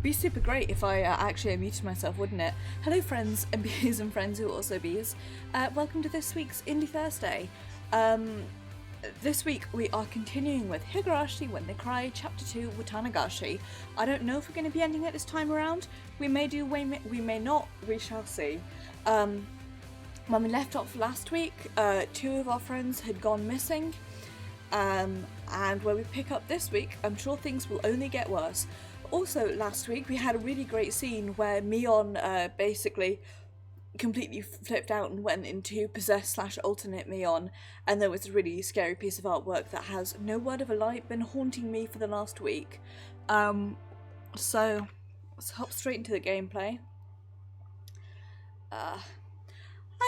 be super great if I actually unmuted myself, wouldn't it? Hello friends and bees and friends who are also bees. Welcome to this week's Indie Thursday. This week we are continuing with Higurashi When They Cry, Chapter 2, Watanagashi. I don't know if we're going to be ending it this time around. We may do, we may not, we shall see. When we left off last week, two of our friends had gone missing. And where we pick up this week, I'm sure things will only get worse. Also, last week we had a really great scene where Mion basically completely flipped out and went into possessed/alternate Mion, and there was a really scary piece of artwork that has no word of a lie been haunting me for the last week. So let's hop straight into the gameplay. Hi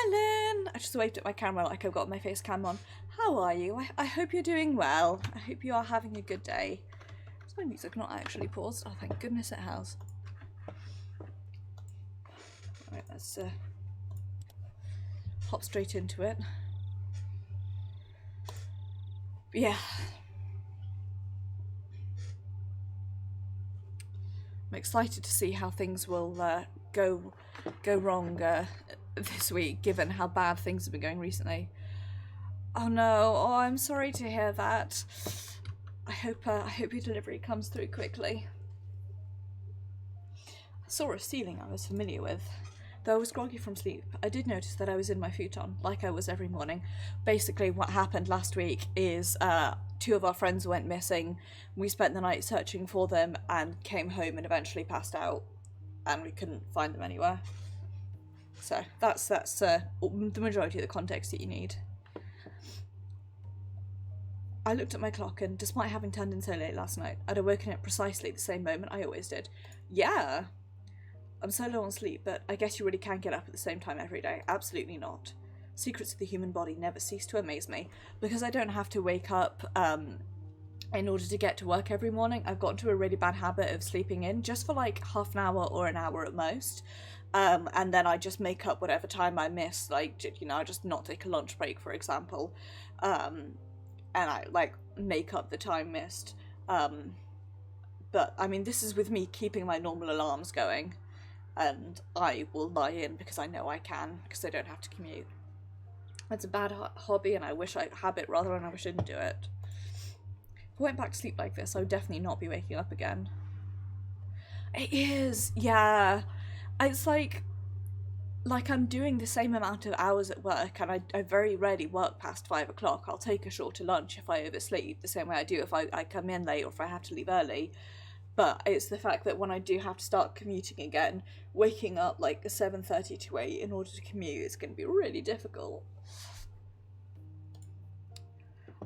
Lynn! I just waved at my camera like I've got my face cam on. How are you? I hope you're doing well. I hope you are having a good day. Is my music not actually paused? Oh, thank goodness it has. Alright, let's hop straight into it. Yeah. I'm excited to see how things will go wrong this week, given how bad things have been going recently. Oh no, oh I'm sorry to hear that. I hope your delivery comes through quickly. I saw a ceiling I was familiar with. Though I was groggy from sleep, I did notice that I was in my futon, like I was every morning. Basically what happened last week is two of our friends went missing. We spent the night searching for them and came home and eventually passed out, and we couldn't find them anywhere. So that's the majority of the context that you need. I looked at my clock and, despite having turned in so late last night, I'd awoken at precisely the same moment I always did. Yeah! I'm so low on sleep, but I guess you really can get up at the same time every day. Absolutely not. Secrets of the human body never cease to amaze me. Because I don't have to wake up in order to get to work every morning, I've got into a really bad habit of sleeping in, just for like half an hour or an hour at most. And then I just make up whatever time I miss, like, you know, I just not take a lunch break, for example. And I, like, make up the time missed. But, I mean, this is with me keeping my normal alarms going. And I will lie in because I know I can, because I don't have to commute. It's a bad hobby, and I wish I habit rather, and I wish I didn't do it. If I went back to sleep like this, I would definitely not be waking up again. It is, yeah. It's like I'm doing the same amount of hours at work, and I very rarely work past 5 o'clock. I'll take a shorter lunch if I oversleep, the same way I do if I come in late or if I have to leave early. But it's the fact that when I do have to start commuting again, waking up like 7:30 to 8 in order to commute is going to be really difficult.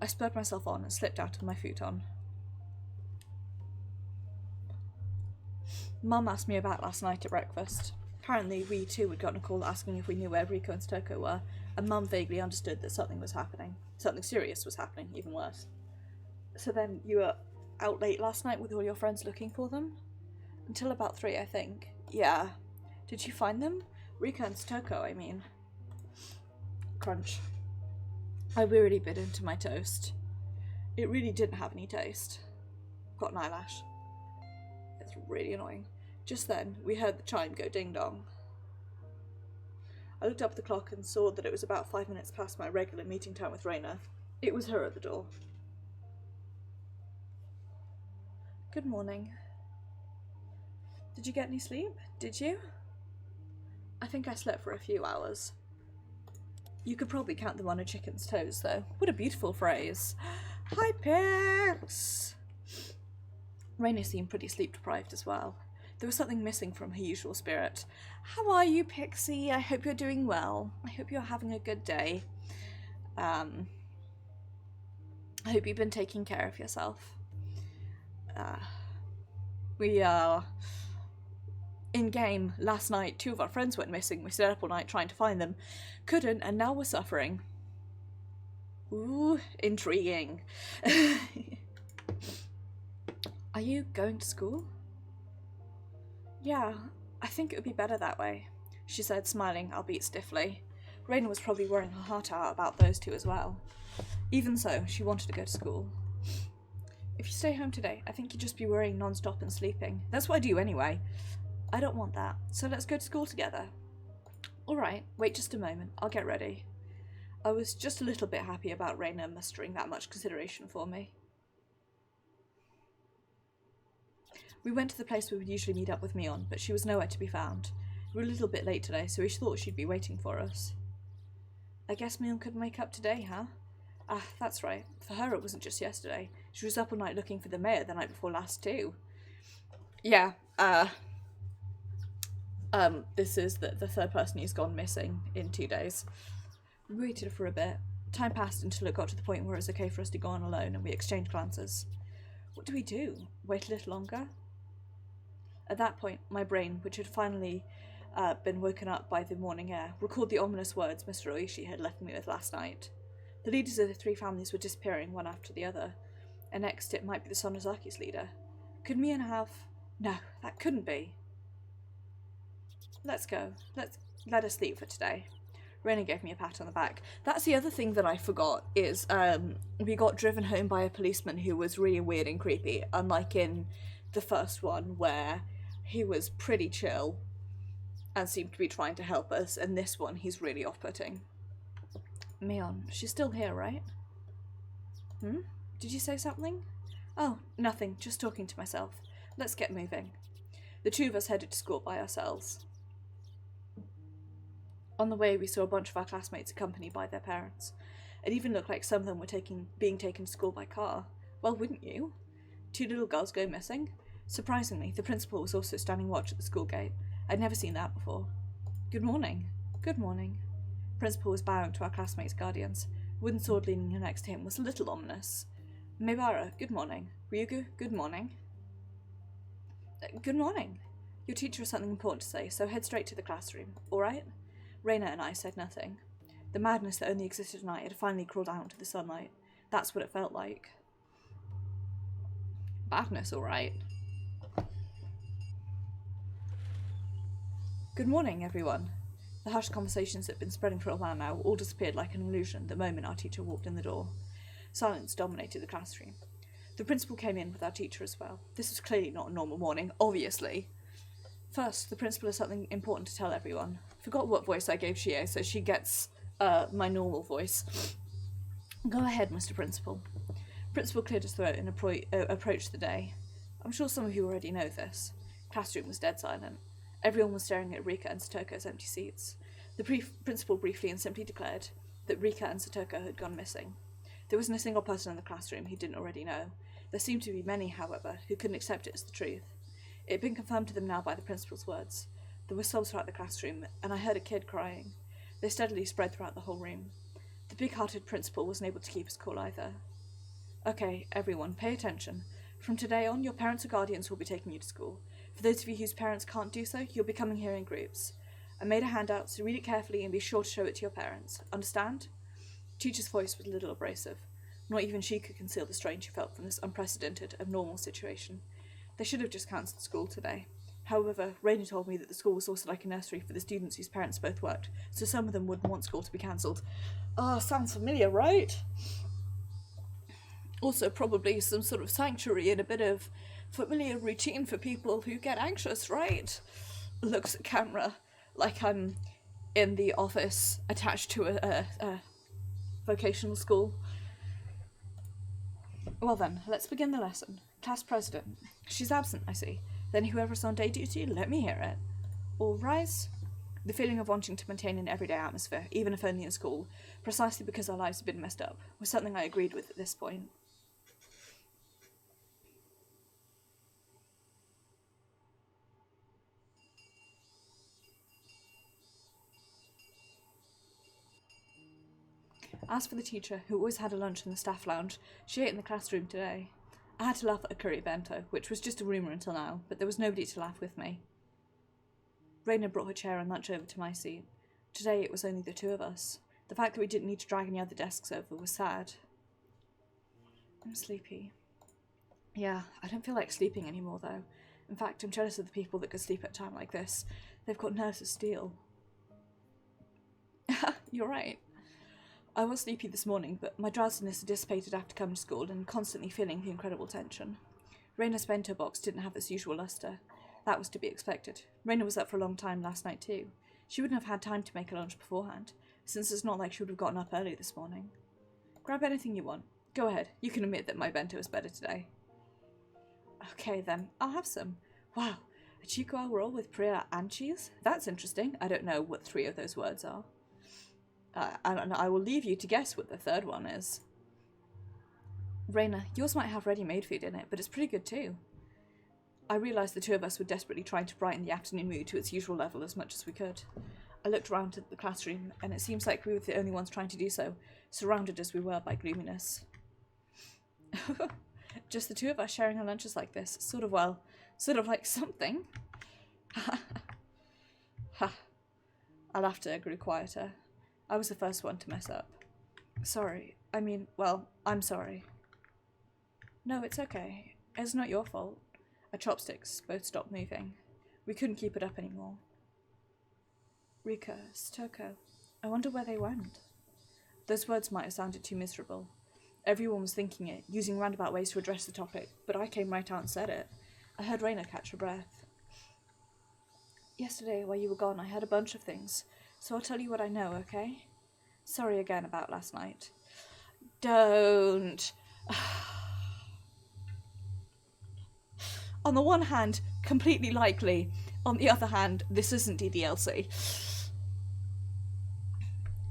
I spurred myself on and slipped out of my futon. Mum asked me about last night at breakfast. Apparently we too had gotten a call asking if we knew where Rico and Stoko were, and Mum vaguely understood that something was happening. Something serious was happening, even worse. So then you were out late last night with all your friends looking for them? Until about 3, I think. Yeah. Did you find them? Rico and Stoko, I mean. Crunch. I wearily bit into my toast. It really didn't have any taste. Got an eyelash. It's really annoying. Just then, we heard the chime go ding-dong. I looked up at the clock and saw that it was about 5 minutes past my regular meeting time with Raina. It was her at the door. Good morning. Did you get any sleep? Did you? I think I slept for a few hours. You could probably count them on a chicken's toes, though. What a beautiful phrase. Hi, Pix! Raina seemed pretty sleep-deprived as well. There was something missing from her usual spirit. How are you, Pixie? I hope you're doing well. I hope you're having a good day. I hope you've been taking care of yourself. We are in-game last night. 2 of our friends went missing. We stayed up all night trying to find them. Couldn't, and now we're suffering. Ooh, intriguing. Are you going to school? Yeah, I think it would be better that way, she said, smiling, albeit stiffly. Raina was probably worrying her heart out about those two as well. Even so, she wanted to go to school. If you stay home today, I think you'd just be worrying non-stop and sleeping. That's what I do anyway. I don't want that, so let's go to school together. Alright, wait just a moment, I'll get ready. I was just a little bit happy about Reina mustering that much consideration for me. We went to the place we would usually meet up with Mion, but she was nowhere to be found. We were a little bit late today, so we thought she'd be waiting for us. I guess Mion couldn't make up today, huh? Ah, that's right. For her, it wasn't just yesterday. She was up all night looking for the mayor the night before last, too. Yeah, this is the third person who's gone missing in 2 days. We waited for a bit. Time passed until it got to the point where it was okay for us to go on alone, and we exchanged glances. What do we do? Wait a little longer? At that point, my brain, which had finally been woken up by the morning air, recalled the ominous words Mr. Oishi had left me with last night. The leaders of the 3 families were disappearing one after the other, and next it might be the Sonozaki's leader. Could Mion have... No, that couldn't be. Let's go. Let us leave for today. Reina gave me a pat on the back. That's the other thing that I forgot, is we got driven home by a policeman who was really weird and creepy, unlike in the first one where he was pretty chill and seemed to be trying to help us, and this one he's really off-putting. Mion, she's still here, right? Did you say something? Oh, nothing, just talking to myself. Let's get moving. The 2 of us headed to school by ourselves. On the way, we saw a bunch of our classmates accompanied by their parents. It even looked like some of them were being taken to school by car. Well, wouldn't you? 2 little girls go missing? Surprisingly, the principal was also standing watch at the school gate. I'd never seen that before. Good morning. Good morning. Principal was bowing to our classmates' guardians. Wooden sword leaning next to him was a little ominous. Mebara, good morning. Ryugu, good morning. Good morning. Your teacher has something important to say, so head straight to the classroom, alright? Reina and I said nothing. The madness that only existed at night had finally crawled out into the sunlight. That's what it felt like. Madness, alright. Good morning, everyone. The hushed conversations that had been spreading for a while now all disappeared like an illusion the moment our teacher walked in the door. Silence dominated the classroom. The principal came in with our teacher as well. This was clearly not a normal morning, obviously. First, the principal has something important to tell everyone. Forgot what voice I gave Shie, so she gets my normal voice. Go ahead, Mr. Principal. Principal cleared his throat and approached the day. I'm sure some of you already know this. Classroom was dead silent. Everyone was staring at Rika and Satoko's empty seats. The principal briefly and simply declared that Rika and Satoko had gone missing. There wasn't a single person in the classroom who didn't already know. There seemed to be many, however, who couldn't accept it as the truth. It had been confirmed to them now by the principal's words. There were sobs throughout the classroom, and I heard a kid crying. They steadily spread throughout the whole room. The big-hearted principal wasn't able to keep his cool either. Okay, everyone, pay attention. From today on, your parents or guardians will be taking you to school. For those of you whose parents can't do so, you'll be coming here in groups. I made a handout, so read it carefully and be sure to show it to your parents. Understand? The teacher's voice was a little abrasive. Not even she could conceal the strain she felt from this unprecedented, abnormal situation. They should have just cancelled school today. However, Raina told me that the school was also like a nursery for the students whose parents both worked, so some of them wouldn't want school to be cancelled. Ah, sounds familiar, right? Also, probably some sort of sanctuary and a bit of familiar routine for people who get anxious, right? Looks at camera like I'm in the office attached to a vocational school. Well then, let's begin the lesson. Class president. She's absent, I see. Then whoever's on day duty, let me hear it. All rise. The feeling of wanting to maintain an everyday atmosphere, even if only in school, precisely because our lives had been messed up, was something I agreed with at this point. As for the teacher, who always had a lunch in the staff lounge, she ate in the classroom today. I had to laugh at a curry bento, which was just a rumour until now, but there was nobody to laugh with me. Raina brought her chair and lunch over to my seat. Today it was only the 2 of us. The fact that we didn't need to drag any other desks over was sad. I'm sleepy. Yeah, I don't feel like sleeping anymore though. In fact, I'm jealous of the people that could sleep at a time like this. They've got nerves of steel. You're right. I was sleepy this morning, but my drowsiness had dissipated after coming to school and constantly feeling the incredible tension. Raina's bento box didn't have its usual lustre. That was to be expected. Raina was up for a long time last night too. She wouldn't have had time to make her lunch beforehand, since it's not like she would have gotten up early this morning. Grab anything you want. Go ahead, you can admit that my bento is better today. Okay then, I'll have some. Wow, a chico roll with Priya and cheese? That's interesting. I don't know what 3 of those words are. And I will leave you to guess what the third one is. Raina, yours might have ready-made food in it, but it's pretty good too. I realised the 2 of us were desperately trying to brighten the afternoon mood to its usual level as much as we could. I looked around at the classroom, and it seems like we were the only ones trying to do so, surrounded as we were by gloominess. Just the 2 of us sharing our lunches like this. Sort of like something. Ha. Our laughter grew quieter. I was the first one to mess up. Sorry. I'm sorry. No, it's okay. It's not your fault. Our chopsticks both stopped moving. We couldn't keep it up anymore. Rika, Stoko, I wonder where they went. Those words might have sounded too miserable. Everyone was thinking it, using roundabout ways to address the topic, but I came right out and said it. I heard Raina catch her breath. Yesterday, while you were gone, I heard a bunch of things, so I'll tell you what I know, okay? Sorry again about last night. Don't. On the one hand, completely likely. On the other hand, this isn't DDLC.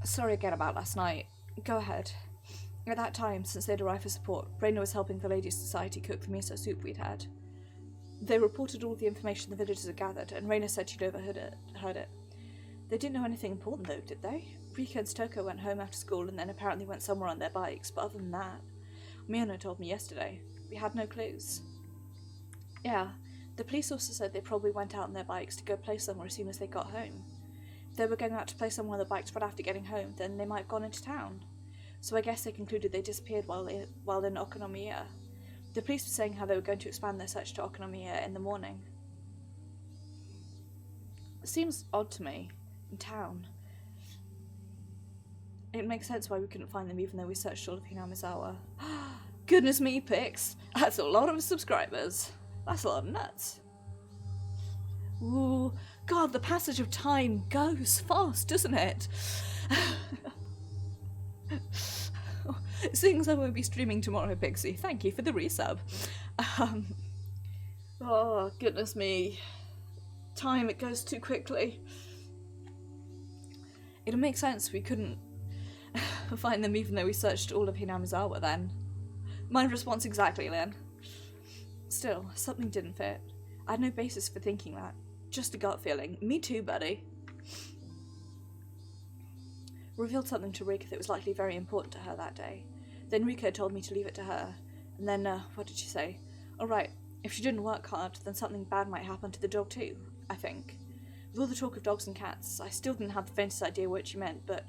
Sorry again about last night. Go ahead. At that time, since they'd arrived for support, Raina was helping the Ladies' Society cook the miso soup we'd had. They reported all the information the villagers had gathered, and Raina said she'd overheard it. They didn't know anything important, though, did they? Rika and Stoko went home after school and then apparently went somewhere on their bikes, but other than that, Miyano told me yesterday. We had no clues. Yeah, the police also said they probably went out on their bikes to go play somewhere as soon as they got home. If they were going out to play somewhere on the bikes right after getting home, then they might have gone into town. So I guess they concluded they disappeared while in Okonomiya. The police were saying how they were going to expand their search to Okonomiya in the morning. It seems odd to me. In town. It makes sense why we couldn't find them even though we searched all of Hinamizawa. Goodness me, Pix! That's a lot of subscribers. That's a lot of nuts. Ooh, God, the passage of time goes fast, doesn't it? Seeing as I won't be streaming tomorrow, Pixie, thank you for the resub. Oh, goodness me. Time, it goes too quickly. It'll make sense we couldn't find them even though we searched all of Hinamizawa then. My response exactly, Lynn. Still, something didn't fit. I had no basis for thinking that. Just a gut feeling. Me too, buddy. Revealed something to Rika that was likely very important to her that day. Then Rika told me to leave it to her. And then, what did she say? Alright, if she didn't work hard, then something bad might happen to the dog too, I think. With all the talk of dogs and cats, I still didn't have the faintest idea what she meant, but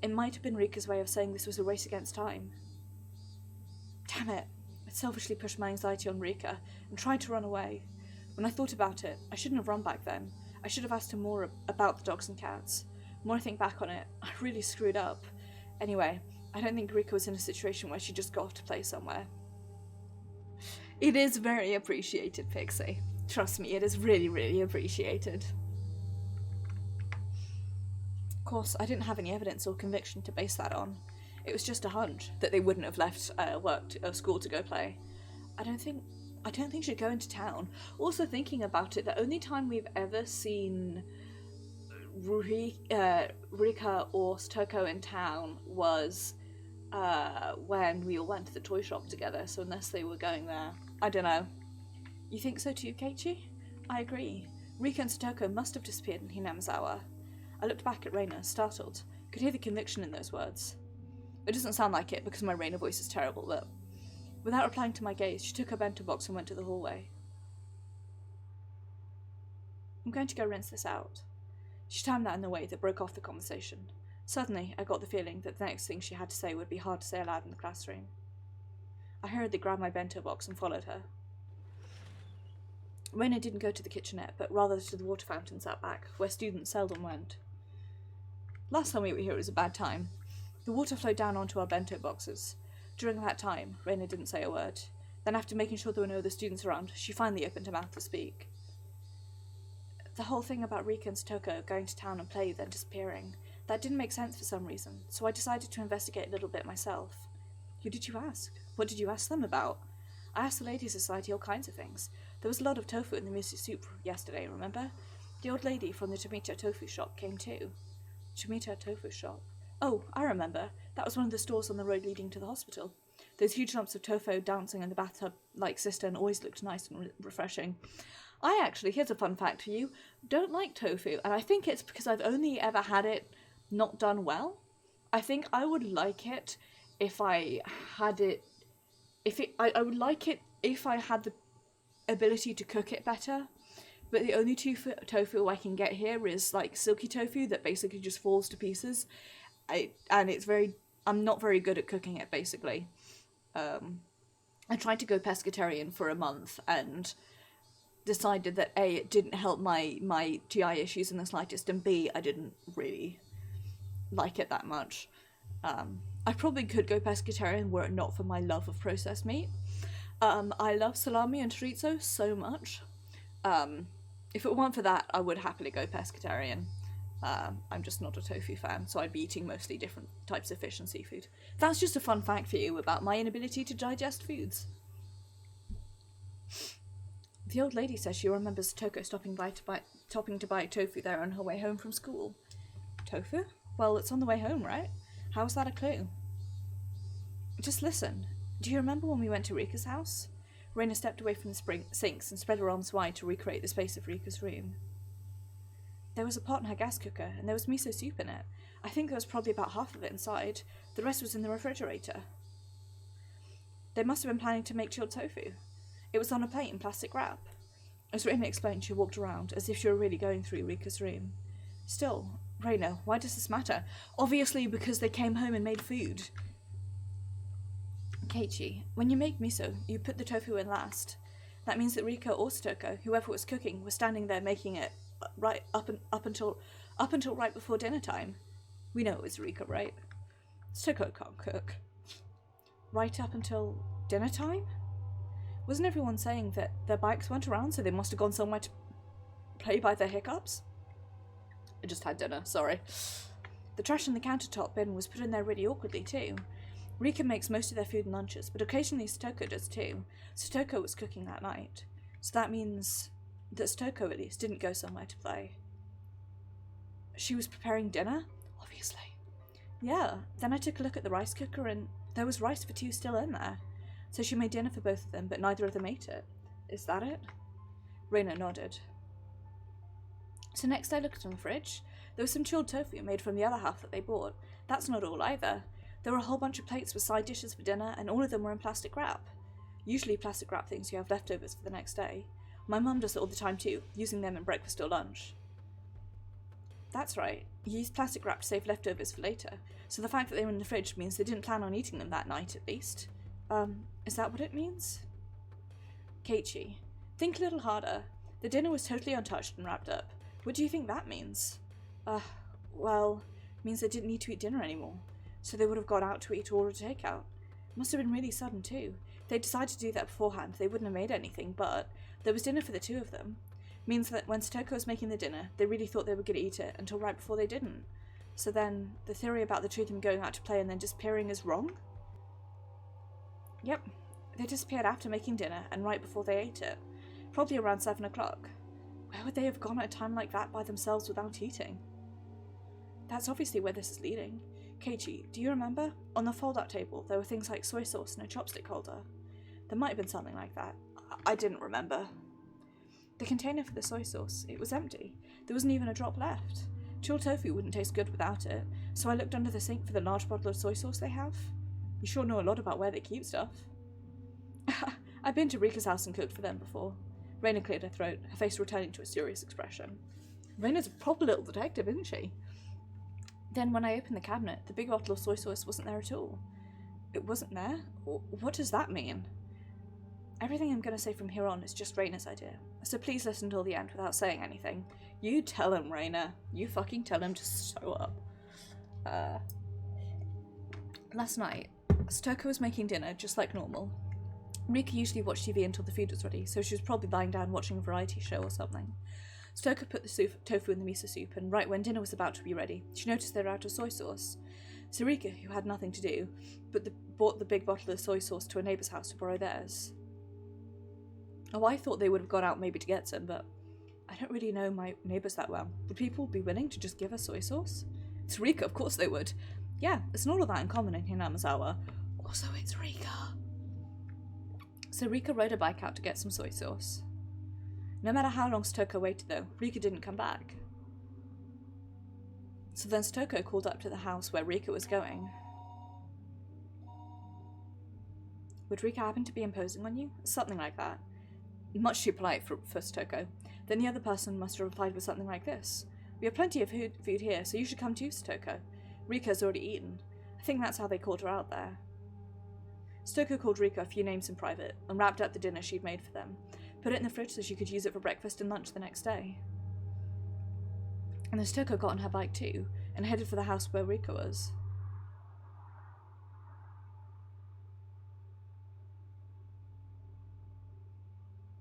it might have been Rika's way of saying this was a race against time. Damn it. I selfishly pushed my anxiety on Rika and tried to run away. When I thought about it, I shouldn't have run back then. I should have asked her more about the dogs and cats. The more I think back on it, I really screwed up. Anyway, I don't think Rika was in a situation where she just got off to play somewhere. It is very appreciated, Pixie. Trust me, it is really, really appreciated. Of course, I didn't have any evidence or conviction to base that on. It was just a hunch that they wouldn't have left school to go play. I don't think she'd go into town. Also thinking about it, the only time we've ever seen Rika or Stoko in town was when we all went to the toy shop together, so unless they were going there, I don't know. You think so too, Keiichi? I agree. Rika and Stoko must have disappeared in Hinamizawa. I looked back at Raina, startled. Could hear the conviction in those words. It doesn't sound like it because my Raina voice is terrible, but without replying to my gaze, she took her bento box and went to the hallway. I'm going to go rinse this out. She timed that in a way that broke off the conversation. Suddenly, I got the feeling that the next thing she had to say would be hard to say aloud in the classroom. I hurriedly grabbed my bento box and followed her. Raina didn't go to the kitchenette, but rather to the water fountains out back, where students seldom went. Last time we were here it was a bad time. The water flowed down onto our bento boxes. During that time, Reina didn't say a word. Then after making sure there were no other students around, she finally opened her mouth to speak. The whole thing about Rika and Satoko going to town and play, then disappearing, that didn't make sense for some reason, so I decided to investigate a little bit myself. Who did you ask? What did you ask them about? I asked the Ladies' Society all kinds of things. There was a lot of tofu in the miso soup yesterday, remember? The old lady from the Tomita tofu shop came too. Tomita tofu shop? Oh, I remember. That was one of the stores on the road leading to the hospital. Those huge lumps of tofu dancing in the bathtub-like cistern always looked nice and refreshing. I actually, here's a fun fact for you, don't like tofu, and I think it's because I've only ever had it not done well. I think I would like it if I had it... I would like it if I had the ability to cook it better, but the only tofu I can get here is like silky tofu that basically just falls to pieces. I'm not very good at cooking it, basically. I tried to go pescatarian for a month and decided that A, it didn't help my GI issues in the slightest, and B, I didn't really like it that much. I probably could go pescatarian were it not for my love of processed meat. I love salami and chorizo so much. If it weren't for that, I would happily go pescatarian. I'm just not a tofu fan, so I'd be eating mostly different types of fish and seafood. That's just a fun fact for you about my inability to digest foods. The old lady says she remembers Toko stopping to buy tofu there on her way home from school. Tofu? Well, it's on the way home, right? How's that a clue? Just listen. Do you remember when we went to Rika's house? Reina stepped away from the sinks and spread her arms wide to recreate the space of Rika's room. There was a pot in her gas cooker, and there was miso soup in it. I think there was probably about half of it inside. The rest was in the refrigerator. They must have been planning to make chilled tofu. It was on a plate in plastic wrap. As Reina explained, she walked around, as if she were really going through Rika's room. Still, Reina, why does this matter? Obviously because they came home and made food. Keiichi, when you make miso, you put the tofu in last. That means that Rika or Satoko, whoever was cooking, was standing there making it right up until right before dinner time. We know it was Rika, right? Satoko can't cook. Right up until dinner time? Wasn't everyone saying that their bikes weren't around, so they must have gone somewhere to play by their hiccups? I just had dinner, sorry. The trash in the countertop bin was put in there really awkwardly too. Rika makes most of their food and lunches, but occasionally Satoko does too. Satoko was cooking that night. So that means that Satoko, at least, didn't go somewhere to play. She was preparing dinner? Obviously. Yeah, then I took a look at the rice cooker and there was rice for two still in there. So she made dinner for both of them, but neither of them ate it. Is that it? Reina nodded. So next I looked in the fridge. There was some chilled tofu made from the other half that they bought. That's not all either. There were a whole bunch of plates with side dishes for dinner, and all of them were in plastic wrap. Usually plastic wrap things you have leftovers for the next day. My mum does it all the time too, using them in breakfast or lunch. That's right. You use plastic wrap to save leftovers for later, so the fact that they were in the fridge means they didn't plan on eating them that night, at least. Is that what it means? Keiichi, think a little harder. The dinner was totally untouched and wrapped up. What do you think that means? Well, it means they didn't need to eat dinner anymore, so they would have gone out to eat or order takeout. Must have been really sudden too. If they decided to do that beforehand, they wouldn't have made anything, but there was dinner for the two of them. Means that when Satoko was making the dinner, they really thought they were going to eat it until right before they didn't. So then, the theory about the two of them going out to play and then disappearing is wrong? Yep, they disappeared after making dinner and right before they ate it. Probably around 7 o'clock. Where would they have gone at a time like that by themselves without eating? That's obviously where this is leading. Keiichi, do you remember? On the fold-out table, there were things like soy sauce and a chopstick holder. There might have been something like that. I didn't remember. The container for the soy sauce, it was empty. There wasn't even a drop left. Chilled tofu wouldn't taste good without it, so I looked under the sink for the large bottle of soy sauce they have. You sure know a lot about where they keep stuff. I've been to Rika's house and cooked for them before. Reina cleared her throat, her face returning to a serious expression. Reina's a proper little detective, isn't she? Then when I opened the cabinet, the big bottle of soy sauce wasn't there at all. It wasn't there? What does that mean? Everything I'm going to say from here on is just Reina's idea, so please listen till the end without saying anything. You tell him, Reina. You fucking tell him to show up. Last night, Stoko was making dinner just like normal. Rika usually watched TV until the food was ready, so she was probably lying down watching a variety show or something. Stoko put the tofu in the miso soup, and right when dinner was about to be ready, she noticed they were out of soy sauce. So Rika, who had nothing to do, bought the big bottle of soy sauce to a neighbour's house to borrow theirs. Oh, I thought they would have gone out maybe to get some, but I don't really know my neighbours that well. Would people be willing to just give us soy sauce? It's Rika, of course they would. Yeah, it's not all that uncommon in Hinamazawa. Also, it's Rika. So Rika rode her bike out to get some soy sauce. No matter how long Stoko waited though, Rika didn't come back. So then Stoko called up to the house where Rika was going. Would Rika happen to be imposing on you? Something like that. Much too polite for Stoko. Then the other person must have replied with something like this. We have plenty of food here, so you should come too, Stoko. Rika's already eaten. I think that's how they called her out there. Stoko called Rika a few names in private and wrapped up the dinner she'd made for them. Put it in the fridge so she could use it for breakfast and lunch the next day. And then Stoko got on her bike too and headed for the house where Rika was.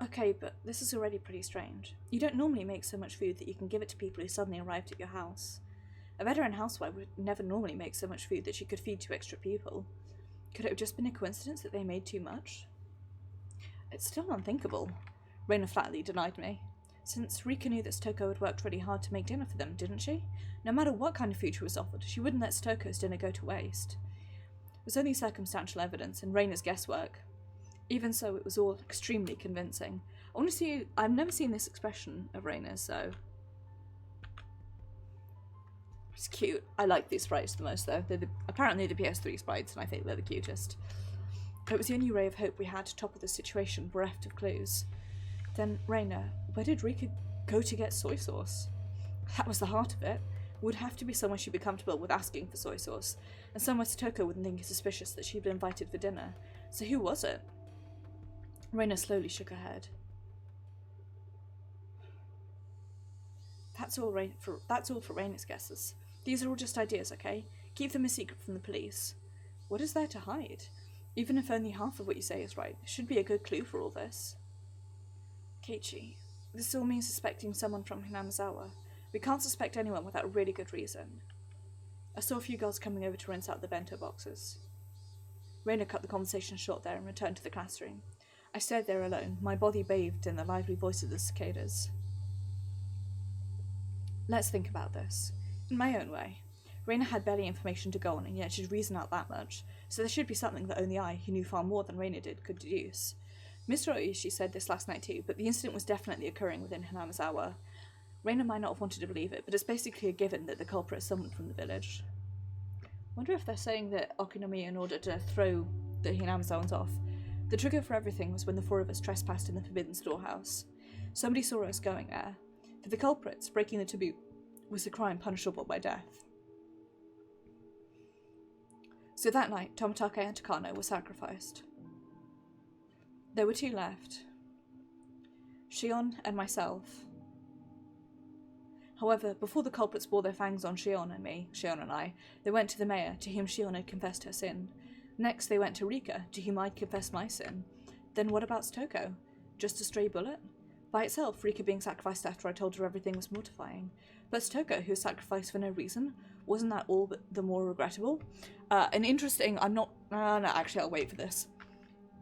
Okay, but this is already pretty strange. You don't normally make so much food that you can give it to people who suddenly arrived at your house. A veteran housewife would never normally make so much food that she could feed 2 extra people. Could it have just been a coincidence that they made too much? It's still unthinkable. Reina flatly denied me. Since Rika knew that Stoko had worked really hard to make dinner for them, didn't she? No matter what kind of food she was offered, she wouldn't let Stoko's dinner go to waste. It was only circumstantial evidence and Reina's guesswork. Even so, it was all extremely convincing. Honestly, I've never seen this expression of Reina's, so... It's cute. I like these sprites the most, though. They're apparently the PS3 sprites, and I think they're the cutest. It was the only ray of hope we had to topple the situation, bereft of clues. Then, Reina, where did Rika go to get soy sauce? That was the heart of it. It would have to be somewhere she'd be comfortable with asking for soy sauce, and somewhere Stoko wouldn't think it suspicious that she'd been invited for dinner. So who was it? Reina slowly shook her head. That's all for Reina's guesses. These are all just ideas, okay? Keep them a secret from the police. What is there to hide? Even if only half of what you say is right, there should be a good clue for all this. Keiichi, this all means suspecting someone from Hinamazawa. We can't suspect anyone without a really good reason. I saw a few girls coming over to rinse out the bento boxes. Reina cut the conversation short there and returned to the classroom. I stayed there alone, my body bathed in the lively voice of the cicadas. Let's think about this. In my own way. Reina had barely information to go on, and yet she'd reason out that much, so there should be something that only I, who knew far more than Reina did, could deduce. Mr. Oishi said this last night too, but the incident was definitely occurring within Hinamazawa. Reina might not have wanted to believe it, but it's basically a given that the culprit is someone from the village. Wonder if they're saying that Okonomiya in order to throw the Hinamazawans off. The trigger for everything was when the 4 of us trespassed in the forbidden storehouse. Somebody saw us going there. For the culprits, breaking the taboo was a crime punishable by death. So that night, Tomitake and Takano were sacrificed. There were 2 left. Shion and myself. However, before the culprits bore their fangs on Shion and I, they went to the mayor, to whom Shion had confessed her sin. Next, they went to Rika, to whom I'd confessed my sin. Then what about Stoko? Just a stray bullet? By itself, Rika being sacrificed after I told her everything was mortifying. But Stoko, who was sacrificed for no reason, wasn't that all but the more regrettable? An interesting, no, actually I'll wait for this.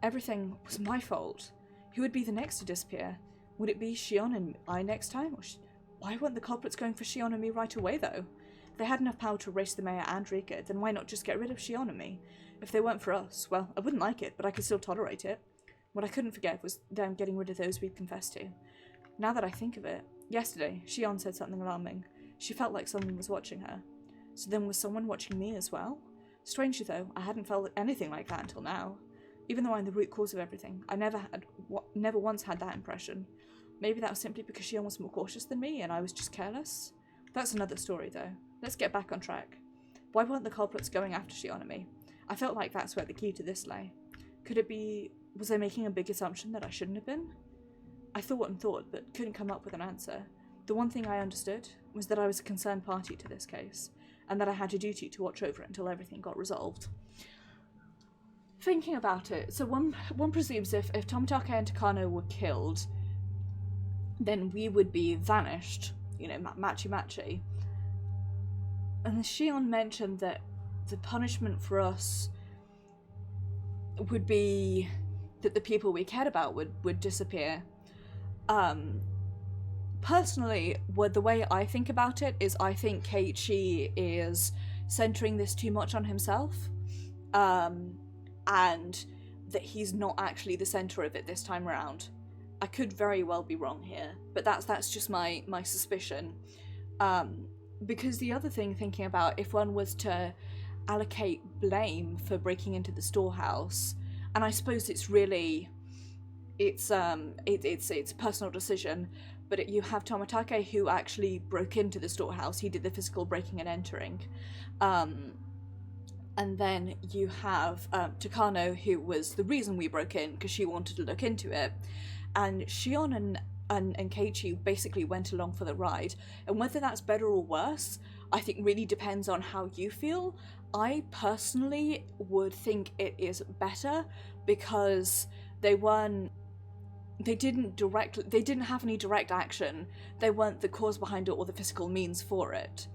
Everything was my fault. Who would be the next to disappear? Would it be Shion and I next time? Why weren't the culprits going for Shion and me right away, though? If they had enough power to erase the mayor and Rika, then why not just get rid of Shion and me? If they weren't for us, well, I wouldn't like it, but I could still tolerate it. What I couldn't forget was them getting rid of those we'd confessed to. Now that I think of it, yesterday, Shion said something alarming. She felt like someone was watching her. So then was someone watching me as well? Strangely though, I hadn't felt anything like that until now. Even though I'm the root cause of everything, I never once had that impression. Maybe that was simply because Shion was more cautious than me and I was just careless? That's another story though. Let's get back on track. Why weren't the culprits going after Shion and me? I felt like that's where the key to this lay. Could it be... was I making a big assumption that I shouldn't have been? I thought and thought, but couldn't come up with an answer. The one thing I understood was that I was a concerned party to this case, and that I had a duty to watch over it until everything got resolved. Thinking about it, so one presumes if Tomitake and Takano were killed, then we would be vanished, machi. And Shion mentioned that the punishment for us would be that the people we cared about would disappear. Personally, the way I think about it is I think Keiichi is centering this too much on himself, and that he's not actually the center of it this time around. I could very well be wrong here, but that's just my suspicion. Because the other thing, thinking about if one was to allocate blame for breaking into the storehouse, and I suppose it's a personal decision, but you have Tomitake, who actually broke into the storehouse. He did the physical breaking and entering. And then you have Takano, who was the reason we broke in, because she wanted to look into it. And Shion and Keiichi basically went along for the ride. And whether that's better or worse, I think really depends on how you feel. I personally would think it is better, because they didn't have any direct action. They weren't the cause behind it or the physical means for it.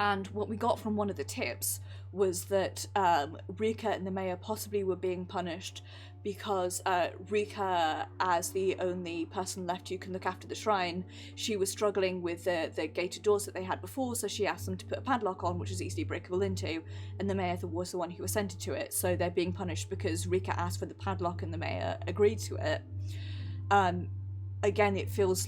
And what we got from one of the tips was that Rika and the mayor possibly were being punished because Rika, as the only person left who can look after the shrine, she was struggling with the gated doors that they had before, so she asked them to put a padlock on, which is easily breakable into, and the mayor was the one who assented to it, so they're being punished because Rika asked for the padlock and the mayor agreed to it. Again, it feels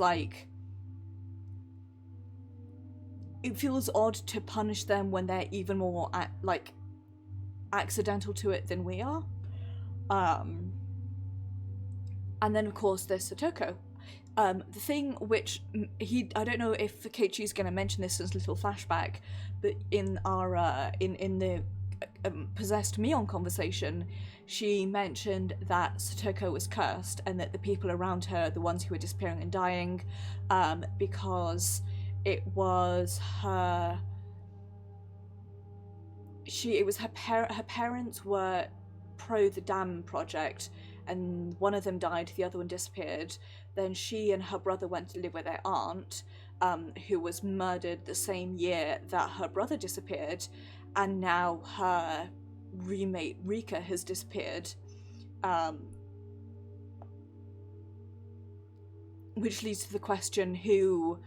odd to punish them when they're even more accidental to it than we are. And then of course there's Satoko. The thing which I don't know if Keiichi's going to mention this as a little flashback, but in our in the possessed Mion conversation, she mentioned that Satoko was cursed and that the people around her, the ones who were disappearing and dying, because it was her parents were pro the dam project, and one of them died, the other one disappeared. Then she and her brother went to live with their aunt, who was murdered the same year that her brother disappeared, and now her roommate Rika has disappeared, which leads to the question who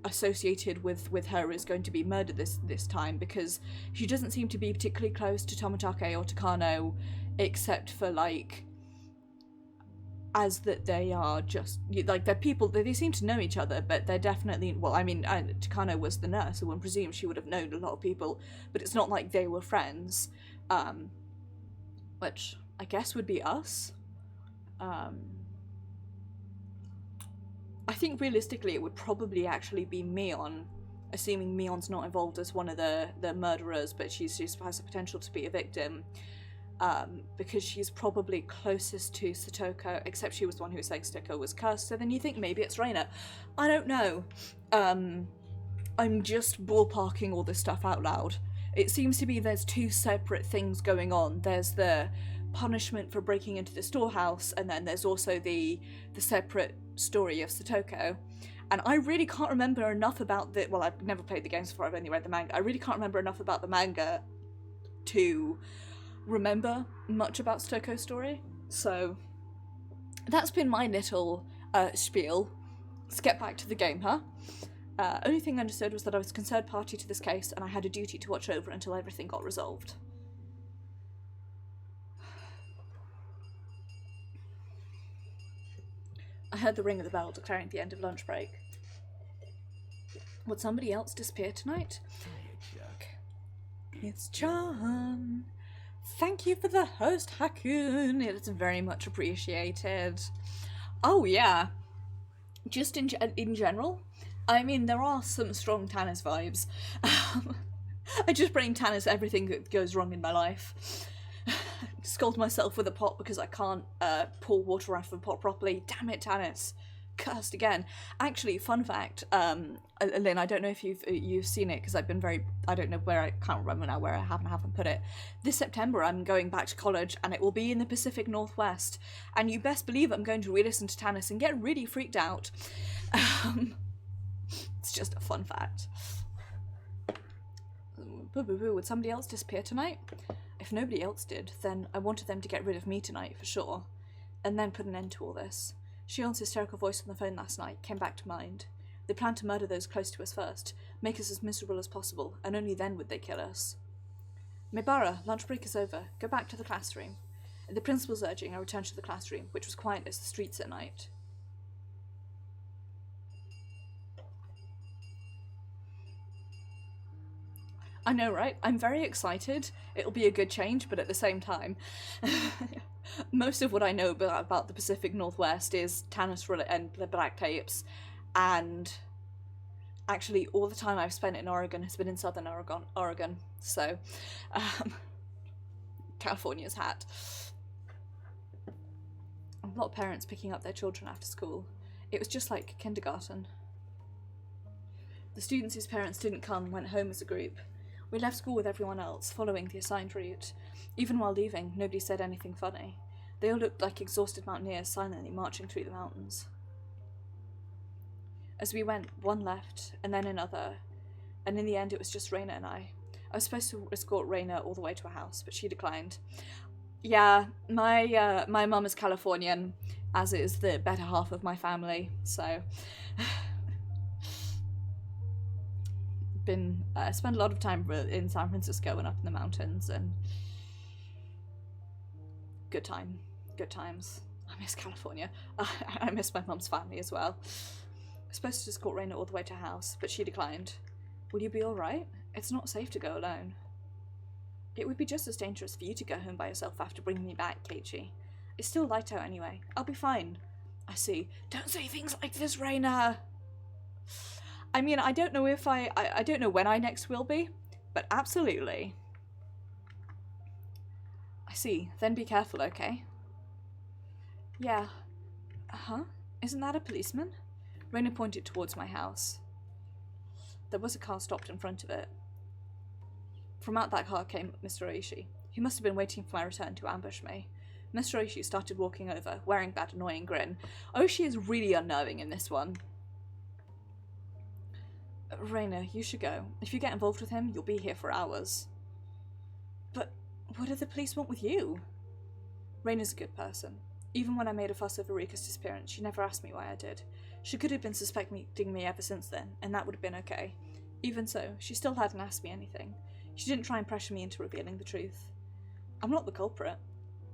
associated with her is going to be murdered this time, because she doesn't seem to be particularly close to Tomitake or Takano, except for as that they are just they're people, they seem to know each other, but they're definitely, Takano was the nurse, so one presumes she would have known a lot of people, but it's not like they were friends, which I guess would be us. I think realistically it would probably actually be Mion, assuming Mion's not involved as one of the murderers, but she has the potential to be a victim, because she's probably closest to Satoko, except she was the one who was saying Satoko was cursed, so then you think maybe it's Reina. I don't know. I'm just ballparking all this stuff out loud. It seems to be there's two separate things going on. There's the punishment for breaking into the storehouse, and then there's also the separate story of Satoko. And I really can't remember enough about I've never played the games before, I've only read the manga. I really can't remember enough about the manga to remember much about Satoko's story. So that's been my little spiel. Let's get back to the game, huh? Only thing I understood was that I was a concerned party to this case and I had a duty to watch over it until everything got resolved. I heard the ring of the bell declaring the end of lunch break. Would somebody else disappear tonight? It's John. Thank you for the host, Hakun. It is very much appreciated. Oh yeah, just in general, I mean, there are some strong Tannis vibes. I just bring Tannis everything that goes wrong in my life. Scold myself with a pot because I can't pour water out of a pot properly. Damn it, Tannis. Cursed again. Actually, fun fact, Lynn, I don't know if you've seen it, because I've been I don't know where, I can't remember now where I haven't put it. This September I'm going back to college, and it will be in the Pacific Northwest, and you best believe I'm going to re-listen to Tannis and get really freaked out. It's just a fun fact. Would somebody else disappear tonight? If nobody else did, then I wanted them to get rid of me tonight for sure, and then put an end to all this. Shion's hysterical voice on the phone last night came back to mind. They planned to murder those close to us first, make us as miserable as possible, and only then would they kill us. Mibara, lunch break is over. Go back to the classroom. At the principal's urging, I returned to the classroom, which was quiet as the streets at night. I know, right? I'm very excited. It'll be a good change, but at the same time, most of what I know about the Pacific Northwest is Tannis and the Black Tapes, and actually all the time I've spent in Oregon has been in Southern Oregon. So, California's hat. A lot of parents picking up their children after school. It was just like kindergarten. The students whose parents didn't come went home as a group. We left school with everyone else, following the assigned route. Even while leaving, nobody said anything funny. They all looked like exhausted mountaineers silently marching through the mountains. As we went, one left, and then another, and in the end it was just Raina and I. I was supposed to escort Raina all the way to a house, but she declined. Yeah, my mum is Californian, as is the better half of my family, so... spent a lot of time in San Francisco and up in the mountains, and good times. I miss California. I miss my mum's family as well. I was supposed to escort Raina all the way to her house, but she declined. Will you be alright? It's not safe to go alone. It would be just as dangerous for you to go home by yourself after bringing me back, Keiichi. It's still light out anyway. I'll be fine. I see. Don't say things like this, Raina! I mean, I don't know if I don't know when I next will be, but absolutely. I see. Then be careful, okay? Yeah. Uh-huh. Isn't that a policeman? Raina pointed towards my house. There was a car stopped in front of it. From out that car came Mr. Oishi. He must have been waiting for my return to ambush me. Mr. Oishi started walking over, wearing that annoying grin. Oishi is really unnerving in this one. Raina, you should go. If you get involved with him, you'll be here for hours. But what do the police want with you? Raina's a good person. Even when I made a fuss over Rika's disappearance, she never asked me why I did. She could have been suspecting me ever since then, and that would have been okay. Even so, she still hadn't asked me anything. She didn't try and pressure me into revealing the truth. I'm not the culprit.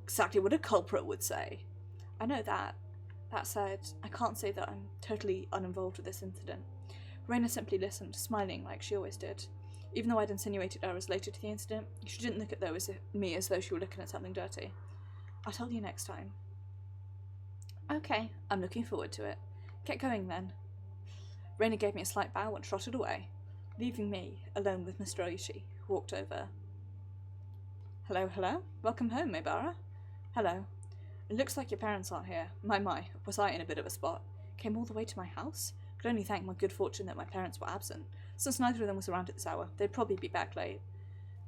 Exactly what a culprit would say. I know that. That said, I can't say that I'm totally uninvolved with this incident. Raina simply listened, smiling like she always did. Even though I'd insinuated I was related to the incident, she didn't look at me as though she were looking at something dirty. I'll tell you next time. Okay, I'm looking forward to it. Get going then. Raina gave me a slight bow and trotted away, leaving me alone with Mr. Oishi, who walked over. Hello? Welcome home, Mibara. Hello. It looks like your parents aren't here. My, was I in a bit of a spot? Came all the way to my house? Could only thank my good fortune that my parents were absent. Since neither of them was around at this hour, they'd probably be back late.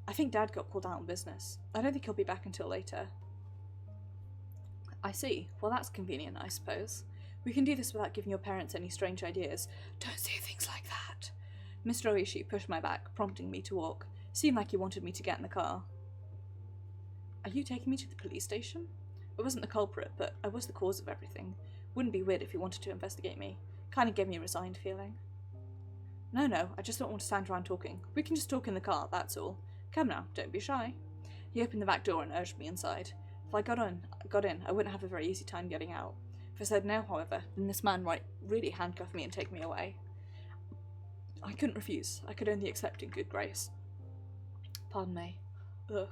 I think Dad got called out on business. I don't think he'll be back until later. I see. Well, that's convenient, I suppose. We can do this without giving your parents any strange ideas. Don't say things like that. Mr. Oishi pushed my back, prompting me to walk. Seemed like he wanted me to get in the car. Are you taking me to the police station? I wasn't the culprit, but I was the cause of everything. Wouldn't be weird if you wanted to investigate me. Kind of gave me a resigned feeling. No, I just don't want to stand around talking. We can just talk in the car, that's all. Come now, don't be shy. He opened the back door and urged me inside. If I got in, I wouldn't have a very easy time getting out. If I said no, however, then this man might really handcuff me and take me away. I couldn't refuse. I could only accept in good grace. Pardon me. Ugh.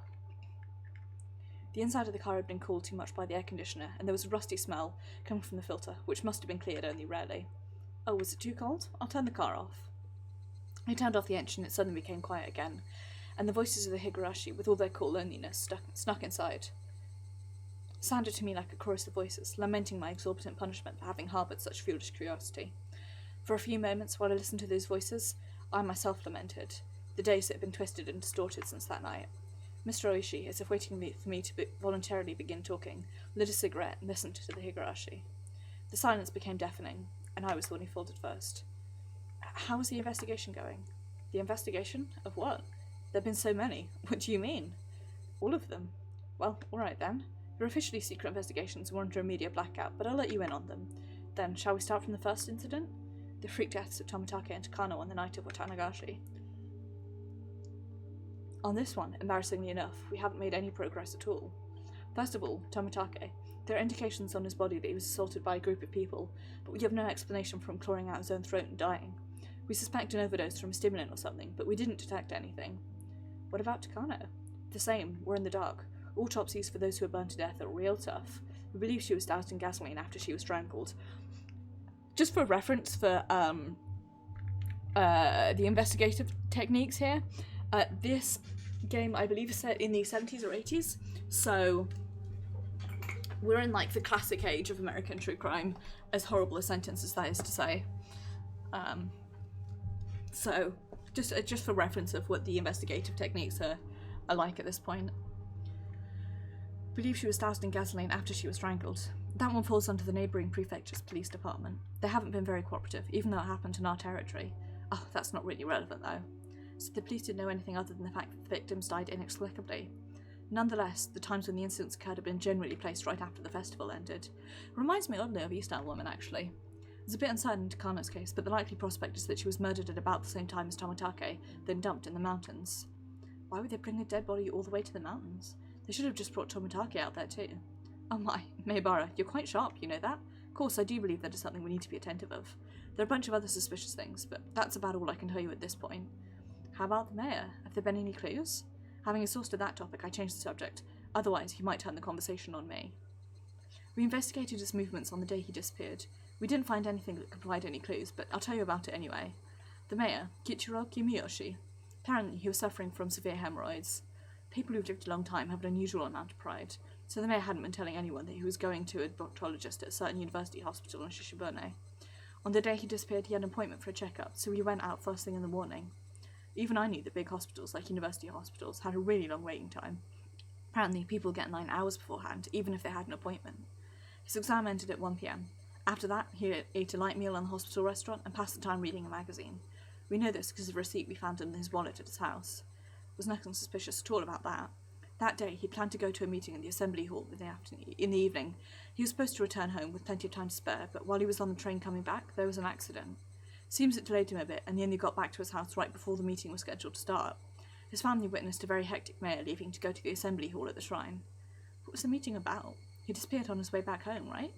The inside of the car had been cooled too much by the air conditioner, and there was a rusty smell coming from the filter, which must have been cleared only rarely. Oh, was it too cold? I'll turn the car off. I turned off the engine, it suddenly became quiet again, and the voices of the Higurashi, with all their cool loneliness, snuck inside. sounded to me like a chorus of voices, lamenting my exorbitant punishment for having harboured such foolish curiosity. For a few moments, while I listened to those voices, I myself lamented the days that had been twisted and distorted since that night. Mr. Oishi, as if waiting for me to voluntarily begin talking, lit a cigarette and listened to the Higurashi. The silence became deafening, and I was the one who faltered first. How was the investigation going? The investigation? Of what? There have been so many. What do you mean? All of them. Well, all right then. They're officially secret investigations. We're under a media blackout, but I'll let you in on them. Then, shall we start from the first incident? The freak deaths of Tomitake and Takano on the night of Watanagashi. On this one, embarrassingly enough, we haven't made any progress at all. First of all, Tomitake. There are indications on his body that he was assaulted by a group of people, but we have no explanation for him clawing out his own throat and dying. We suspect an overdose from a stimulant or something, but we didn't detect anything. What about Takano? The same, we're in the dark. Autopsies for those who were burned to death are real tough. We believe she was doused in gasoline after she was strangled. Just for reference for the investigative techniques here, this game I believe is set in the 70s or 80s, so we're in like the classic age of American true crime, as horrible a sentence as that is to say. So just for reference of what the investigative techniques are like at this point. I believe she was doused in gasoline after she was strangled. That one falls under the neighbouring prefecture's police department. They haven't been very cooperative, even though it happened in our territory. Oh, that's not really relevant though. So the police didn't know anything other than the fact that the victims died inexplicably. Nonetheless, the times when the incidents occurred had been generally placed right after the festival ended. Reminds me oddly of East Isle Woman, actually. It's a bit uncertain in Takano's case, but the likely prospect is that she was murdered at about the same time as Tomitake, then dumped in the mountains. Why would they bring a dead body all the way to the mountains? They should have just brought Tomitake out there too. Oh my, Maebara, you're quite sharp, you know that? Of course, I do believe that is something we need to be attentive of. There are a bunch of other suspicious things, but that's about all I can tell you at this point. How about the mayor? Have there been any clues? Having exhausted that topic, I changed the subject. Otherwise, he might turn the conversation on me. We investigated his movements on the day he disappeared. We didn't find anything that could provide any clues, but I'll tell you about it anyway. The mayor, Kichiro Kimiyoshi. Apparently, he was suffering from severe hemorrhoids. People who've lived a long time have an unusual amount of pride, so the mayor hadn't been telling anyone that he was going to a proctologist at a certain university hospital in Shishibune. On the day he disappeared, he had an appointment for a checkup, so he went out first thing in the morning. Even I knew that big hospitals, like university hospitals, had a really long waiting time. Apparently, people get 9 hours beforehand, even if they had an appointment. His exam ended at 1 p.m. After that, he ate a light meal in the hospital restaurant and passed the time reading a magazine. We know this because of a receipt we found in his wallet at his house. There was nothing suspicious at all about that. That day, he planned to go to a meeting in the assembly hall in the evening. He was supposed to return home with plenty of time to spare, but while he was on the train coming back, there was an accident. Seems it delayed him a bit, and he only got back to his house right before the meeting was scheduled to start. His family witnessed a very hectic mayor leaving to go to the assembly hall at the shrine. What was the meeting about? He disappeared on his way back home, right?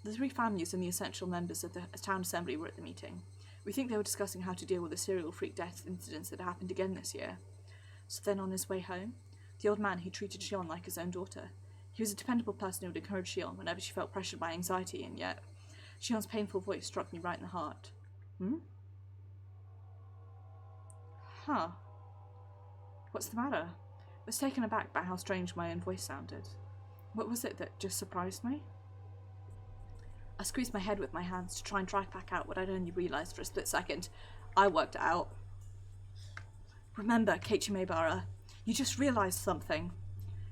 The 3 families and the essential members of the town assembly were at the meeting. We think they were discussing how to deal with the serial freak death incidents that happened again this year. So then on his way home, the old man who treated Shion like his own daughter. He was a dependable person who would encourage Shion whenever she felt pressured by anxiety, and yet Shion's painful voice struck me right in the heart. Huh. What's the matter? I was taken aback by how strange my own voice sounded. What was it that just surprised me? I squeezed my head with my hands to try and drag back out what I'd only realised for a split second. I worked it out. Remember, Keiichi Maebara, you just realised something.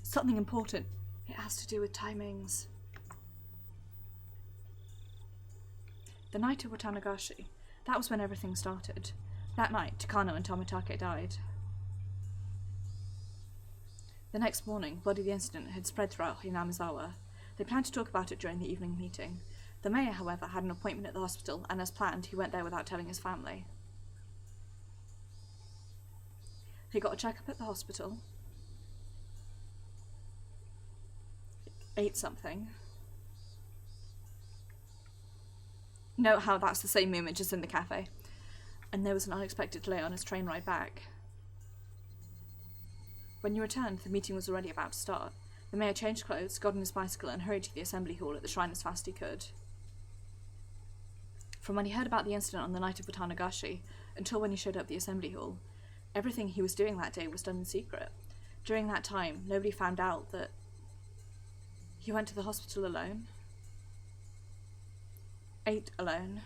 Something important. It has to do with timings. The night of Watanagashi. That was when everything started. That night, Takano and Tomitake died. The next morning, word of the incident had spread throughout Hinamizawa. They planned to talk about it during the evening meeting. The mayor, however, had an appointment at the hospital, and as planned, he went there without telling his family. He got a checkup at the hospital, ate something. Note how that's the same image as in the cafe. And there was an unexpected delay on his train ride back. When you returned, the meeting was already about to start. The mayor changed clothes, got on his bicycle, and hurried to the assembly hall at the shrine as fast as he could. From when he heard about the incident on the night of Watanagashi until when he showed up at the assembly hall, everything he was doing that day was done in secret. During that time, nobody found out that You went to the hospital alone. Ate alone.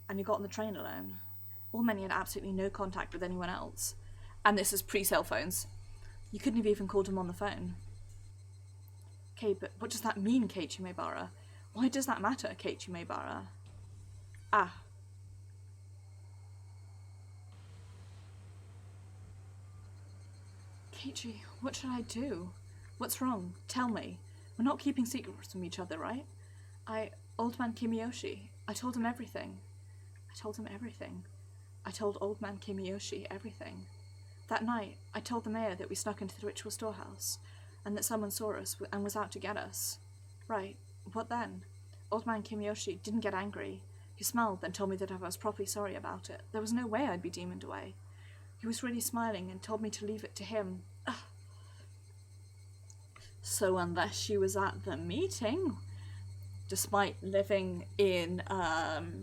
And you got on the train alone. All men had absolutely no contact with anyone else. And this is pre-cell phones. You couldn't have even called him on the phone. Okay, but what does that mean, Keiichi Maebara? Why does that matter, Keiichi Maebara? Ah. Keiichi, what should I do? What's wrong? Tell me. We're not keeping secrets from each other, right? Old man Kimiyoshi, I told him everything. I told him everything. I told old man Kimiyoshi everything. That night, I told the mayor that we snuck into the ritual storehouse, and that someone saw us and was out to get us. Right, what then? Old man Kimiyoshi didn't get angry. He smiled, then told me that I was properly sorry about it. There was no way I'd be demoned away. He was really smiling and told me to leave it to him. Ugh. So unless she was at the meeting, despite living in, I've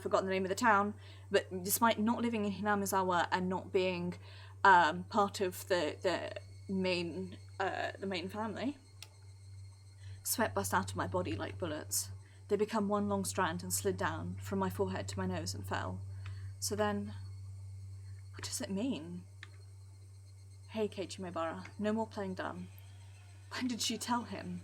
forgotten the name of the town, but despite not living in Hinamizawa and not being part of the main family, sweat burst out of my body like bullets. They became one long strand and slid down from my forehead to my nose and fell. So then, what does it mean? Hey, Keiichi Maebara, no more playing dumb. When did she tell him?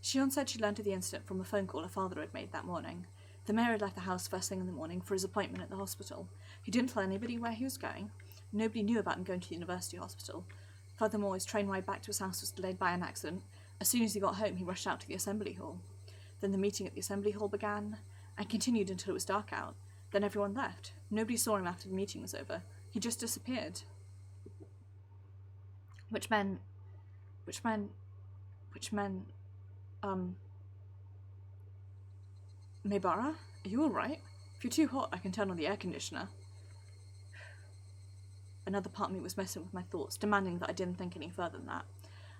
Shion said she learned of the incident from a phone call her father had made that morning. The mayor had left the house first thing in the morning for his appointment at the hospital. He didn't tell anybody where he was going. Nobody knew about him going to the university hospital. Furthermore, his train ride back to his house was delayed by an accident. As soon as he got home, he rushed out to the assembly hall. Then the meeting at the assembly hall began, and continued until it was dark out. Then everyone left. Nobody saw him after the meeting was over. He just disappeared. Which meant, Maebara, are you alright? If you're too hot, I can turn on the air conditioner. Another part of me was messing with my thoughts, demanding that I didn't think any further than that.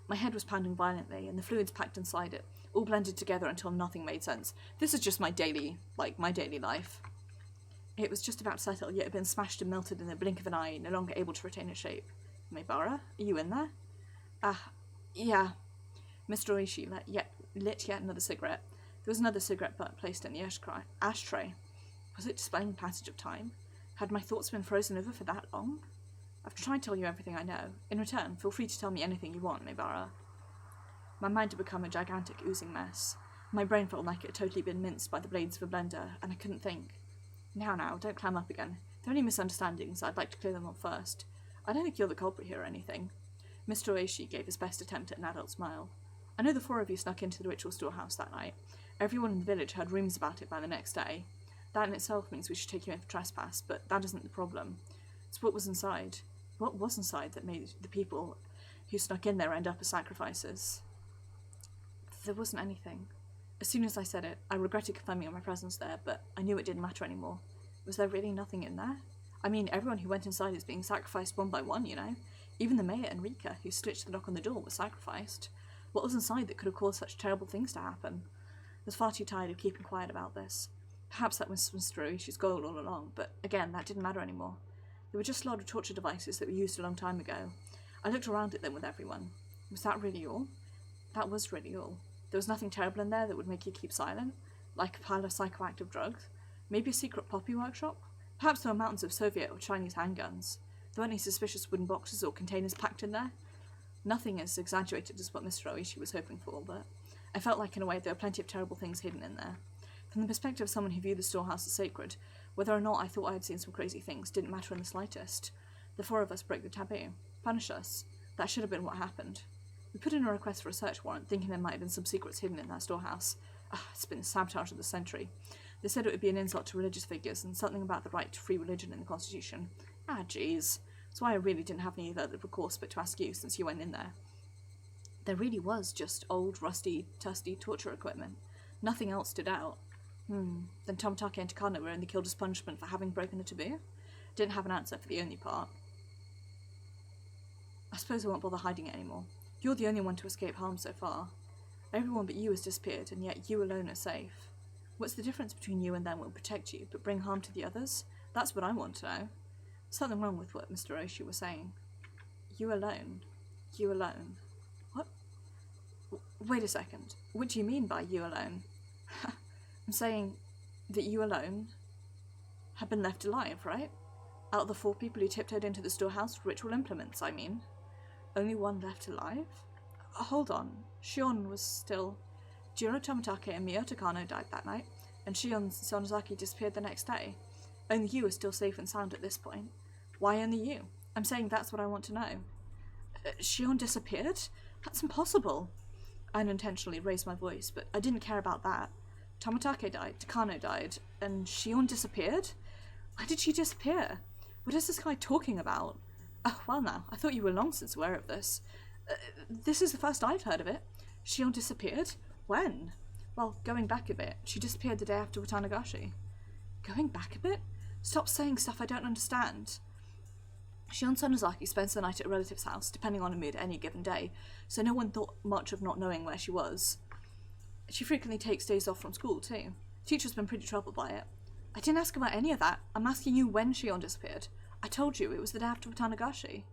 My head was pounding violently, and the fluids packed inside it, all blended together until nothing made sense. This is just my daily life. It was just about to settle, yet it had been smashed and melted in the blink of an eye, no longer able to retain its shape. Maebara, are you in there? Yeah. Mr. Oishi lit yet another cigarette. There was another cigarette butt placed in the ashtray. Was it displaying the passage of time? Had my thoughts been frozen over for that long? I've tried to tell you everything I know. In return, feel free to tell me anything you want, Maebara. My mind had become a gigantic oozing mess. My brain felt like it had totally been minced by the blades of a blender, and I couldn't think. Now, don't clam up again. If there are any misunderstandings, I'd like to clear them up first. I don't think you're the culprit here or anything. Mr. Oishi gave his best attempt at an adult smile. I know the four of you snuck into the ritual storehouse that night. Everyone in the village heard rumours about it by the next day. That in itself means we should take you in for trespass, but that isn't the problem. It's what was inside. What was inside that made the people who snuck in there end up as sacrifices? There wasn't anything. As soon as I said it, I regretted confirming my presence there, but I knew it didn't matter anymore. Was there really nothing in there? I mean, everyone who went inside is being sacrificed one by one, you know? Even the mayor and Rika, who stitched the lock on the door, was sacrificed. What was inside that could have caused such terrible things to happen? I was far too tired of keeping quiet about this. Perhaps that was Mr. Oishi's goal all along, but again, that didn't matter anymore. They were just a lot of torture devices that were used a long time ago. I looked around at them with everyone. Was that really all? That was really all. There was nothing terrible in there that would make you keep silent, like a pile of psychoactive drugs. Maybe a secret poppy workshop? Perhaps there were mountains of Soviet or Chinese handguns. There weren't any suspicious wooden boxes or containers packed in there. Nothing as exaggerated as what Mr. Oishi was hoping for, but I felt like in a way there were plenty of terrible things hidden in there. From the perspective of someone who viewed the storehouse as sacred, whether or not I thought I had seen some crazy things didn't matter in the slightest. The four of us broke the taboo. Punish us. That should have been what happened. We put in a request for a search warrant, thinking there might have been some secrets hidden in that storehouse. It's been the sabotage of the century. They said it would be an insult to religious figures, and something about the right to free religion in the Constitution. Jeez. That's why I really didn't have any other recourse but to ask you, since you went in there. There really was just old, rusty, tusty torture equipment. Nothing else stood out. Then Tomitake and Takano were only killed as punishment for having broken the taboo? Didn't have an answer for the only part. I suppose I won't bother hiding it anymore. You're the only one to escape harm so far. Everyone but you has disappeared, and yet you alone are safe. What's the difference between you and them will protect you, but bring harm to the others? That's what I want to know. Something wrong with what Mr. Oshii was saying. You alone. You alone. What? Wait a second. What do you mean by you alone? I'm saying that you alone have been left alive, right? Out of the 4 people who tiptoed into the storehouse with ritual implements, I mean. Only one left alive? Hold on. Shion was still... Jiro Tomitake and Miyoto Kano died that night, and Shion Sonozaki disappeared the next day. Only you are still safe and sound at this point. Why only you? I'm saying that's what I want to know. Shion disappeared? That's impossible. I unintentionally raised my voice, but I didn't care about that. Tomitake died, Takano died, and Shion disappeared? Why did she disappear? What is this guy talking about? Oh, well now, I thought you were long since aware of this. This is the first I've heard of it. Shion disappeared? When? Well, going back a bit, she disappeared the day after Watanagashi. Going back a bit? Stop saying stuff I don't understand. Shion Sonozaki spends the night at a relative's house, depending on her mood any given day, so no one thought much of not knowing where she was. She frequently takes days off from school, too. Teacher's been pretty troubled by it. I didn't ask about any of that. I'm asking you when Shion disappeared. I told you, it was the day after Watanagashi.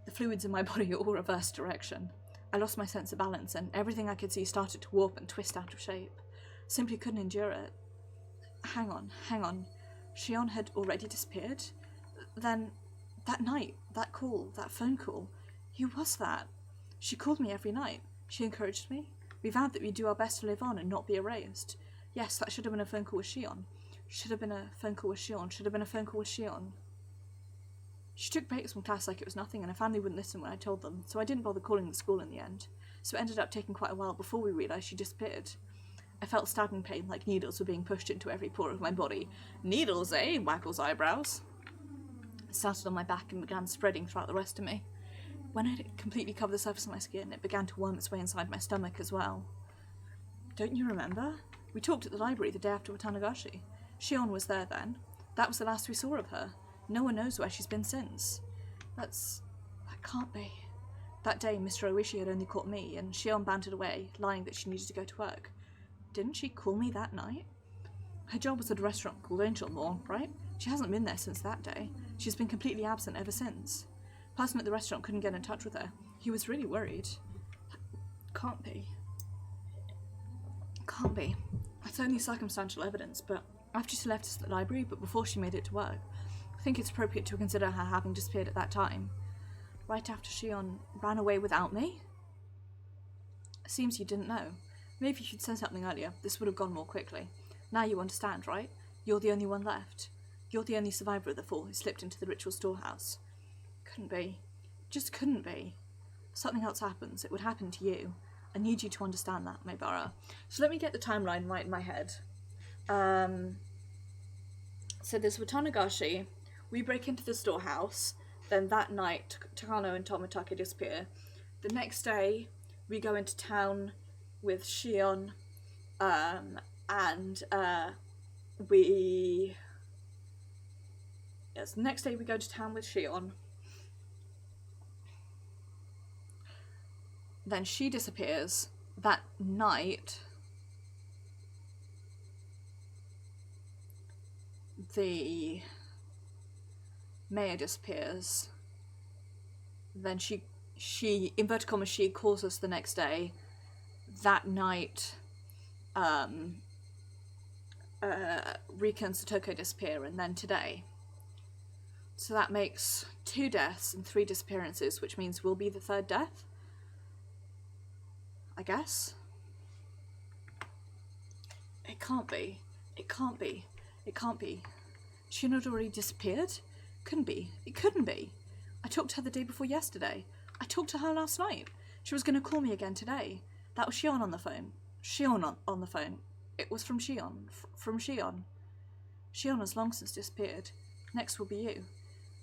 The fluids in my body all reversed direction. I lost my sense of balance, and everything I could see started to warp and twist out of shape. Simply couldn't endure it. Hang on. Shion had already disappeared? Then, that night, that call, that phone call, who was that? She called me every night. She encouraged me. We vowed that we'd do our best to live on and not be erased. Yes, that should have been a phone call with Shion. Should have been a phone call with Shion. She took breaks from class like it was nothing, and her family wouldn't listen when I told them, so I didn't bother calling the school in the end. So it ended up taking quite a while before we realised she disappeared. I felt stabbing pain, like needles were being pushed into every pore of my body. Needles, eh? Waggles eyebrows. It started on my back and began spreading throughout the rest of me. When it had completely covered the surface of my skin, it began to worm its way inside my stomach as well. Don't you remember? We talked at the library the day after Watanagashi. Shion was there then. That was the last we saw of her. No one knows where she's been since. That can't be. That day, Mr. Oishi had only caught me, and Shion bantered away, lying that she needed to go to work. Didn't she call me that night? Her job was at a restaurant called Angel Mall, right? She hasn't been there since that day. She's been completely absent ever since. The person at the restaurant couldn't get in touch with her. He was really worried. Can't be. That's only circumstantial evidence, but after she left us at the library, but before she made it to work, I think it's appropriate to consider her having disappeared at that time. Right after Shion ran away without me? Seems you didn't know. Maybe if you'd said something earlier, this would have gone more quickly. Now you understand, right? You're the only one left. You're the only survivor of the 4 who slipped into the ritual storehouse. Couldn't be. Just couldn't be. If something else happens, it would happen to you. I need you to understand that, Maebara. So let me get the timeline right in my head. So there's Watanagashi. We break into the storehouse. Then that night, Takano and Tomitake disappear. The next day, we go into town with Shion, Yes, the next day we go to town with Shion. Then she disappears. That night, the mayor disappears. Then she inverted commas, she calls us the next day. That night, Rika and Satoko disappear, and then today. So that makes 2 deaths and 3 disappearances, which means we'll be the 3rd death, I guess. It can't be. She had already disappeared? Couldn't be. It couldn't be. I talked to her the day before yesterday. I talked to her last night. She was going to call me again today. That was Shion on the phone. Shion on the phone. It was from Shion. From Shion. Shion has long since disappeared. Next will be you.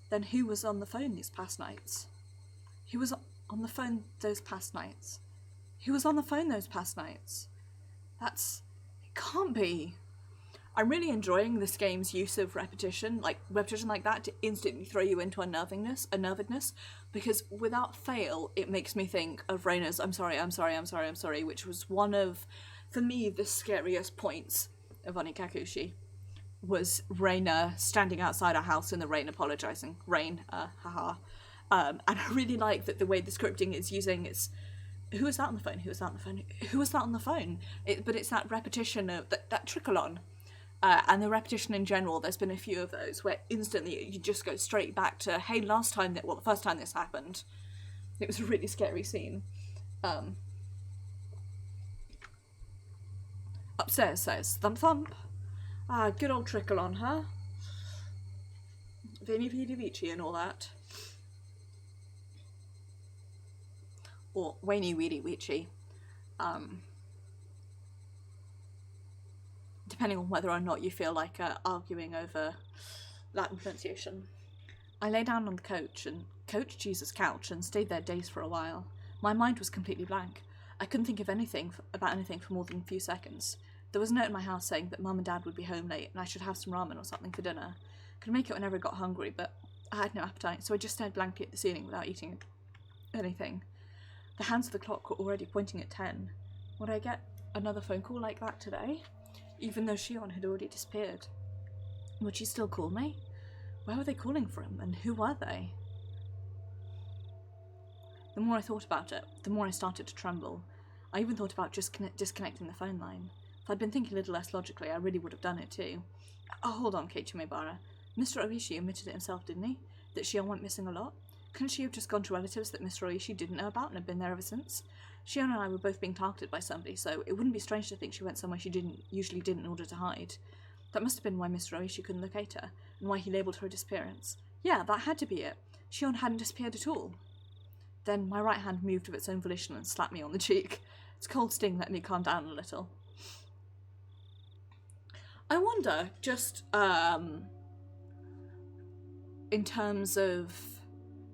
Then who was on the phone these past nights? Who was on the phone those past nights? Who was on the phone those past nights? It can't be. I'm really enjoying this game's use of repetition like that to instantly throw you into a nervedness, because without fail, it makes me think of Reina's I'm sorry, which was one of, for me, the scariest points of Onikakushi. was Raina standing outside our house in the rain apologising. Rain, haha. And I really like that the way the scripting is using its... Who was that on the phone? Who was that on the phone? Who was that on the phone? But it's that repetition of... That trickle on. And the repetition in general, there's been a few of those where instantly you just go straight back to, hey, the first time this happened. It was a really scary scene. Upstairs says, thump thump. Ah, good old trickle on her. Veni Vidi Vici and all that. Or Wainy Weedy Weechy. Depending on whether or not you feel like arguing over Latin pronunciation. I lay down on the couch couch and stayed there dazed for a while. My mind was completely blank. I couldn't think of about anything for more than a few seconds. There was a note in my house saying that Mum and Dad would be home late and I should have some ramen or something for dinner. Could make it whenever I got hungry, but I had no appetite, so I just stared blankly at the ceiling without eating anything. The hands of the clock were already pointing at 10. Would I get another phone call like that today? Even though Shion had already disappeared. Would she still call me? Where were they calling from, and who were they? The more I thought about it, the more I started to tremble. I even thought about just disconnecting the phone line. If I'd been thinking a little less logically, I really would have done it too. Oh, hold on, Keiichi Maebara. Mr. Oishi admitted it himself, didn't he? That Shion went missing a lot? Couldn't she have just gone to relatives that Mr. Oishi didn't know about and had been there ever since? Shion and I were both being targeted by somebody, so it wouldn't be strange to think she went somewhere she usually didn't in order to hide. That must have been why Mr. Oishi couldn't locate her, and why he labelled her a disappearance. Yeah, that had to be it. Shion hadn't disappeared at all. Then my right hand moved of its own volition and slapped me on the cheek. Its cold sting let me calm down a little. I wonder, just, in terms of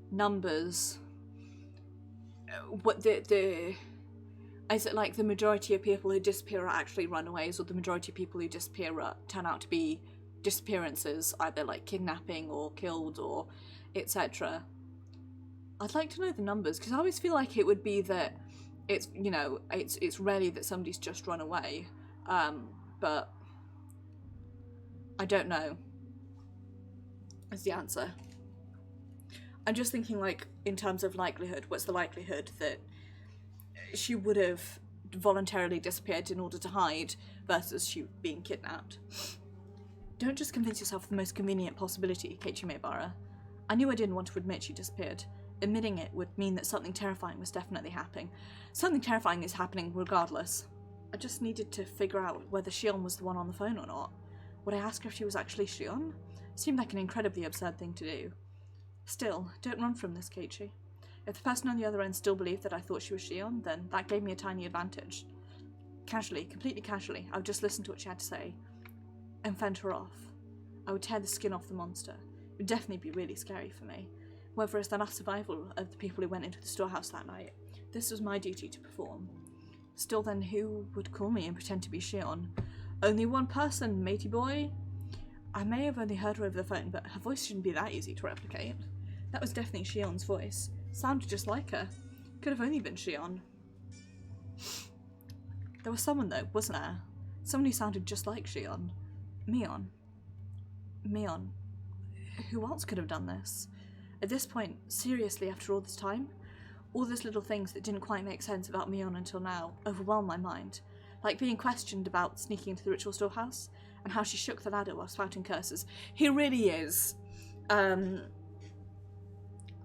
numbers, what is it like the majority of people who disappear are actually runaways, or the majority of people who disappear turn out to be disappearances, either like kidnapping or killed or etc. I'd like to know the numbers, because I always feel like it would be that it's, you know, it's rarely that somebody's just run away, but I don't know is the answer. I'm just thinking, like, in terms of likelihood, what's the likelihood that she would have voluntarily disappeared in order to hide versus she being kidnapped? Don't just convince yourself of the most convenient possibility, Keiichi Maebara. I knew I didn't want to admit she disappeared. Admitting it would mean that something terrifying was definitely happening. Something terrifying is happening regardless. I just needed to figure out whether Shion was the one on the phone or not. Would I ask her if she was actually Shion? Seemed like an incredibly absurd thing to do. Still, don't run from this, Keiichi. If the person on the other end still believed that I thought she was Shion, then that gave me a tiny advantage. Casually, completely casually, I would just listen to what she had to say and fend her off. I would tear the skin off the monster. It would definitely be really scary for me. Whether it's the last survival of the people who went into the storehouse that night, this was my duty to perform. Still then, who would call me and pretend to be Shion? Only one person, matey boy. I may have only heard her over the phone, but her voice shouldn't be that easy to replicate. That was definitely Shion's voice. Sounded just like her. Could have only been Shion. There was someone though, wasn't there? Someone who sounded just like Shion. Mion. Who else could have done this? At this point, seriously, after all this time, all those little things that didn't quite make sense about Mion until now overwhelmed my mind. Like being questioned about sneaking into the ritual storehouse, and how she shook the ladder while spouting curses. He really is.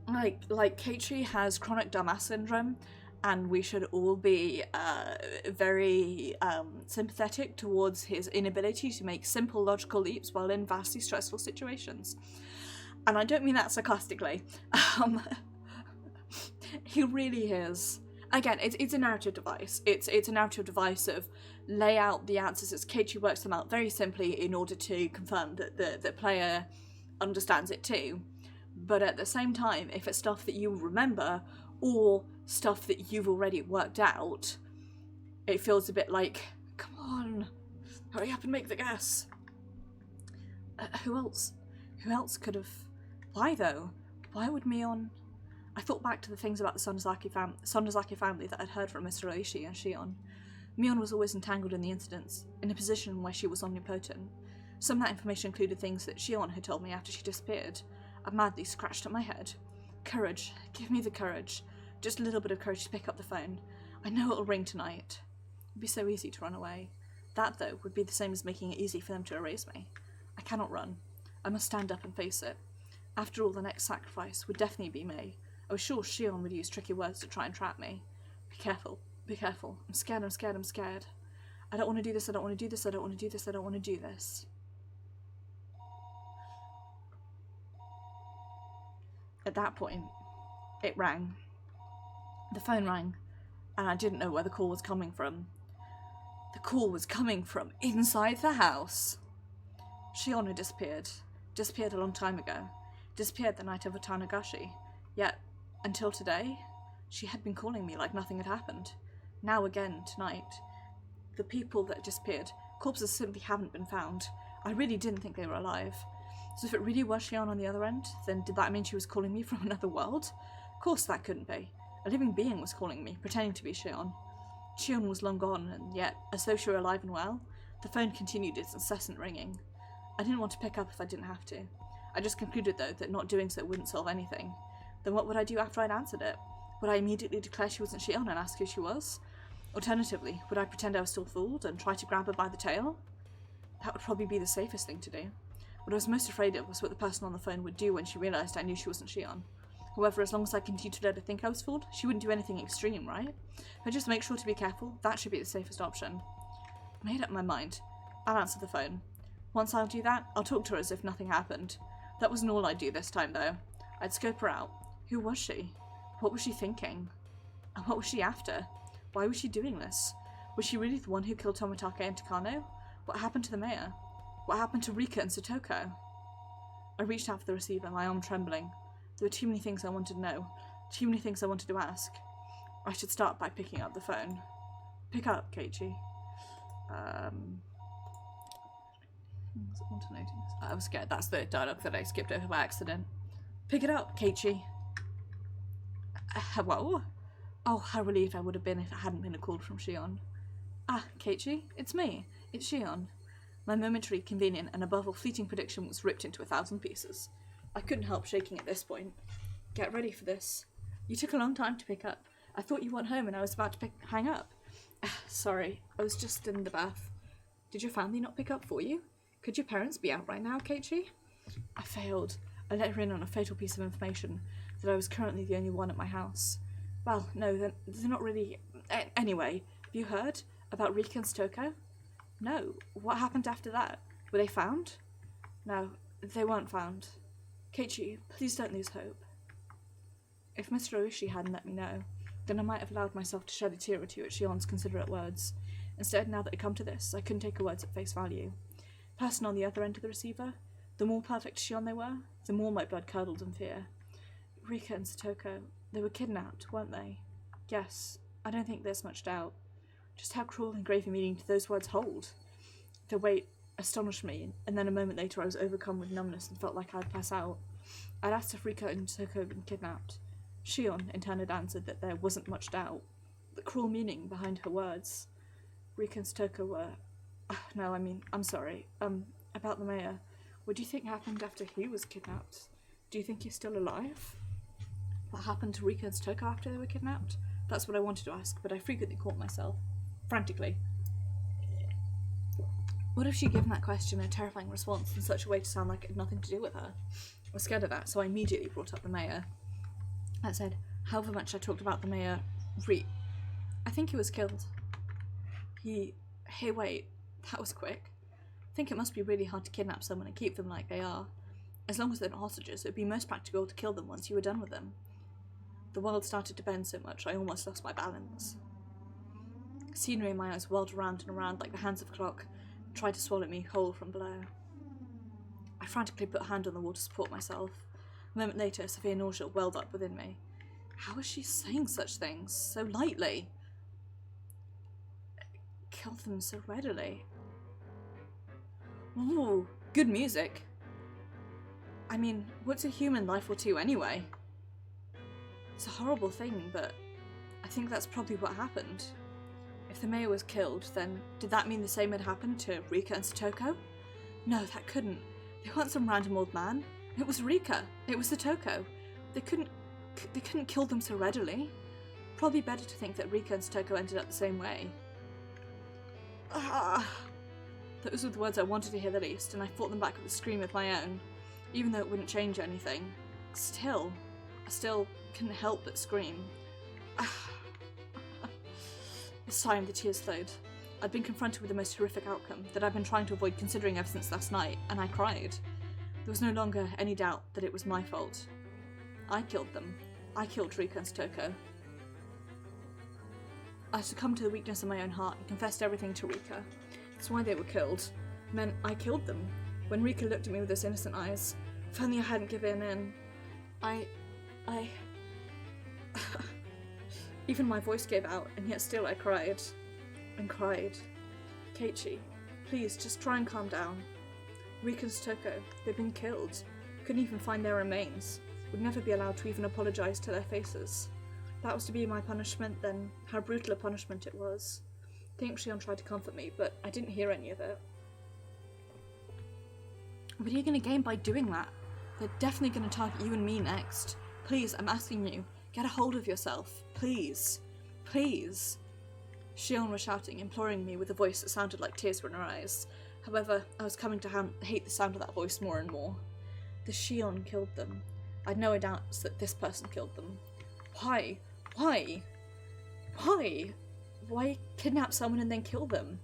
Like Keiichi has chronic dumbass syndrome, and we should all be very sympathetic towards his inability to make simple logical leaps while in vastly stressful situations. And I don't mean that sarcastically. He really is. Again, it's a narrative device. It's a narrative device of lay out the answers as Keiichi works them out very simply in order to confirm that the player understands it too. But at the same time, if it's stuff that you remember or stuff that you've already worked out, it feels a bit like, come on, hurry up and make the guess. Who else? Who else could have... Why though? Why would Mion... I thought back to the things about the Sonozaki family that I'd heard from Mr. Oishi and Shion. Mion was always entangled in the incidents, in a position where she was omnipotent. Some of that information included things that Shion had told me after she disappeared. I madly scratched at my head. Courage. Give me the courage. Just a little bit of courage to pick up the phone. I know it'll ring tonight. It'd be so easy to run away. That, though, would be the same as making it easy for them to erase me. I cannot run. I must stand up and face it. After all, the next sacrifice would definitely be me. I was sure Shion would use tricky words to try and trap me. Be careful. Be careful. I'm scared, I'm scared, I'm scared. I don't want to do this, I don't want to do this, I don't want to do this, I don't want to do this. At that point, it rang. The phone rang, and I didn't know where the call was coming from. The call was coming from inside the house. Shion had disappeared. Disappeared a long time ago. Disappeared the night of Watanagashi. Yet, until today, she had been calling me like nothing had happened. Now again, tonight. The people that disappeared, corpses simply haven't been found. I really didn't think they were alive. So if it really was Shion on the other end, then did that mean she was calling me from another world? Of course that couldn't be. A living being was calling me, pretending to be Shion. Shion was long gone, and yet, as though she were alive and well, the phone continued its incessant ringing. I didn't want to pick up if I didn't have to. I just concluded, though, that not doing so wouldn't solve anything. Then what would I do after I'd answered it? Would I immediately declare she wasn't Shion and ask who she was? Alternatively, would I pretend I was still fooled and try to grab her by the tail? That would probably be the safest thing to do. What I was most afraid of was what the person on the phone would do when she realised I knew she wasn't Shion. However, as long as I continued to let her think I was fooled, she wouldn't do anything extreme, right? If I just make sure to be careful, that should be the safest option. I made up my mind. I'll answer the phone. Once I'll do that, I'll talk to her as if nothing happened. That wasn't all I'd do this time, though. I'd scope her out. Who was she? What was she thinking? And what was she after? Why was she doing this? Was she really the one who killed Tomitake and Takano? What happened to the mayor? What happened to Rika and Satoko? I reached out for the receiver, my arm trembling. There were too many things I wanted to know, too many things I wanted to ask. I should start by picking up the phone. Pick up, Keiichi. I was scared. That's the dialogue that I skipped over by accident. Pick it up, Keiichi. Hello? Oh, how relieved I would have been if it hadn't been a call from Shion. Ah, Keiichi, it's me. It's Shion. My momentary, convenient, and above all fleeting prediction was ripped into 1,000 pieces. I couldn't help shaking at this point. Get ready for this. You took a long time to pick up. I thought you weren't home and I was about to hang up. Sorry, I was just in the bath. Did your family not pick up for you? Could your parents be out right now, Keiichi? I failed. I let her in on a fatal piece of information, that I was currently the only one at my house. Well, no, they're not really... Anyway, have you heard about Rika and Satoko? No. What happened after that? Were they found? No, they weren't found. Keiichi, please don't lose hope. If Mr. Oishi hadn't let me know, then I might have allowed myself to shed a tear or two at Shion's considerate words. Instead, now that it come to this, I couldn't take her words at face value. The person on the other end of the receiver, the more perfect Shion they were, the more my blood curdled in fear. Rika and Satoko, they were kidnapped, weren't they? Yes, I don't think there's much doubt. Just how cruel and grave a meaning do those words hold? Their weight astonished me, and then a moment later I was overcome with numbness and felt like I'd pass out. I'd asked if Rika and Satoko had been kidnapped. Shion, in turn, had answered that there wasn't much doubt. The cruel meaning behind her words. Rika and Satoko were... No, I mean, I'm sorry. About the mayor. What do you think happened after he was kidnapped? Do you think he's still alive? What happened to Rika and Satoko after they were kidnapped? That's what I wanted to ask, but I frequently caught myself. Frantically. What if she'd given that question a terrifying response in such a way to sound like it had nothing to do with her? I was scared of that, so I immediately brought up the mayor. That said, however much I talked about the mayor, I think he was killed. Hey, wait, that was quick. I think it must be really hard to kidnap someone and keep them like they are. As long as they're not hostages, it would be most practical to kill them once you were done with them. The world started to bend so much, I almost lost my balance. Scenery in my eyes whirled around and around like the hands of a clock, tried to swallow me whole from below. I frantically put a hand on the wall to support myself. A moment later, severe nausea welled up within me. How was she saying such things so lightly? Kill them so readily. Ooh, good music. I mean, what's a human life or two anyway? It's a horrible thing, but I think that's probably what happened. If the mayor was killed, then did that mean the same had happened to Rika and Satoko? No, that couldn't. They weren't some random old man. It was Rika. It was the Toko. They couldn't kill them so readily. Probably better to think that Rika and Toko ended up the same way. Ah! Those were the words I wanted to hear the least, and I fought them back with a scream of my own, even though it wouldn't change anything. Still, I still couldn't help but scream. This time the tears flowed. I'd been confronted with the most horrific outcome that I'd been trying to avoid considering ever since last night, and I cried. There was no longer any doubt that it was my fault. I killed them. I killed Rika and Toko. I succumbed to the weakness of my own heart and confessed everything to Rika. That's why they were killed. It meant I killed them. When Rika looked at me with those innocent eyes, if only I hadn't given in. Even my voice gave out, and yet still I cried. And cried. Keiichi, please, just try and calm down. Rika and Toko, they've been killed. Couldn't even find their remains. Would never be allowed to even apologise to their faces. That was to be my punishment, then how brutal a punishment it was. I think Shion tried to comfort me, but I didn't hear any of it. What are you going to gain by doing that? They're definitely going to target you and me next. Please, I'm asking you, get a hold of yourself. Please. Please. Shion was shouting, imploring me with a voice that sounded like tears were in her eyes. However, I was coming to hate the sound of that voice more and more. The Shion killed them. I'd no doubts that this person killed them. Why? Why? Why? Why kidnap someone and then kill them?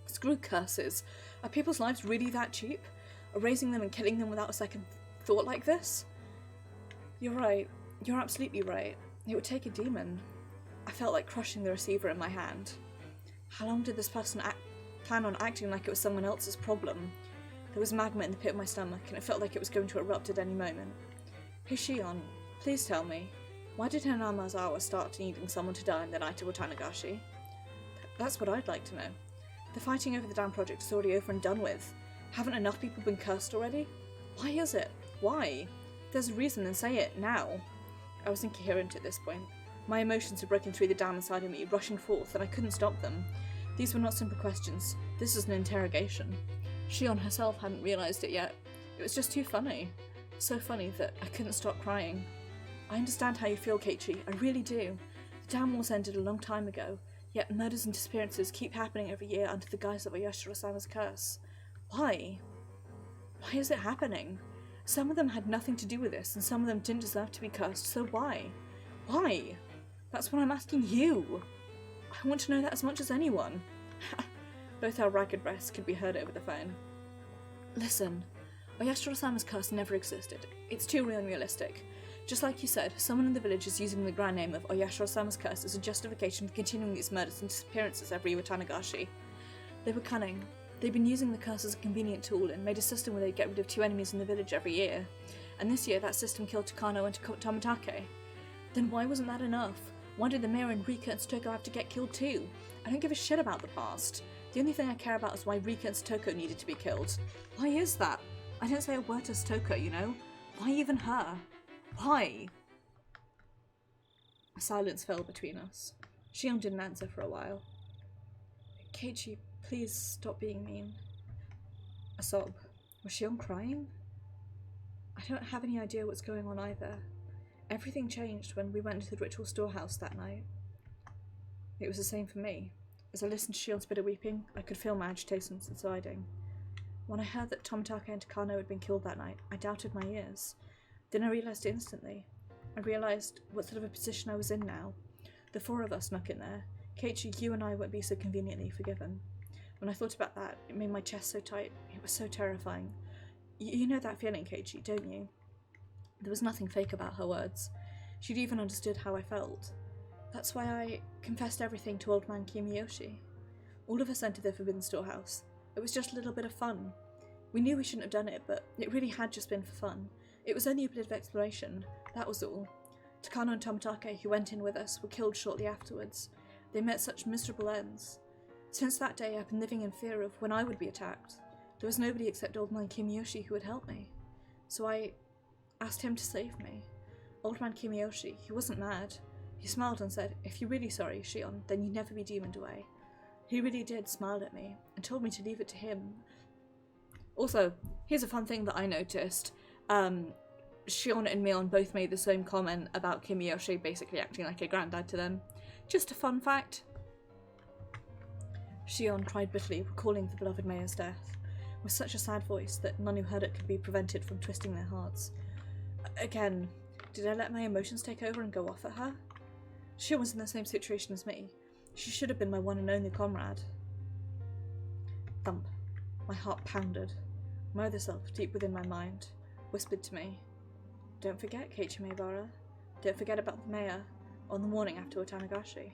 Screw curses. Are people's lives really that cheap? Erasing them and killing them without a second thought like this? You're right. You're absolutely right. It would take a demon. I felt like crushing the receiver in my hand. How long did this person plan on acting like it was someone else's problem? There was magma in the pit of my stomach, and it felt like it was going to erupt at any moment. Hey Shion, please tell me, why did Hinamazawa start needing someone to die in the night of Watanagashi? That's what I'd like to know. The fighting over the dam project is already over and done with. Haven't enough people been cursed already? Why is it? Why? If there's a reason, then say it, now. I was incoherent at this point. My emotions had broken through the dam inside of me, rushing forth, and I couldn't stop them. These were not simple questions. This was an interrogation. Shion herself hadn't realised it yet. It was just too funny. So funny that I couldn't stop crying. I understand how you feel, Keiichi. I really do. The dam wars ended a long time ago, yet murders and disappearances keep happening every year under the guise of Oyashiro-sama's curse. Why? Why is it happening? Some of them had nothing to do with this, and some of them didn't deserve to be cursed, so why? Why? That's what I'm asking you. I want to know that as much as anyone. Both our ragged breaths could be heard over the phone. Listen, Oyashiro-sama's curse never existed. It's too unrealistic. Just like you said, someone in the village is using the grand name of Oyashiro-sama's curse as a justification for continuing these murders and disappearances every Watanagashi. They were cunning. They'd been using the curse as a convenient tool and made a system where they'd get rid of 2 enemies in the village every year. And this year that system killed Takano and Tomitake. Then why wasn't that enough? Why did the mayor and Rika and Stoko have to get killed too? I don't give a shit about the past. The only thing I care about is why Rika and Stoko needed to be killed. Why is that? I didn't say a word to Stoko, you know? Why even her? Why? A silence fell between us. Shion didn't answer for a while. Keiichi, please stop being mean. A sob. Was Shion crying? I don't have any idea what's going on either. Everything changed when we went to the ritual storehouse that night. It was the same for me. As I listened to Shion's bitter weeping, I could feel my agitation subsiding. When I heard that Tomitake and Takano had been killed that night, I doubted my ears. Then I realised instantly. I realised what sort of a position I was in now. The 4 of us snuck in there. Keiichi, you and I won't be so conveniently forgiven. When I thought about that, it made my chest so tight. It was so terrifying. You know that feeling, Keiichi, don't you? There was nothing fake about her words. She'd even understood how I felt. That's why I confessed everything to old man Kiyoshi. All of us entered the forbidden storehouse. It was just a little bit of fun. We knew we shouldn't have done it, but it really had just been for fun. It was only a bit of exploration, that was all. Takano and Tomitake, who went in with us, were killed shortly afterwards. They met such miserable ends. Since that day, I've been living in fear of when I would be attacked. There was nobody except old man Kiyoshi who would help me. So I asked him to save me. Old man Kiyoshi, he wasn't mad. He smiled and said, "If you're really sorry, Shion, then you'd never be demoned away." He really did smile at me, and told me to leave it to him. Also, here's a fun thing that I noticed. Shion and Mion both made the same comment about Kimiyoshi basically acting like a granddad to them. Just a fun fact. Shion cried bitterly, recalling the beloved Mayor's death, with such a sad voice that none who heard it could be prevented from twisting their hearts. Again, did I let my emotions take over and go off at her? Shion was in the same situation as me. She should have been my one and only comrade. Thump. My heart pounded. My other self, deep within my mind, whispered to me, "Don't forget, Keiichi Maebara. Don't forget about the mayor," on the morning after Watanagashi.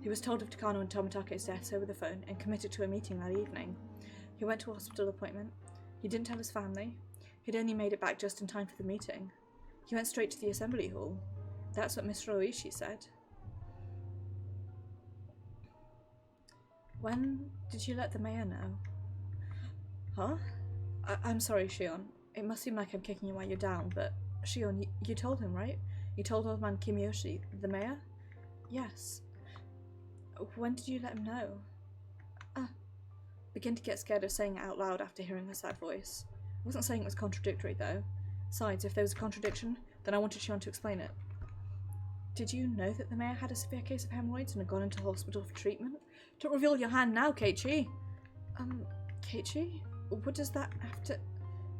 He was told of Takano and Tomatake's deaths over the phone and committed to a meeting that evening. He went to a hospital appointment. He didn't tell his family. He'd only made it back just in time for the meeting. He went straight to the assembly hall. That's what Mr. Oishi said. When did you let the mayor know? Huh? I'm sorry, Shion. It must seem like I'm kicking you while you're down, but Shion, you told him, right? You told old man Kimiyoshi, the mayor? Yes. When did you let him know? Begin to get scared of saying it out loud after hearing her sad voice. I wasn't saying it was contradictory, though. Besides, if there was a contradiction, then I wanted Shion to explain it. Did you know that the mayor had a severe case of hemorrhoids and had gone into hospital for treatment? Don't reveal your hand now, Keiichi! Keiichi? What does that have to...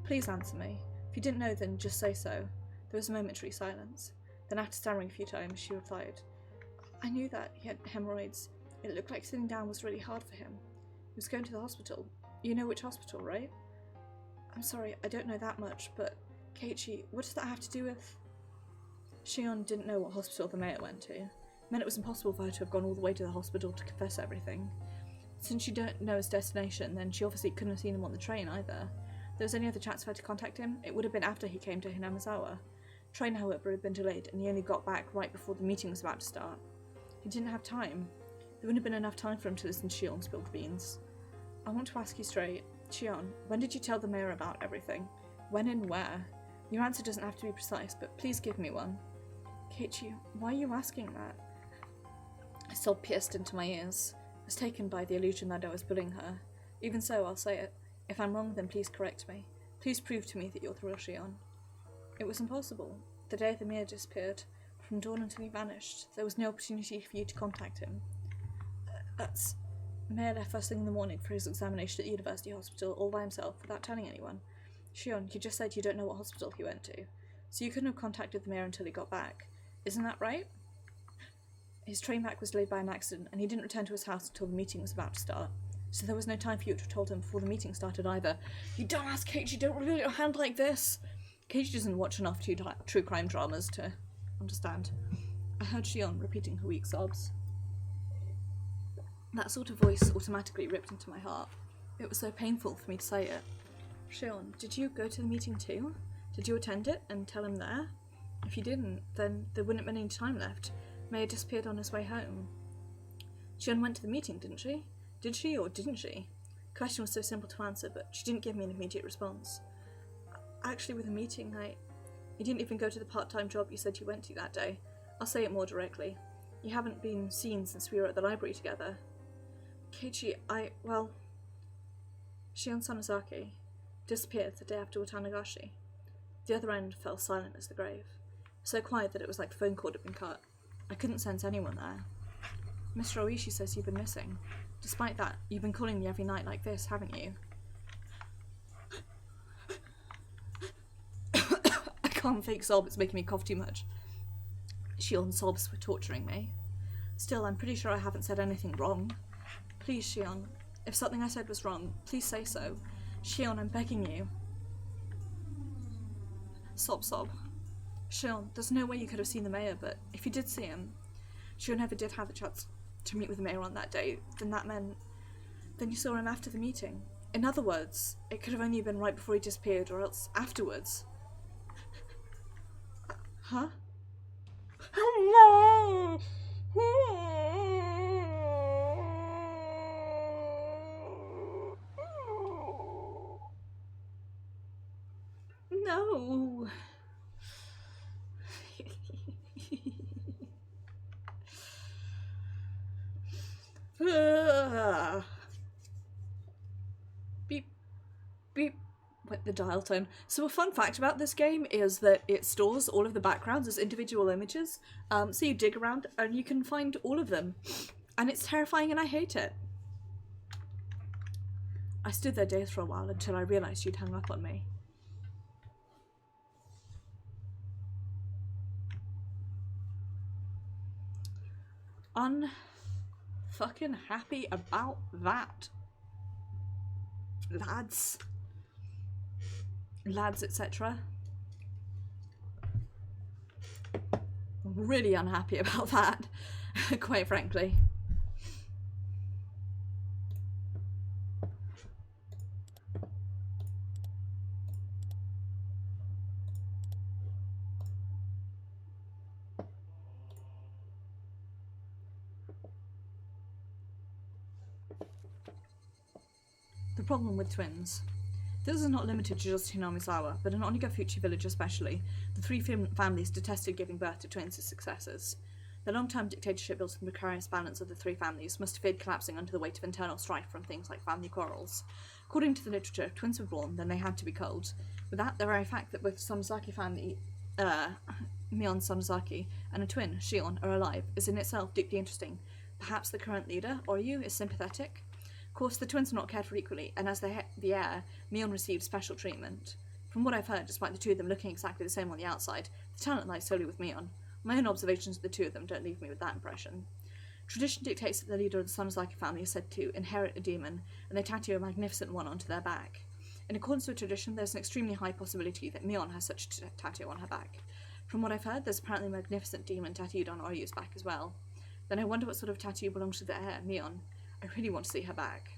Please answer me. If you didn't know, then just say so. There was a momentary silence. Then after stammering a few times, she replied, I knew that he had hemorrhoids. It looked like sitting down was really hard for him. He was going to the hospital. You know which hospital, right? I'm sorry, I don't know that much, but... Keiichi, what does that have to do with... Shion didn't know what hospital the mayor went to. It meant it was impossible for her to have gone all the way to the hospital to confess everything. Since you don't know his destination, then she obviously couldn't have seen him on the train either. If there was any other chance for her to contact him, it would have been after he came to Hinamizawa. Train, however, had been delayed, and he only got back right before the meeting was about to start. He didn't have time. There wouldn't have been enough time for him to listen to Shion spill the beans. I want to ask you straight. Shion, when did you tell the mayor about everything? When and where? Your answer doesn't have to be precise, but please give me one. Keiichi, why are you asking that? A sob pierced into my ears. I was taken by the illusion that I was bullying her. Even so, I'll say it. If I'm wrong, then please correct me. Please prove to me that you're the real Shion. It was impossible. The day the mayor disappeared, from dawn until he vanished, there was no opportunity for you to contact him. That's... Mayor left first thing in the morning for his examination at the university hospital all by himself without telling anyone. Shion, you just said you don't know what hospital he went to, so you couldn't have contacted the mayor until he got back. Isn't that right? His train back was delayed by an accident, and he didn't return to his house until the meeting was about to start. So there was no time for you to have told him before the meeting started either. You dumbass Keiichi, don't reveal your hand like this! Keiichi doesn't watch enough true crime dramas to understand. I heard Shion repeating her weak sobs. That sort of voice automatically ripped into my heart. It was so painful for me to say it. Shion, did you go to the meeting too? Did you attend it and tell him there? If you didn't, then there wouldn't have been any time left. Mayor disappeared on his way home. Shion went to the meeting, didn't she? Did she or didn't she? The question was so simple to answer, but she didn't give me an immediate response. Actually, with the meeting night, you didn't even go to the part-time job you said you went to that day. I'll say it more directly. You haven't been seen since we were at the library together. Keiichi, Shion Sonozaki disappeared the day after Watanagashi. The other end fell silent as the grave. So quiet that it was like the phone cord had been cut. I couldn't sense anyone there. Mr. Oishi says you've been missing. Despite that, you've been calling me every night like this, haven't you? I can't fake sob, it's making me cough too much. Shion's sobs were torturing me. Still, I'm pretty sure I haven't said anything wrong. Please, Shion, if something I said was wrong, please say so. Shion, I'm begging you. Sob. Shion, there's no way you could have seen the mayor, but if you did see him, Shion never did have the chance to meet with the mayor on that day, then that meant... Then you saw him after the meeting. In other words, it could have only been right before he disappeared, or else afterwards. Huh? No. beep. With the dial tone. So a fun fact about this game is that it stores all of the backgrounds as individual images. So you dig around and you can find all of them. And it's terrifying and I hate it. I stood there dazed for a while until I realised she'd hung up on me. Unfucking happy about that. Lads, etc. Really unhappy about that, quite frankly. The problem with twins. This is not limited to just Hinamizawa, but in Onigafuchi village especially, the three families detested giving birth to twins as successors. The long-term dictatorship built on the precarious balance of the three families must have feared collapsing under the weight of internal strife from things like family quarrels. According to the literature, if twins were born, then they had to be culled. With that, the very fact that both the Sonozaki family, Mion Sonozaki, and a twin, Shion, are alive is in itself deeply interesting. Perhaps the current leader, Oryu, is sympathetic? Of course, the twins are not cared for equally, and as the heir, Mion received special treatment. From what I've heard, despite the two of them looking exactly the same on the outside, the talent lies solely with Mion. My own observations of the two of them don't leave me with that impression. Tradition dictates that the leader of the Sonozaki family is said to inherit a demon, and they tattoo a magnificent one onto their back. In accordance with tradition, there's an extremely high possibility that Mion has such a tattoo on her back. From what I've heard, there's apparently a magnificent demon tattooed on Oryu's back as well. Then I wonder what sort of tattoo belongs to the heir, Mion. I really want to see her back.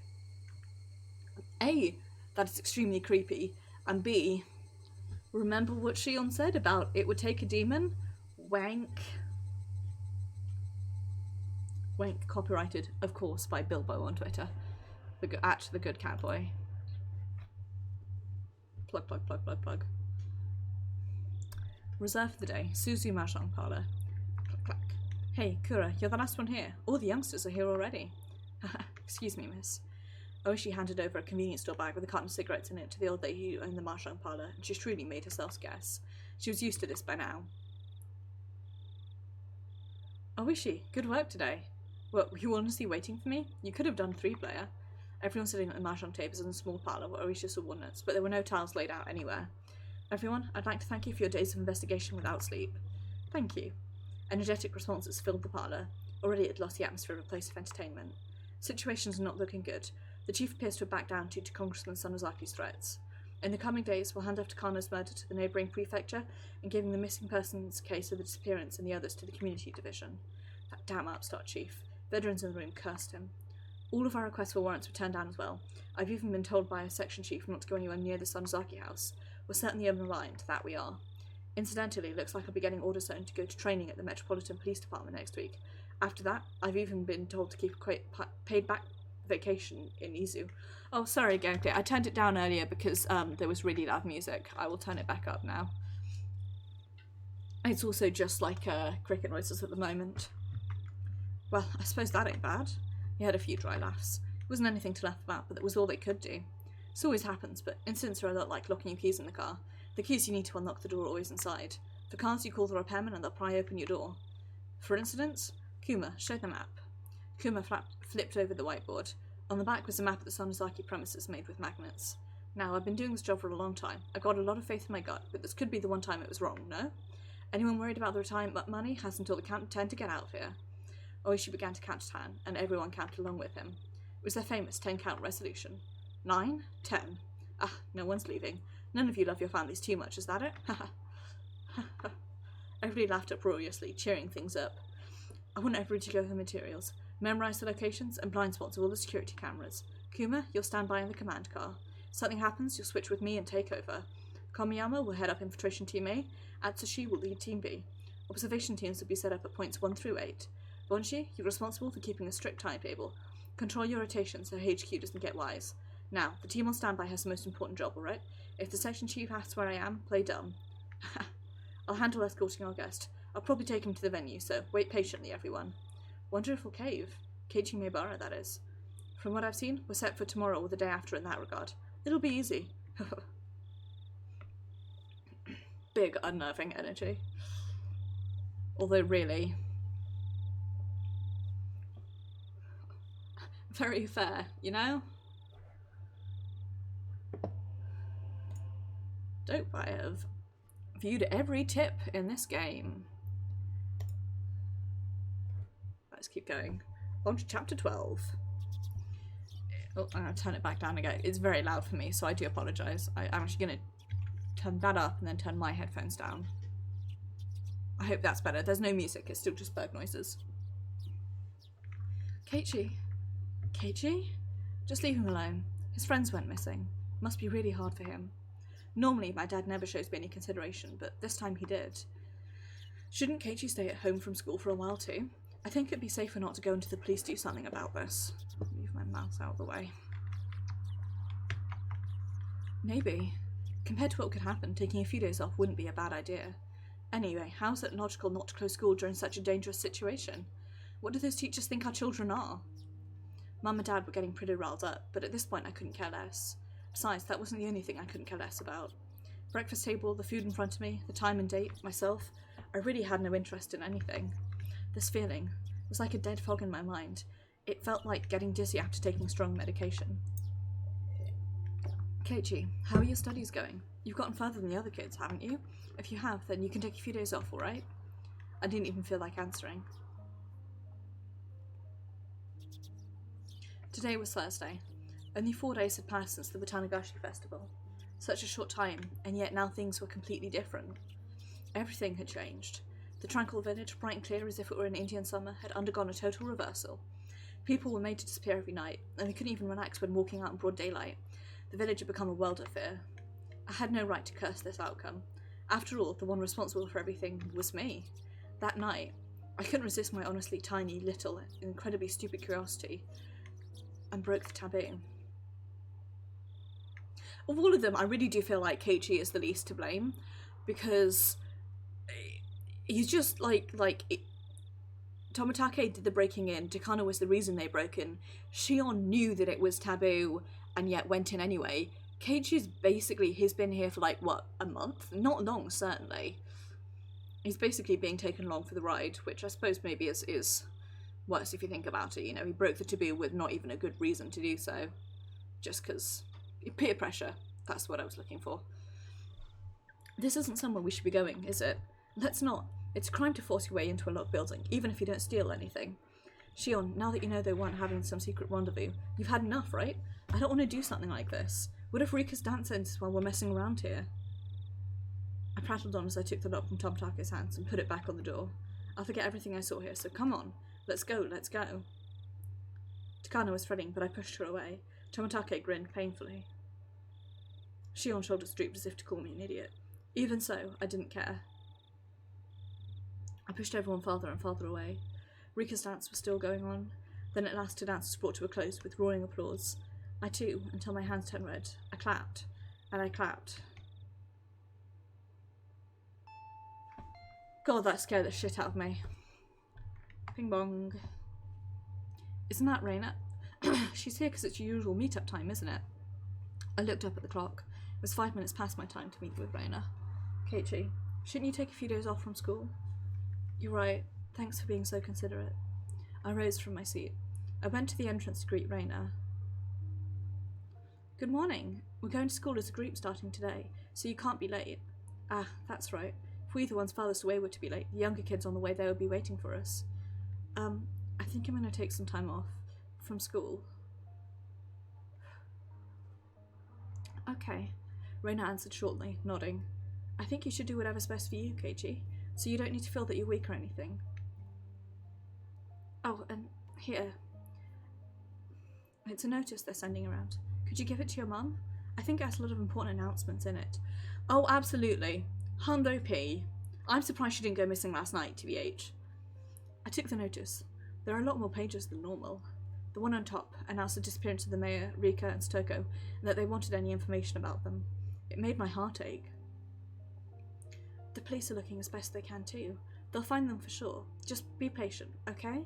A, that is extremely creepy, and B, remember what Shion said about it would take a demon? Wank. Wank, copyrighted, of course, by Bilbo on Twitter. At the good catboy. Plug, plug, plug, plug, plug. Reserve for the day. Suzu Mahjong Parlour. Clack, clack. Hey, Kura, you're the last one here. All the youngsters are here already. Excuse me, miss. Oishi handed over a convenience store bag with a carton of cigarettes in it to the old lady who owned the Mahjong Parlour, and she truly made herself scarce. She was used to this by now. Oishi, good work today. What, were you honestly waiting for me? You could have done 3-player. Everyone sitting at the Mahjong tables in a small parlour were Oishi's subordinates, but there were no tiles laid out anywhere. Everyone, I'd like to thank you for your days of investigation without sleep. Thank you. Energetic responses filled the parlour. Already it had lost the atmosphere of a place of entertainment. Situations are not looking good. The chief appears to have backed down due to Congressman Sonozaki's threats. In the coming days, we'll hand off Takano's murder to the neighbouring prefecture and giving the missing persons case of the disappearance and the others to the community division. That damn upstart chief. Veterans in the room cursed him. All of our requests for warrants were turned down as well. I've even been told by a section chief not to go anywhere near the Sonozaki house. We're certainly aligned, that we are. Incidentally, it looks like I'll be getting orders soon to go to training at the Metropolitan Police Department next week. After that, I've even been told to keep a paid back vacation in Izu. Oh, sorry, Gameplay. I turned it down earlier because there was really loud music. I will turn it back up now. It's also just like cricket noises at the moment. Well, I suppose that ain't bad. He had a few dry laughs. It wasn't anything to laugh about, but that was all they could do. This always happens, but incidents are a lot like locking your keys in the car. The keys you need to unlock the door are always inside. For cars, you call the repairman and they'll pry open your door. For incidents, Kuma, show the map. Kuma flipped over the whiteboard. On the back was a map of the Sonozaki premises made with magnets. Now, I've been doing this job for a long time. I've got a lot of faith in my gut, but this could be the one time it was wrong, no? Anyone worried about the retirement money has until the count of 10 to get out of here. Oishi began to count to 10, and everyone counted along with him. It was their famous 10-count resolution. 9, 10. Ah, no one's leaving. None of you love your families too much, is that it? Everybody laughed uproariously, cheering things up. I want everybody to go over the materials, memorize the locations, and blind spots of all the security cameras. Kuma, you'll stand by in the command car. If something happens, you'll switch with me and take over. Komiyama will head up Infiltration Team A. Atsushi will lead Team B. Observation teams will be set up at points 1 through 8. Bonshi, you're responsible for keeping a strict timetable. Control your rotation so HQ doesn't get wise. Now, the team on standby has the most important job, alright? If the section chief asks where I am, play dumb. I'll handle escorting our guest. I'll probably take him to the venue, so wait patiently, everyone. Wonderful cave. Keiichi Maebara, that is. From what I've seen, we're set for tomorrow or the day after in that regard. It'll be easy. Big unnerving energy. Although really, very fair, you know? Dope, I have viewed every tip in this game. Let's keep going. On to chapter 12. Oh, I'm going to turn it back down again. It's very loud for me, so I do apologise. I'm actually going to turn that up and then turn my headphones down. I hope that's better. There's no music, it's still just bird noises. Keiichi? Keiichi? Just leave him alone. His friends went missing. Must be really hard for him. Normally, my dad never shows me any consideration, but this time he did. Shouldn't Keiichi stay at home from school for a while too? I think it'd be safer not to go into the police to do something about this. Move my mouse out of the way. Maybe. Compared to what could happen, taking a few days off wouldn't be a bad idea. Anyway, how's it logical not to close school during such a dangerous situation? What do those teachers think our children are? Mum and Dad were getting pretty riled up, but at this point I couldn't care less. Besides, that wasn't the only thing I couldn't care less about. Breakfast table, the food in front of me, the time and date, myself, I really had no interest in anything. This feeling was like a dead fog in my mind. It felt like getting dizzy after taking strong medication. Keiichi, how are your studies going? You've gotten further than the other kids, haven't you? If you have, then you can take a few days off, alright? I didn't even feel like answering. Today was Thursday. Only 4 days had passed since the Watanagashi festival. Such a short time, and yet now things were completely different. Everything had changed. The tranquil village, bright and clear as if it were an Indian summer, had undergone a total reversal. People were made to disappear every night, and we couldn't even relax when walking out in broad daylight. The village had become a world of fear. I had no right to curse this outcome. After all, the one responsible for everything was me. That night, I couldn't resist my honestly tiny, little, incredibly stupid curiosity, and broke the taboo. Of all of them, I really do feel like Keiichi is the least to blame, because he's just Tomitake did the breaking in, Takano was the reason they broke in, Shion knew that it was taboo and yet went in anyway. Keiichi's basically, he's been here for like, what, a month? Not long, certainly. He's basically being taken along for the ride, which I suppose maybe is worse if you think about it, you know, he broke the taboo with not even a good reason to do so. Just because, peer pressure, that's what I was looking for. This isn't somewhere we should be going, is it? Let's not. It's a crime to force your way into a locked building, even if you don't steal anything. Shion, now that you know they weren't having some secret rendezvous, you've had enough, right? I don't want to do something like this. What if Rika's dance ends while we're messing around here? I prattled on as I took the lock from Tomitake's hands and put it back on the door. I'll forget everything I saw here, so come on. Let's go, let's go. Takano was fretting, but I pushed her away. Tomitake grinned painfully. Shion's shoulders drooped as if to call me an idiot. Even so, I didn't care. I pushed everyone farther and farther away. Rika's dance was still going on. Then at last her dance was brought to a close with roaring applause. I too, until my hands turned red. I clapped. And I clapped. God, that scared the shit out of me. Ping bong. Isn't that Reina? She's here because it's your usual meet-up time, isn't it? I looked up at the clock. It was 5 minutes past my time to meet with Reina. Keiichi, shouldn't you take a few days off from school? You're right. Thanks for being so considerate. I rose from my seat. I went to the entrance to greet Reina. Good morning. We're going to school as a group starting today, so you can't be late. Ah, that's right. If we the ones farthest away were to be late, the younger kids on the way there would be waiting for us. I think I'm going to take some time off from school. Okay. Reina answered shortly, nodding. I think you should do whatever's best for you, Keiichi, so you don't need to feel that you're weak or anything. Oh, and here. It's a notice they're sending around. Could you give it to your mum? I think it has a lot of important announcements in it. Oh, absolutely. Hundo P. I'm surprised she didn't go missing last night, TBH. I took the notice. There are a lot more pages than normal. The one on top announced the disappearance of the mayor, Rika, and Stoko, and that they wanted any information about them. It made my heart ache. The police are looking as best they can too. They'll find them for sure. Just be patient, okay?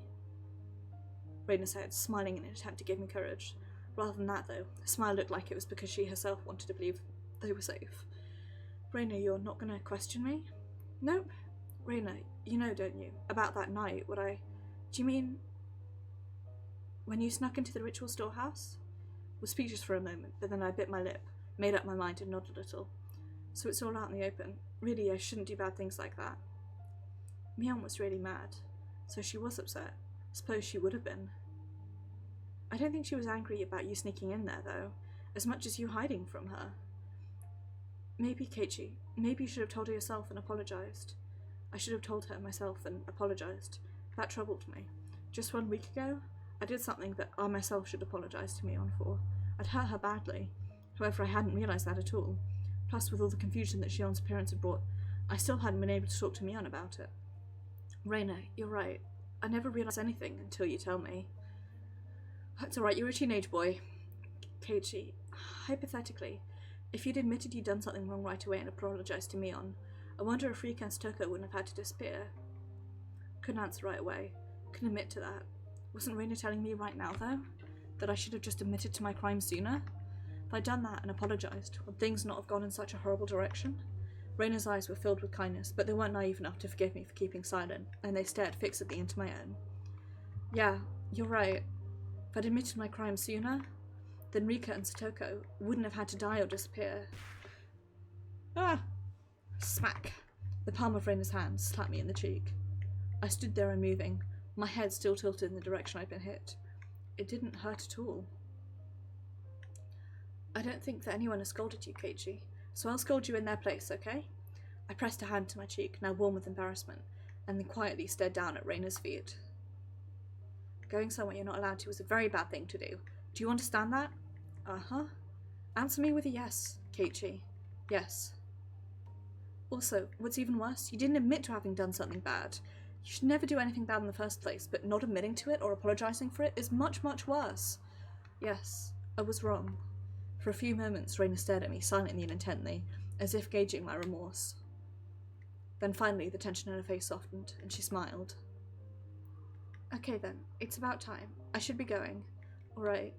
Reina said, smiling in an attempt to give me courage. Rather than that, though, her smile looked like it was because she herself wanted to believe They were safe. Reina, you're not gonna question me? Nope. Reina, you know, don't you? About that night, Do you mean... when you snuck into the ritual storehouse? Was speechless for a moment, but then I bit my lip, made up my mind and nodded a little. So it's all out in the open. Really, I shouldn't do bad things like that. Mion was really mad, so she was upset. Suppose she would have been. I don't think she was angry about you sneaking in there, though, as much as you hiding from her. Maybe, Keiichi, maybe you should have told her yourself and apologised. I should have told her myself and apologised. That troubled me. Just 1 week ago, I did something that I myself should apologise to Mion for. I'd hurt her badly. However, I hadn't realised that at all. Plus, with all the confusion that Shion's appearance had brought, I still hadn't been able to talk to Mion about it. Reina, you're right. I never realised anything until you tell me. That's alright, you're a teenage boy. Keiichi, hypothetically, if you'd admitted you'd done something wrong right away and apologised to Mion, I wonder if Rika and Stoko wouldn't have had to disappear. Couldn't answer right away. Couldn't admit to that. Wasn't Reina telling me right now, though, that I should have just admitted to my crime sooner? If I'd done that and apologised, would things not have gone in such a horrible direction? Reina's eyes were filled with kindness, but they weren't naive enough to forgive me for keeping silent, and they stared fixedly into my own. Yeah, you're right. If I'd admitted my crime sooner, then Rika and Satoko wouldn't have had to die or disappear. Ah! Smack! The palm of Reina's hand slapped me in the cheek. I stood there unmoving, my head still tilted in the direction I'd been hit. It didn't hurt at all. I don't think that anyone has scolded you, Keiichi, so I'll scold you in their place, okay? I pressed a hand to my cheek, now warm with embarrassment, and then quietly stared down at Reina's feet. Going somewhere you're not allowed to is a very bad thing to do. Do you understand that? Uh-huh. Answer me with a yes, Keiichi. Yes. Also, what's even worse, you didn't admit to having done something bad. You should never do anything bad in the first place, but not admitting to it or apologising for it is much, much worse. Yes, I was wrong. For a few moments, Reina stared at me silently and intently, as if gauging my remorse. Then finally, the tension in her face softened, and she smiled. Okay then, it's about time. I should be going. Alright.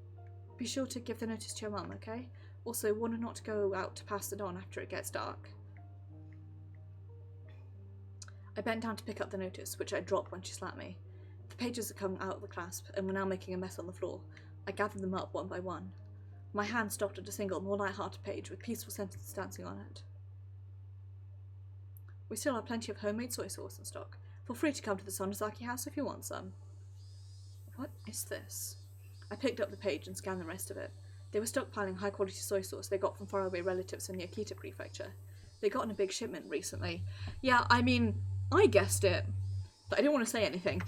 Be sure to give the notice to your mum, okay? Also, warn her not to go out to pass it on after it gets dark. I bent down to pick up the notice, which I dropped when she slapped me. The pages had come out of the clasp, and were now making a mess on the floor. I gathered them up one by one. My hand stopped at a single, more light-hearted page with peaceful sentences dancing on it. We still have plenty of homemade soy sauce in stock. Feel free to come to the Sonozaki house if you want some. What is this? I picked up the page and scanned the rest of it. They were stockpiling high-quality soy sauce they got from faraway relatives in the Akita prefecture. They got in a big shipment recently. Yeah, I mean, I guessed it, but I didn't want to say anything,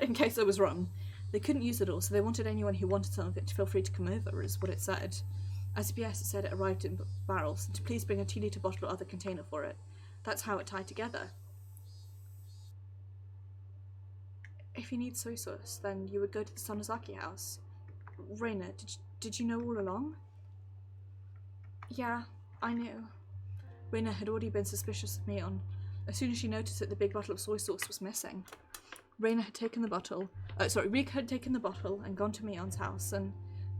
in case I was wrong. They couldn't use it all, so they wanted anyone who wanted some of it to feel free to come over, is what it said. As BS, it said it arrived in barrels, and to please bring a 2-litre bottle or other container for it. That's how it tied together. If you need soy sauce, then you would go to the Sonozaki house. Reina, did you know all along? Yeah, I knew. Reina had already been suspicious of Mion, as soon as she noticed that the big bottle of soy sauce was missing. Rika had taken the bottle and gone to Mion's house, and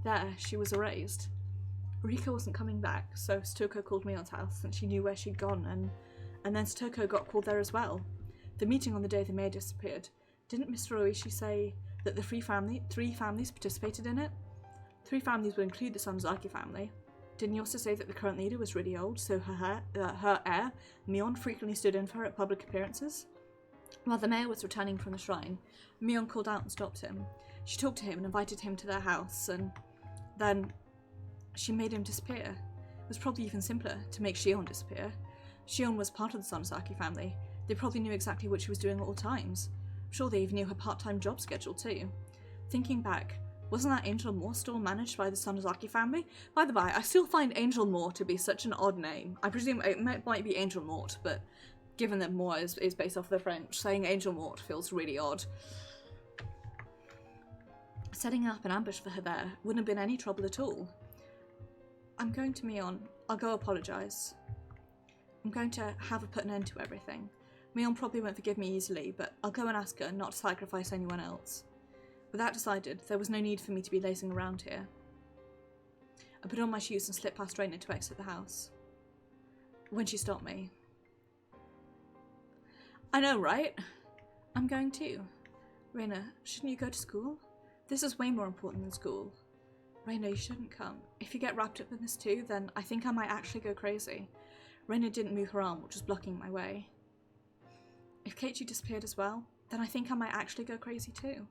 there she was erased. Rika wasn't coming back, so Stoko called Mion's house, and she knew where she'd gone, and then Stoko got called there as well. The meeting on the day the mayor disappeared. Didn't Mr. Oishi say that the three families participated in it? 3 families would include the Sonozaki family. Didn't he also say that the current leader was really old, so her heir, Mion, frequently stood in for her at public appearances? While the mayor was returning from the shrine, Mion called out and stopped him. She talked to him and invited him to their house, and then she made him disappear. It was probably even simpler to make Shion disappear. Shion was part of the Sonozaki family. They probably knew exactly what she was doing at all times. I'm sure they even knew her part-time job schedule too. Thinking back, wasn't that Angel Moore still managed by the Sonozaki family? By the by, I still find Angel Moore to be such an odd name. I presume it might be Angel Mort, but given that Moore is based off the French, saying Angel Mort feels really odd. Setting up an ambush for her there wouldn't have been any trouble at all. I'm going to Mion. I'll go apologise. I'm going to have her put an end to everything. Mion probably won't forgive me easily, but I'll go and ask her not to sacrifice anyone else. With that decided, there was no need for me to be lazing around here. I put on my shoes and slipped past Reina to exit the house. When she stopped me. I know, right? I'm going too. Reina, shouldn't you go to school? This is way more important than school. Reina, you shouldn't come. If you get wrapped up in this too, then I think I might actually go crazy. Reina didn't move her arm, which was blocking my way. If Keiichi disappeared as well, then I think I might actually go crazy too.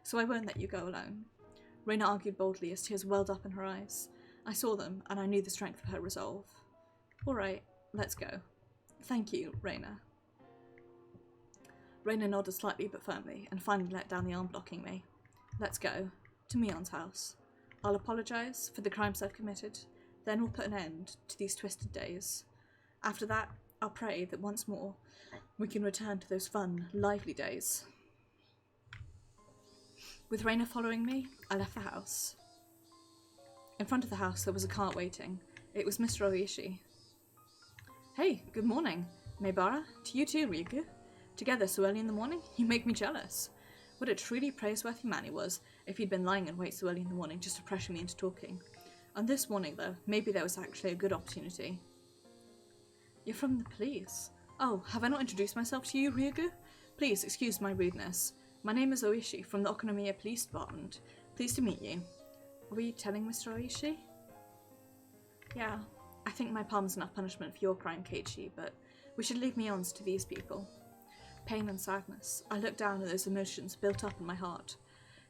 So I won't let you go alone. Reina argued boldly as tears welled up in her eyes. I saw them, and I knew the strength of her resolve. Alright, let's go. Thank you, Reina. Reina nodded slightly but firmly, and finally let down the arm blocking me. Let's go. To Mion's house. I'll apologise for the crimes I've committed, then we'll put an end to these twisted days. After that, I'll pray that once more we can return to those fun, lively days. With Reina following me, I left the house. In front of the house there was a cart waiting. It was Mr. Oishi. Hey, good morning. Meibara, to you too, Ryugu. Together so early in the morning? You make me jealous. What a truly praiseworthy man he was, if he'd been lying in wait so early in the morning just to pressure me into talking. On this morning, though, maybe there was actually a good opportunity. You're from the police. Oh, have I not introduced myself to you, Ryugu? Please excuse my rudeness. My name is Oishi, from the Okonomiya Police Department. Pleased to meet you. Were you telling Mr. Oishi? Yeah, I think my palm's enough punishment for your crime, Keiichi, but we should leave Mion's to these people. Pain and sadness. I looked down at those emotions built up in my heart.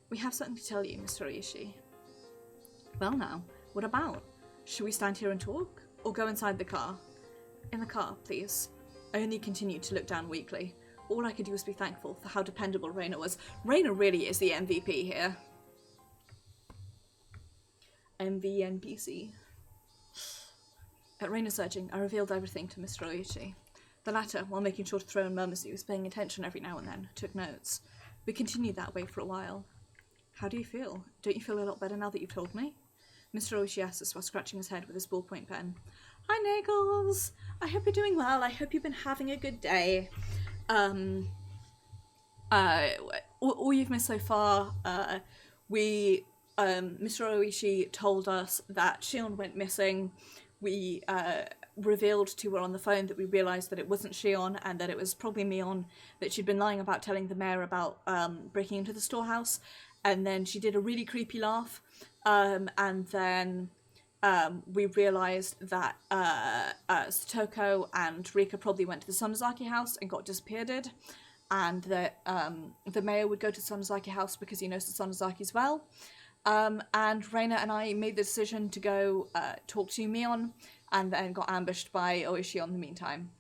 We have something to tell you, Mr. Oishi. Well now, what about? Should we stand here and talk? Or go inside the car? In the car, please. I only continued to look down weakly. All I could do was be thankful for how dependable Reina was. Reina really is the MVP here. MVNPC. At Reina's urging, I revealed everything to Mr. Oishi. The latter, while making sure to throw in murmurs he was paying attention every now and then, took notes. We continued that way for a while. How do you feel? Don't you feel a lot better now that you've told me? Mr. Oishi asked us while scratching his head with his ballpoint pen. Hi, Nagels! I hope you're doing well. I hope you've been having a good day. All you've missed so far, Mr. Oishi told us that Shion went missing. We revealed to her on the phone that we realised that it wasn't Shion and that it was probably Mion, that she'd been lying about telling the mayor about breaking into the storehouse, and then she did a really creepy laugh, and then we realised that Satoko and Rika probably went to the Sonozaki house and got disappeared, and that the mayor would go to the Sonozaki house because he knows the Sonozakis well. And Reina and I made the decision to go talk to Mion, and then got ambushed by Oishi in the meantime.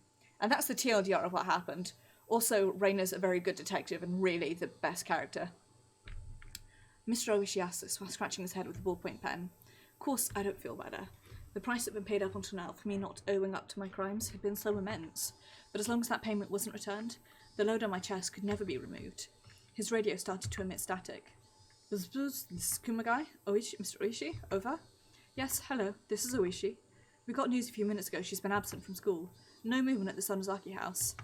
And that's the TLDR of what happened. Also, Reina's a very good detective and really the best character. Mr. Oishi asked us while scratching his head with a ballpoint pen. Of course, I don't feel better. The price that had been paid up until now for me not owing up to my crimes had been so immense. But as long as that payment wasn't returned, the load on my chest could never be removed. His radio started to emit static. Buzz buzz, this is Kumagai. Oishi, Mr. Oishi, over. Yes, hello, this is Oishi. We got news a few minutes ago she's been absent from school. No movement at the Sonozaki house.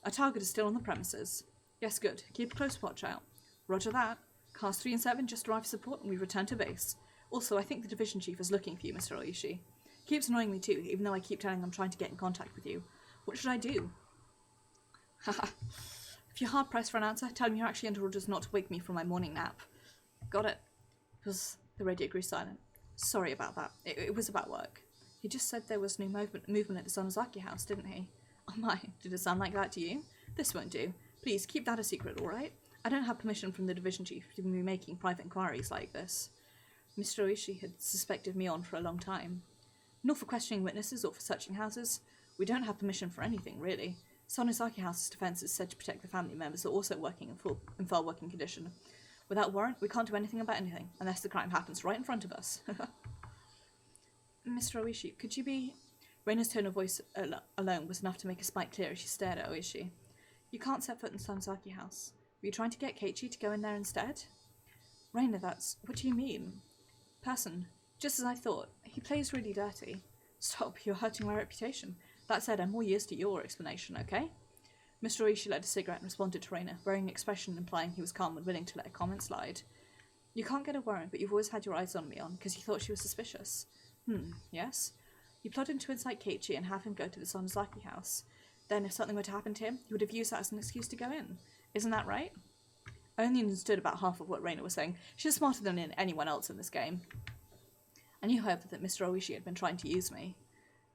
Our target is still on the premises. Yes, good. Keep a close watch out. Roger that. Cars 3 and 7 just arrived for support and we return to base. Also, I think the division chief is looking for you, Mr. Oishi. Keeps annoying me too, even though I keep telling him I'm trying to get in contact with you. What should I do? Haha. If you're hard pressed for an answer, tell him you're actually under orders not to wake me from my morning nap. Got it. The radio grew silent. Sorry about that. It was about work. He just said there was no movement at the Sonozaki house, didn't he? Oh my, did it sound like that to you? This won't do. Please, keep that a secret, alright? I don't have permission from the division chief to be making private inquiries like this. Mr. Oishi had suspected Mion for a long time. Not for questioning witnesses or for searching houses. We don't have permission for anything, really. Sonozaki House's defence is said to protect the family members that are also working in full working condition. Without warrant, we can't do anything about anything, unless the crime happens right in front of us. Mr. Oishi, could you be... Reina's tone of voice alone was enough to make a spike clear as she stared at Oishi. You can't set foot in Sonozaki House. Were you trying to get Keiichi to go in there instead? Reina, that's... What do you mean? Person. Just as I thought. He plays really dirty. Stop, you're hurting my reputation. That said, I'm more used to your explanation, okay? Mr. Oishi lit a cigarette and responded to Reina, wearing an expression implying he was calm and willing to let a comment slide. You can't get a warrant, but you've always had your eyes on Mion, because you thought she was suspicious. Yes? You plot in to incite Keiichi and have him go to the Sonozaki house. Then if something were to happen to him, you would have used that as an excuse to go in. Isn't that right? I only understood about half of what Reina was saying. She's smarter than anyone else in this game. I knew, however, that Mr. Oishi had been trying to use me.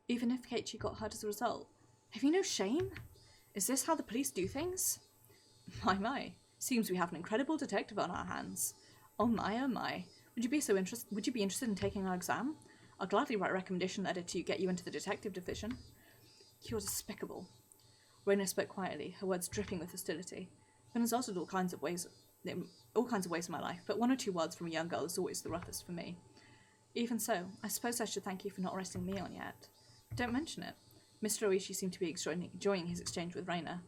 Even if Keiichi got hurt as a result. Have you no shame? Is this how the police do things? My. Seems we have an incredible detective on our hands. Oh my. Would you be interested in taking our exam? I'll gladly write a recommendation letter to get you into the detective division. You're despicable. Reina spoke quietly, her words dripping with hostility. I've been insulted all kinds of ways in my life, but one or two words from a young girl is always the roughest for me. Even so, I suppose I should thank you for not arresting me on yet. Don't mention it. Mr. Oishi seemed to be enjoying his exchange with Reina.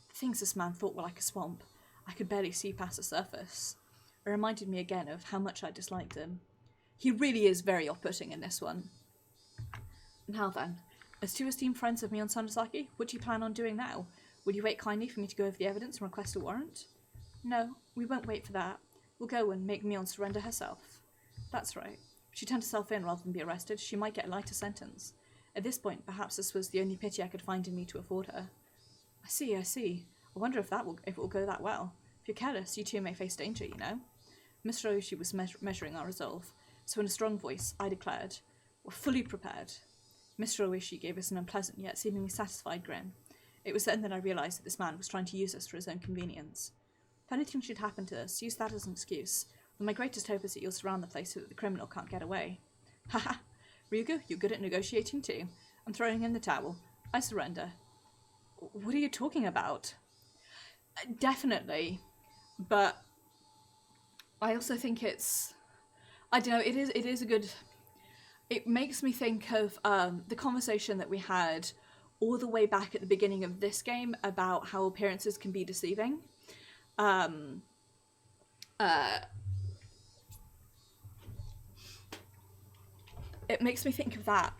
The things this man thought were like a swamp. I could barely see past the surface. It reminded me again of how much I disliked him. He really is very off-putting in this one. Now then, as two esteemed friends of me on Sonozaki, what do you plan on doing now? Will you wait kindly for me to go over the evidence and request a warrant? No, we won't wait for that. We'll go and make Mion surrender herself. That's right. If she turned herself in rather than be arrested, she might get a lighter sentence. At this point, perhaps this was the only pity I could find in me to afford her. I see. I wonder if it will go that well. If you're careless, you too may face danger, you know. Mr. Oishi was measuring our resolve, so in a strong voice, I declared, "We're fully prepared." Mr. Oishi gave us an unpleasant yet seemingly satisfied grin. It was then that I realised that this man was trying to use us for his own convenience. If anything should happen to us, use that as an excuse. And my greatest hope is that you'll surround the place so that the criminal can't get away. Haha! Ryugu, you're good at negotiating too. I'm throwing in the towel. I surrender. What are you talking about? Definitely. But I also think it's... I don't know, it is a good... It makes me think of the conversation that we had all the way back at the beginning of this game about how appearances can be deceiving. It makes me think of that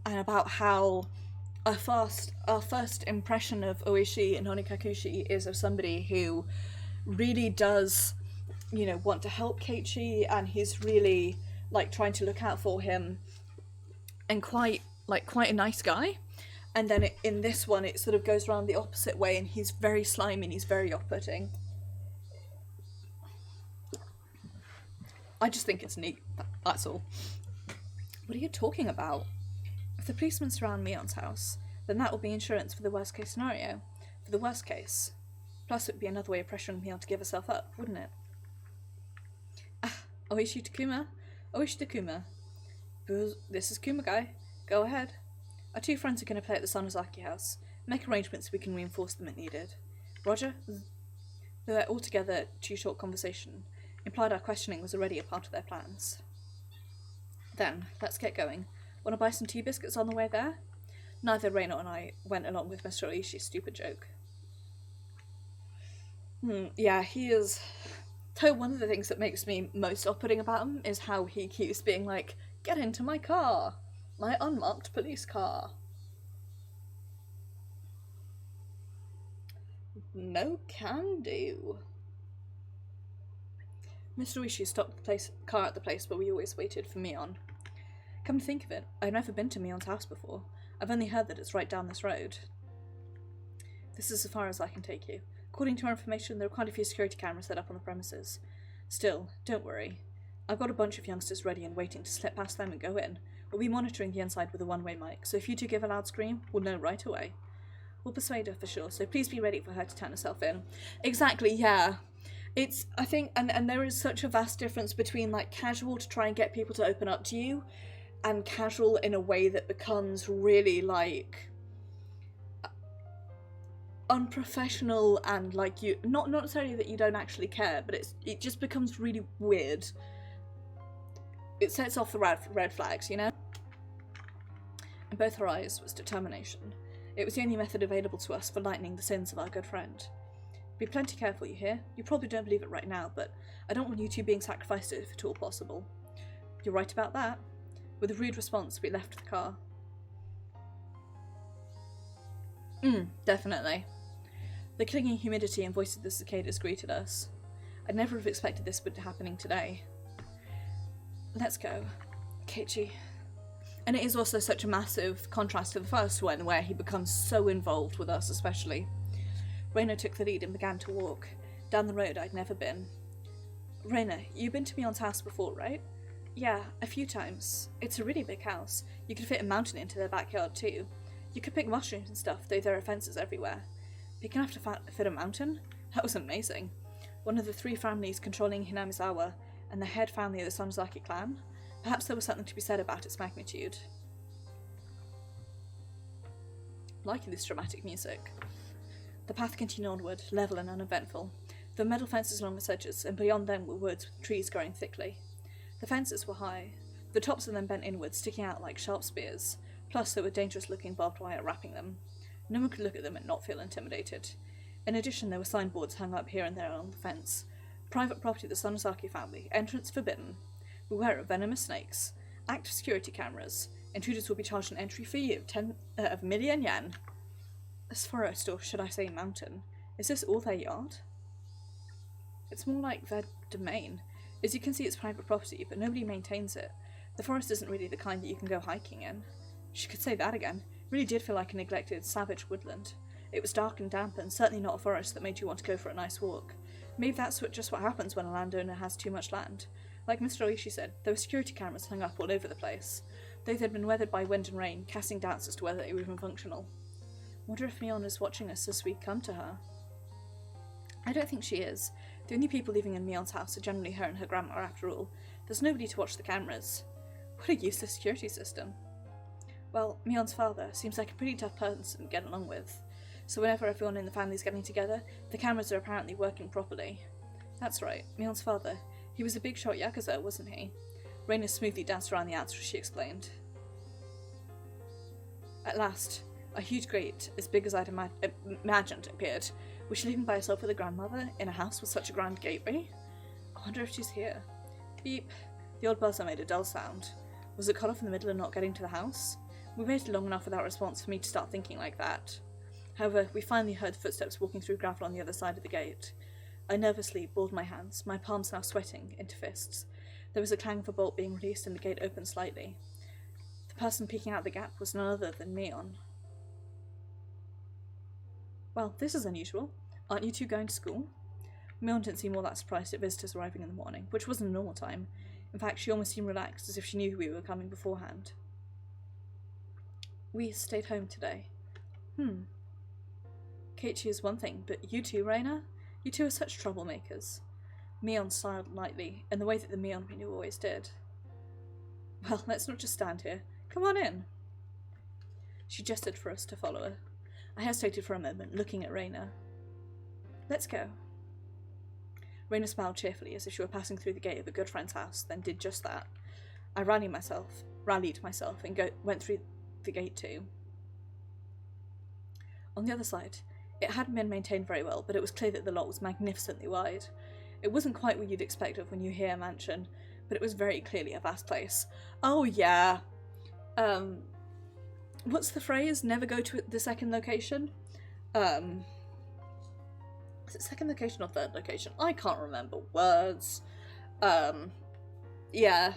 and about how our first impression of Oishi and Honikakushi is of somebody who really does, you know, want to help Keiichi, and he's really like trying to look out for him and quite a nice guy. And then in this one it sort of goes around the opposite way, and he's very slimy and he's very off-putting. I just think it's neat, that's all. What are you talking about? If the policemen surround Mion's house, then that will be insurance for the worst case scenario. For the worst case. Plus it would be another way of pressuring Mion to give herself up, wouldn't it? Oishi Takuma. This is Kuma guy. Go ahead. Our two friends are going to play at the Sonozaki house. Make arrangements so we can reinforce them if needed. Roger? Their altogether too short conversation implied our questioning was already a part of their plans. Then, let's get going. Want to buy some tea biscuits on the way there? Neither Reina and I went along with Mr. Oishi's stupid joke. Yeah, he is... So one of the things that makes me most off-putting about him is how he keeps being like, "Get into my car! My unmarked police car." No can do. Mr. Oishi stopped the car at the place where we always waited for Mion. Come to think of it, I've never been to Mion's house before. I've only heard that it's right down this road. This is as far as I can take you. According to our information, there are quite a few security cameras set up on the premises. Still, don't worry. I've got a bunch of youngsters ready and waiting to slip past them and go in. We'll be monitoring the inside with a one-way mic, so if you two give a loud scream, we'll know right away. We'll persuade her for sure, so please be ready for her to turn herself in. Exactly, yeah. It's, I think, and there is such a vast difference between, like, casual to try and get people to open up to you, and casual in a way that becomes really, like, unprofessional and, like, you, not necessarily that you don't actually care, but it just becomes really weird. It sets off the red flags, you know? In both her eyes was determination. It was the only method available to us for lightening the sins of our good friend. Be plenty careful, you hear? You probably don't believe it right now, but I don't want you two being sacrificed if at all possible. You're right about that. With a rude response, we left the car. Definitely. The clinging humidity and voice of the cicadas greeted us. I'd never have expected this would be happening today. Let's go. Keiichi. And it is also such a massive contrast to the first one, where he becomes so involved with us especially. Reina took the lead and began to walk, down the road I'd never been. Reina, you've been to Mion's house before, right? Yeah, a few times. It's a really big house. You could fit a mountain into their backyard too. You could pick mushrooms and stuff, though there are fences everywhere. Big enough to fit a mountain? That was amazing. One of the 3 families controlling Hinamizawa, and the head family of the Sonozaki clan. Perhaps there was something to be said about its magnitude. Liking this dramatic music. The path continued onward, level and uneventful. There were metal fences along its edges, and beyond them were woods with trees growing thickly. The fences were high, the tops of them bent inward, sticking out like sharp spears, plus there were dangerous-looking barbed wire wrapping them. No one could look at them and not feel intimidated. In addition, there were signboards hung up here and there along the fence. Private property of the Sonozaki family, entrance forbidden. Beware of venomous snakes. Active security cameras. Intruders will be charged an entry fee of 1,000,000 yen. This forest, or should I say mountain, is this all their yard? It's more like their domain. As you can see, it's private property, but nobody maintains it. The forest isn't really the kind that you can go hiking in. She could say that again. It really did feel like a neglected, savage woodland. It was dark and damp, and certainly not a forest that made you want to go for a nice walk. Maybe that's just what happens when a landowner has too much land. Like Mr. Oishi said, there were security cameras hung up all over the place. Though they'd been weathered by wind and rain, casting doubts as to whether they were even functional. Wonder if Mion is watching us as we come to her. I don't think she is. The only people living in Mion's house are generally her and her grandma, after all. There's nobody to watch the cameras. What a useless security system. Well, Mion's father seems like a pretty tough person to get along with. So whenever everyone in the family's getting together, the cameras are apparently working properly. That's right, Mion's father. He was a big shot Yakuza, wasn't he? Reina smoothly danced around the answer as she explained. At last, a huge gate, as big as I'd imagined, appeared. Was she living by herself with a grandmother, in a house with such a grand gateway? I wonder if she's here. Beep. The old buzzer made a dull sound. Was it cut off in the middle and not getting to the house? We waited long enough without response for me to start thinking like that. However, we finally heard footsteps walking through gravel on the other side of the gate. I nervously balled my hands, my palms now sweating, into fists. There was a clang of a bolt being released and the gate opened slightly. The person peeking out the gap was none other than Mion. Well, this is unusual. Aren't you two going to school? Mion didn't seem all that surprised at visitors arriving in the morning, which wasn't a normal time. In fact, she almost seemed relaxed, as if she knew we were coming beforehand. We stayed home today. Keiichi is one thing, but you two, Reina? You two are such troublemakers. Mion smiled lightly, in the way that the Mion we knew always did. Well, let's not just stand here. Come on in. She gestured for us to follow her. I hesitated for a moment, looking at Reina. Let's go. Reina smiled cheerfully, as if she were passing through the gate of a good friend's house, then did just that. I rallied myself, and went through the gate too. On the other side, it hadn't been maintained very well, but it was clear that the lot was magnificently wide. It wasn't quite what you'd expect of when you hear a mansion, but it was very clearly a vast place. Oh yeah. What's the phrase? Never go to the second location? Is it second location or third location? I can't remember words. Yeah.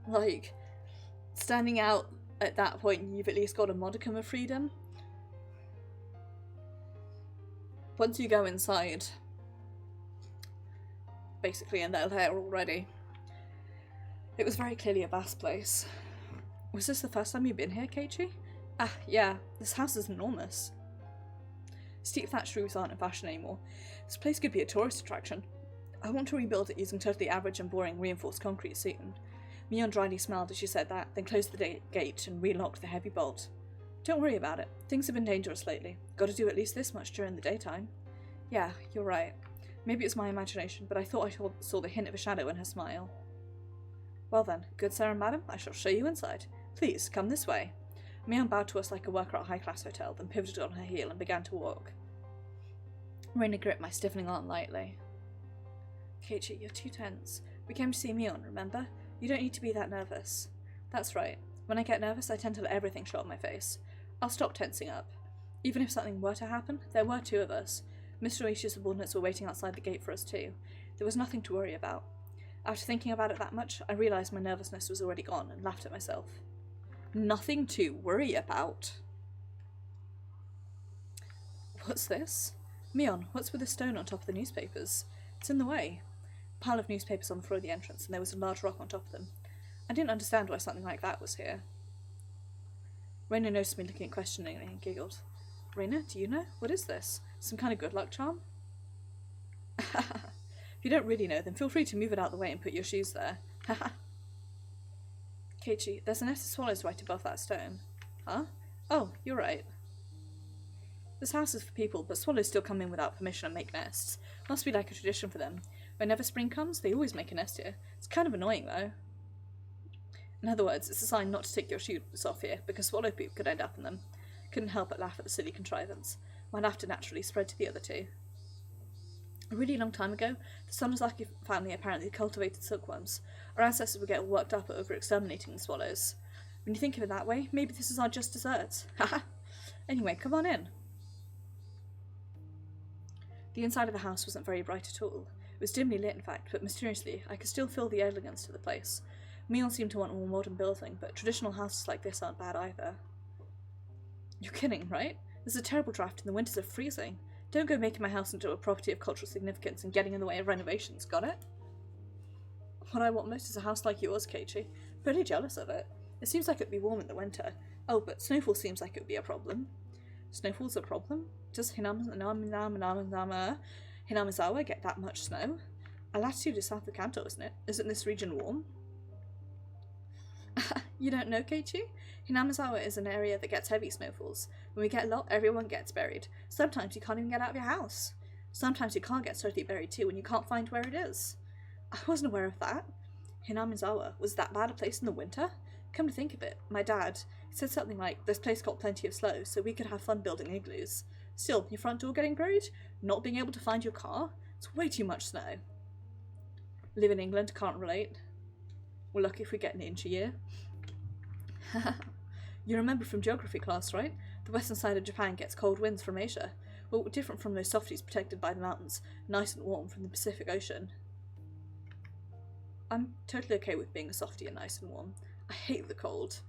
Like, standing out at that point, you've at least got a modicum of freedom. Once you go inside, basically, and they're there already. It was very clearly a vast place. Was this the first time you've been here, Keiichi? Ah, yeah, this house is enormous. Steep thatched roofs aren't in fashion anymore. This place could be a tourist attraction. I want to rebuild it using totally average and boring reinforced concrete soon. Mion dryly smiled as she said that, then closed the gate and relocked the heavy bolt. Don't worry about it. Things have been dangerous lately. Got to do at least this much during the daytime. Yeah, you're right. Maybe it's my imagination, but I thought I saw the hint of a shadow in her smile. Well then, good sir and madam, I shall show you inside. Please, come this way. Mion bowed to us like a worker at a high-class hotel, then pivoted on her heel and began to walk. Reina gripped my stiffening arm lightly. Keiichi, you're too tense. We came to see Mion, remember? You don't need to be that nervous. That's right. When I get nervous, I tend to let everything show on my face. I'll stop tensing up. Even if something were to happen, there were 2 of us. Mr. Oishi's subordinates were waiting outside the gate for us too. There was nothing to worry about. After thinking about it that much, I realised my nervousness was already gone and laughed at myself. Nothing to worry about. What's this? Mion, what's with the stone on top of the newspapers? It's in the way. A pile of newspapers on the floor of the entrance, and there was a large rock on top of them. I didn't understand why something like that was here. Raina noticed me looking questioningly and giggled. Raina, do you know? What is this? Some kind of good luck charm? If you don't really know, then feel free to move it out of the way and put your shoes there. Haha. Keiichi, there's a nest of swallows right above that stone. Huh? Oh, you're right. This house is for people, but swallows still come in without permission and make nests. Must be like a tradition for them. Whenever spring comes, they always make a nest here. It's kind of annoying, though. In other words, it's a sign not to take your shoes off here, because swallow poop could end up in them. Couldn't help but laugh at the silly contrivance. My laughter naturally spread to the other two. A really long time ago, the Sonozaki family apparently cultivated silkworms. Our ancestors would get worked up over exterminating the swallows. When you think of it that way, maybe this is our just desserts. Haha. Anyway, come on in. The inside of the house wasn't very bright at all. It was dimly lit, in fact, but mysteriously, I could still feel the elegance to the place. Mion seemed to want a more modern building, but traditional houses like this aren't bad either. You're kidding, right? There's a terrible draft and the winters are freezing. Don't go making my house into a property of cultural significance and getting in the way of renovations, got it? What I want most is a house like yours, Keiichi. Pretty jealous of it. It seems like it'd be warm in the winter. Oh, but snowfall seems like it would be a problem. Snowfall's a problem? Does Hinamizawa get that much snow? Our latitude is south of Kanto, isn't it? Isn't this region warm? You don't know, Keiichi? Hinamizawa is an area that gets heavy snowfalls. When we get a lot, everyone gets buried. Sometimes you can't even get out of your house. Sometimes you can't get totally buried too, and you can't find where it is. I wasn't aware of that. Hinamizawa, was that bad a place in the winter? Come to think of it, my dad said something like, this place got plenty of snow, so we could have fun building igloos. Still, your front door getting buried? Not being able to find your car? It's way too much snow. Live in England, can't relate. We're lucky if we get an inch a year. You remember from geography class, right? The western side of Japan gets cold winds from Asia. Well, we're different from those softies protected by the mountains, nice and warm from the Pacific Ocean. I'm totally okay with being a softie and nice and warm. I hate the cold.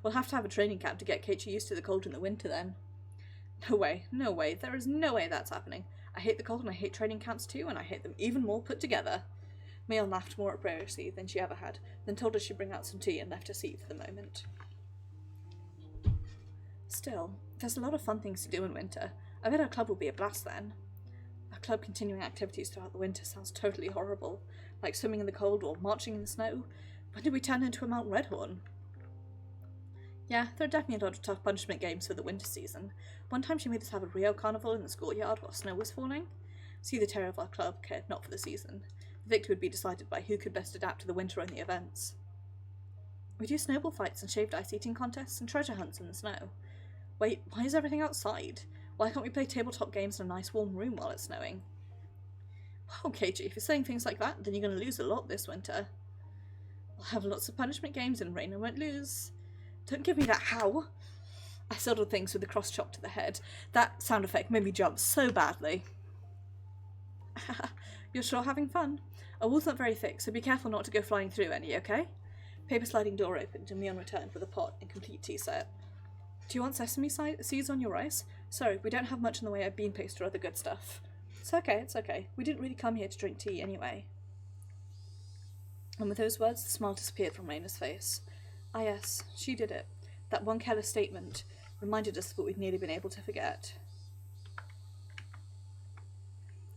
We'll have to have a training camp to get Keiichi used to the cold in the winter then. No way, no way, there is no way that's happening. I hate the cold and I hate training camps too, and I hate them even more put together. Mion laughed more uproariously than she ever had, then told us she'd bring out some tea and left her seat for the moment. Still, there's a lot of fun things to do in winter. I bet our club will be a blast then. Our club continuing activities throughout the winter sounds totally horrible, like swimming in the cold or marching in the snow. When did we turn into a Mount Redhorn? Yeah, there are definitely a lot of tough punishment games for the winter season. One time she made us have a Rio carnival in the schoolyard while snow was falling. See, the terror of our club cared not for the season. The victor would be decided by who could best adapt to the winter-only events. We do snowball fights and shaved ice eating contests and treasure hunts in the snow. Wait, why is everything outside? Why can't we play tabletop games in a nice warm room while it's snowing? Well, Keiichi, if you're saying things like that, then you're going to lose a lot this winter. We'll have lots of punishment games and Raina won't lose. Don't give me that how. I settled things with a cross chop to the head. That sound effect made me jump so badly. You're sure having fun? Our wool's not very thick, so be careful not to go flying through any, okay? Paper sliding door opened and Mion returned with a pot and complete tea set. Do you want sesame seeds on your rice? Sorry, we don't have much in the way of bean paste or other good stuff. It's okay. We didn't really come here to drink tea anyway. And with those words, the smile disappeared from Raina's face. Ah yes, she did it. That one careless statement reminded us of what we'd nearly been able to forget.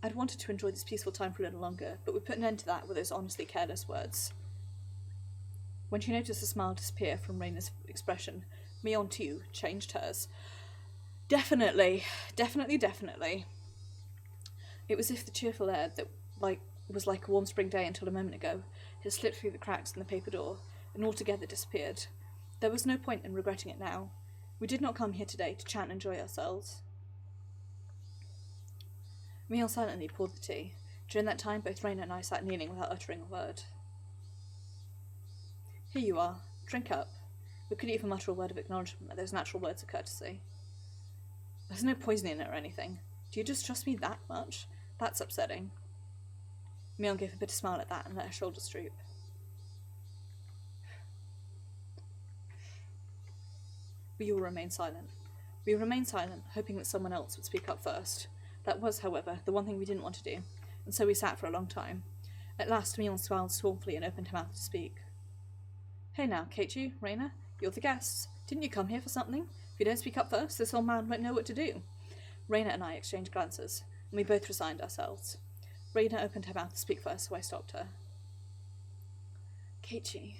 I'd wanted to enjoy this peaceful time for a little longer, but we put an end to that with those honestly careless words. When she noticed the smile disappear from Raina's expression, Mion too changed hers. Definitely. It was as if the cheerful air that was like a warm spring day until a moment ago had slipped through the cracks in the paper door and altogether disappeared. There was no point in regretting it now. We did not come here today to chat and enjoy ourselves. Mion silently poured the tea. During that time, both Raina and I sat kneeling without uttering a word. Here you are. Drink up. We couldn't even mutter a word of acknowledgement at those natural words of courtesy. There's no poison in it or anything. Do you just trust me that much? That's upsetting. Mion gave a bitter smile at that and let her shoulders droop. We all remained silent. We remained silent, hoping that someone else would speak up first. That was, however, the one thing we didn't want to do, and so we sat for a long time. At last, Mion smiled scornfully and opened her mouth to speak. Hey now, Keiichi, Reina, you're the guests. Didn't you come here for something? If you don't speak up first, this old man won't know what to do. Reina and I exchanged glances, and we both resigned ourselves. Reina opened her mouth to speak first, so I stopped her. Keiichi,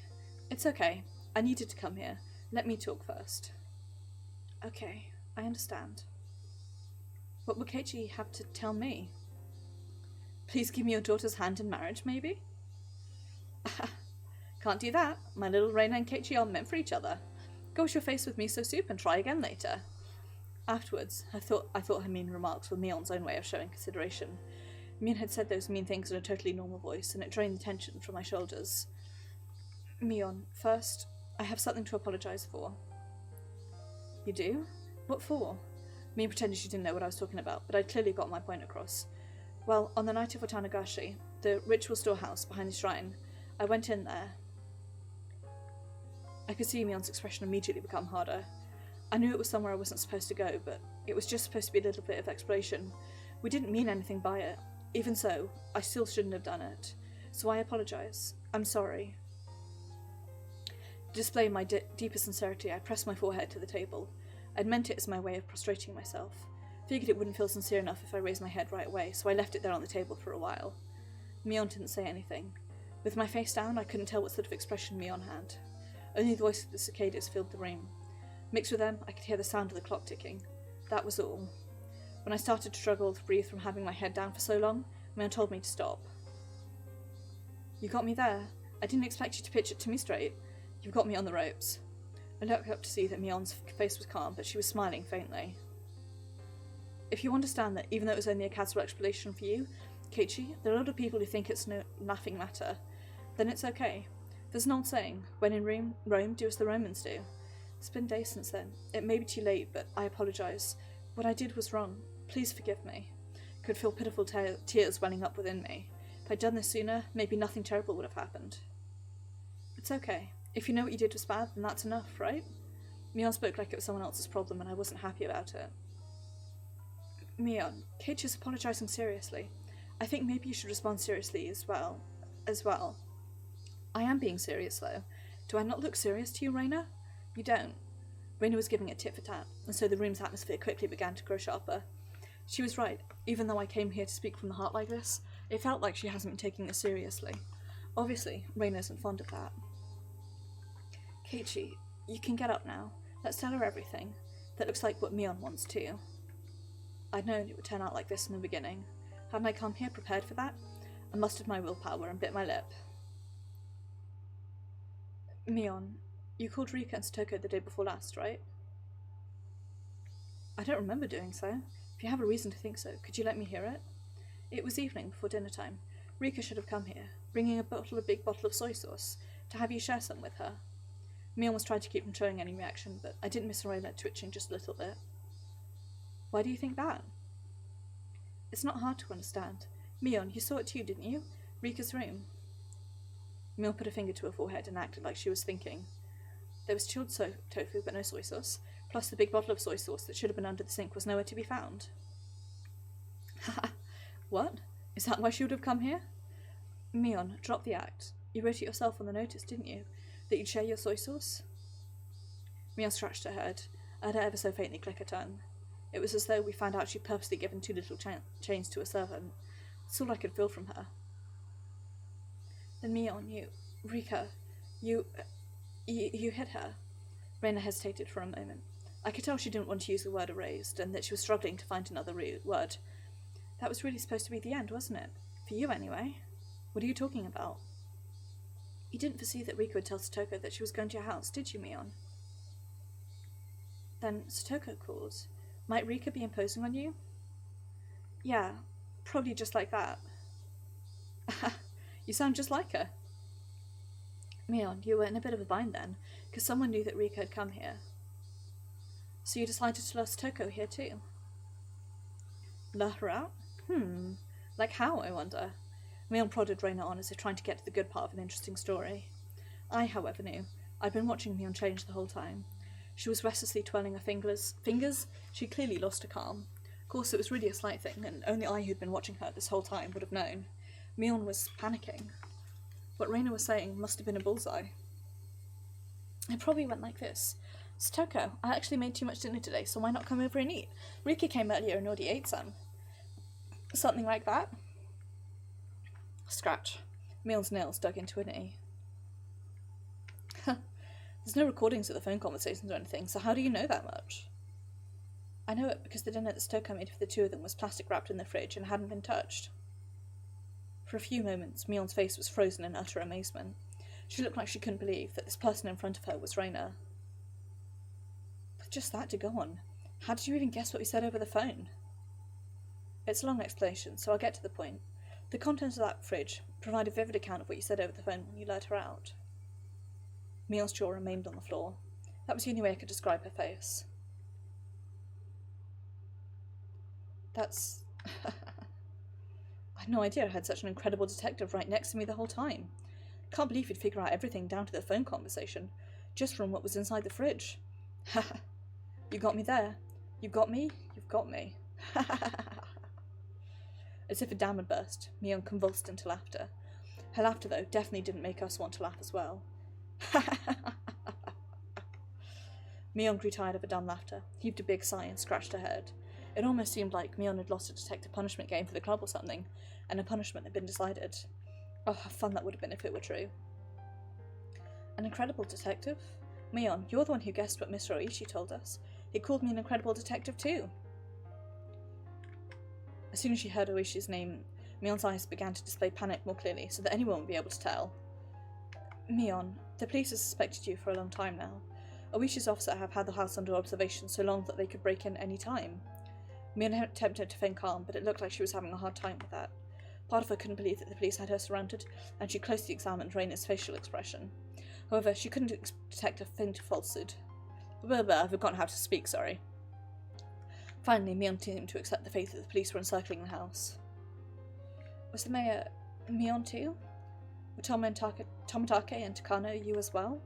it's okay. I needed to come here. Let me talk first. Okay, I understand. What would Keiichi have to tell me? Please give me your daughter's hand in marriage, maybe? Can't do that. My little Reina and Keiichi are meant for each other. Go wash your face with miso soup and try again later. Afterwards, I thought her mean remarks were Mion's own way of showing consideration. Mion had said those mean things in a totally normal voice, and it drained the tension from my shoulders. Mion, first, I have something to apologize for. You do? What for? Mion pretended she didn't know what I was talking about, but I'd clearly got my point across. Well, on the night of Watanagashi, the ritual storehouse behind the shrine, I went in there. I could see Mion's expression immediately become harder. I knew it was somewhere I wasn't supposed to go, but it was just supposed to be a little bit of exploration. We didn't mean anything by it. Even so, I still shouldn't have done it. So I apologize. I'm sorry. To display my deepest sincerity, I pressed my forehead to the table. I'd meant it as my way of prostrating myself. Figured it wouldn't feel sincere enough if I raised my head right away, so I left it there on the table for a while. Mion didn't say anything. With my face down, I couldn't tell what sort of expression Mion had. Only the voice of the cicadas filled the room. Mixed with them, I could hear the sound of the clock ticking. That was all. When I started to struggle to breathe from having my head down for so long, Mion told me to stop. You got me there. I didn't expect you to pitch it to me straight. You've got me on the ropes. I looked up to see that Mion's face was calm, but she was smiling faintly. If you understand that, even though it was only a casual explanation for you, Keiichi, there are a lot of people who think it's no laughing matter, then it's okay. There's an old saying, when in Rome, do as the Romans do. It's been days since then. It may be too late, but I apologise. What I did was wrong. Please forgive me. Could feel pitiful tears welling up within me. If I'd done this sooner, maybe nothing terrible would have happened. It's okay. If you know what you did was bad, then that's enough, right? Mion spoke like it was someone else's problem, and I wasn't happy about it. Mion, Keiichi's apologising seriously. I think maybe you should respond seriously as well. I am being serious, though. Do I not look serious to you, Reina? You don't. Reina was giving it tit for tat, and so the room's atmosphere quickly began to grow sharper. She was right. Even though I came here to speak from the heart like this, it felt like she hasn't been taking this seriously. Obviously, Reina isn't fond of that. Keiichi, you can get up now. Let's tell her everything. That looks like what Mion wants too. I'd known it would turn out like this in the beginning. Hadn't I come here prepared for that? I mustered my willpower and bit my lip. Mion, you called Rika and Satoko the day before last, right? I don't remember doing so. If you have a reason to think so, could you let me hear it? It was evening before dinner time. Rika should have come here, bringing a big bottle of soy sauce, to have you share some with her. Mion was trying to keep from showing any reaction, but I didn't miss Reina twitching just a little bit. Why do you think that? It's not hard to understand. Mion, you saw it too, didn't you? Rika's room. Mion put a finger to her forehead and acted like she was thinking. There was chilled tofu, but no soy sauce, plus the big bottle of soy sauce that should have been under the sink was nowhere to be found. Haha, what? Is that why she would have come here? Mion, drop the act. You wrote it yourself on the notice, didn't you? That you'd share your soy sauce? Mion scratched her head. I heard her ever so faintly click her tongue. It was as though we found out she'd purposely given too little change to a servant. That's all I could feel from her. Then Mion, Rika, you hit her. Reina hesitated for a moment. I could tell she didn't want to use the word erased, and that she was struggling to find another word. That was really supposed to be the end, wasn't it? For you, anyway. What are you talking about? You didn't foresee that Rika would tell Satoko that she was going to your house, did you, Mion? Then Satoko calls. Might Rika be imposing on you? Yeah, probably just like that. You sound just like her. Mion, you were in a bit of a bind then, because someone knew that Rika had come here. So you decided to lure Satoko here too? Lure her out? Like how, I wonder? Mion prodded Reina on as if trying to get to the good part of an interesting story. I, however, knew. I'd been watching Mion change the whole time. She was restlessly twirling her fingers. She'd clearly lost her calm. Of course, it was really a slight thing, and only I who'd been watching her this whole time would have known. Mion was panicking. What Reina was saying must have been a bullseye. It probably went like this. Satoko, I actually made too much dinner today, so why not come over and eat? Rika came earlier and already ate some. Something like that? Scratch. Mion's nails dug into her knee. There's no recordings of the phone conversations or anything, so how do you know that much? I know it because the dinner that Satoko made for the two of them was plastic wrapped in the fridge and hadn't been touched. For a few moments, Mion's face was frozen in utter amazement. She looked like she couldn't believe that this person in front of her was Reina. With just that to go on, how did you even guess what we said over the phone? It's a long explanation, so I'll get to the point. The contents of that fridge provide a vivid account of what you said over the phone when you let her out. Mion's jaw remained on the floor. That was the only way I could describe her face. That's... I had no idea I had such an incredible detective right next to me the whole time. Can't believe he'd figure out everything down to the phone conversation, just from what was inside the fridge. You got me there. You got me? You've got me. As if a dam had burst, Mion convulsed into laughter. Her laughter, though, definitely didn't make us want to laugh as well. Mion grew tired of her dumb laughter, heaved a big sigh and scratched her head. It almost seemed like Mion had lost a detective punishment game for the club or something, and a punishment had been decided. Oh, how fun that would have been if it were true. An incredible detective? Mion, you're the one who guessed what Mr. Keiichi told us. He called me an incredible detective too. As soon as she heard Oishi's name, Mion's eyes began to display panic more clearly, so that anyone would be able to tell. Mion, the police have suspected you for a long time now. Oishi's officer have had the house under observation so long that they could break in any time. Mion attempted to feign calm, but it looked like she was having a hard time with that. Part of her couldn't believe that the police had her surrounded, and she closely examined Reina's facial expression. However, she couldn't detect a faint falsehood. I've forgotten how to speak, sorry. Finally, Mion seemed to accept the fact that the police were encircling the house. Was the mayor Mion too? Were Tomitake and Takano you as well?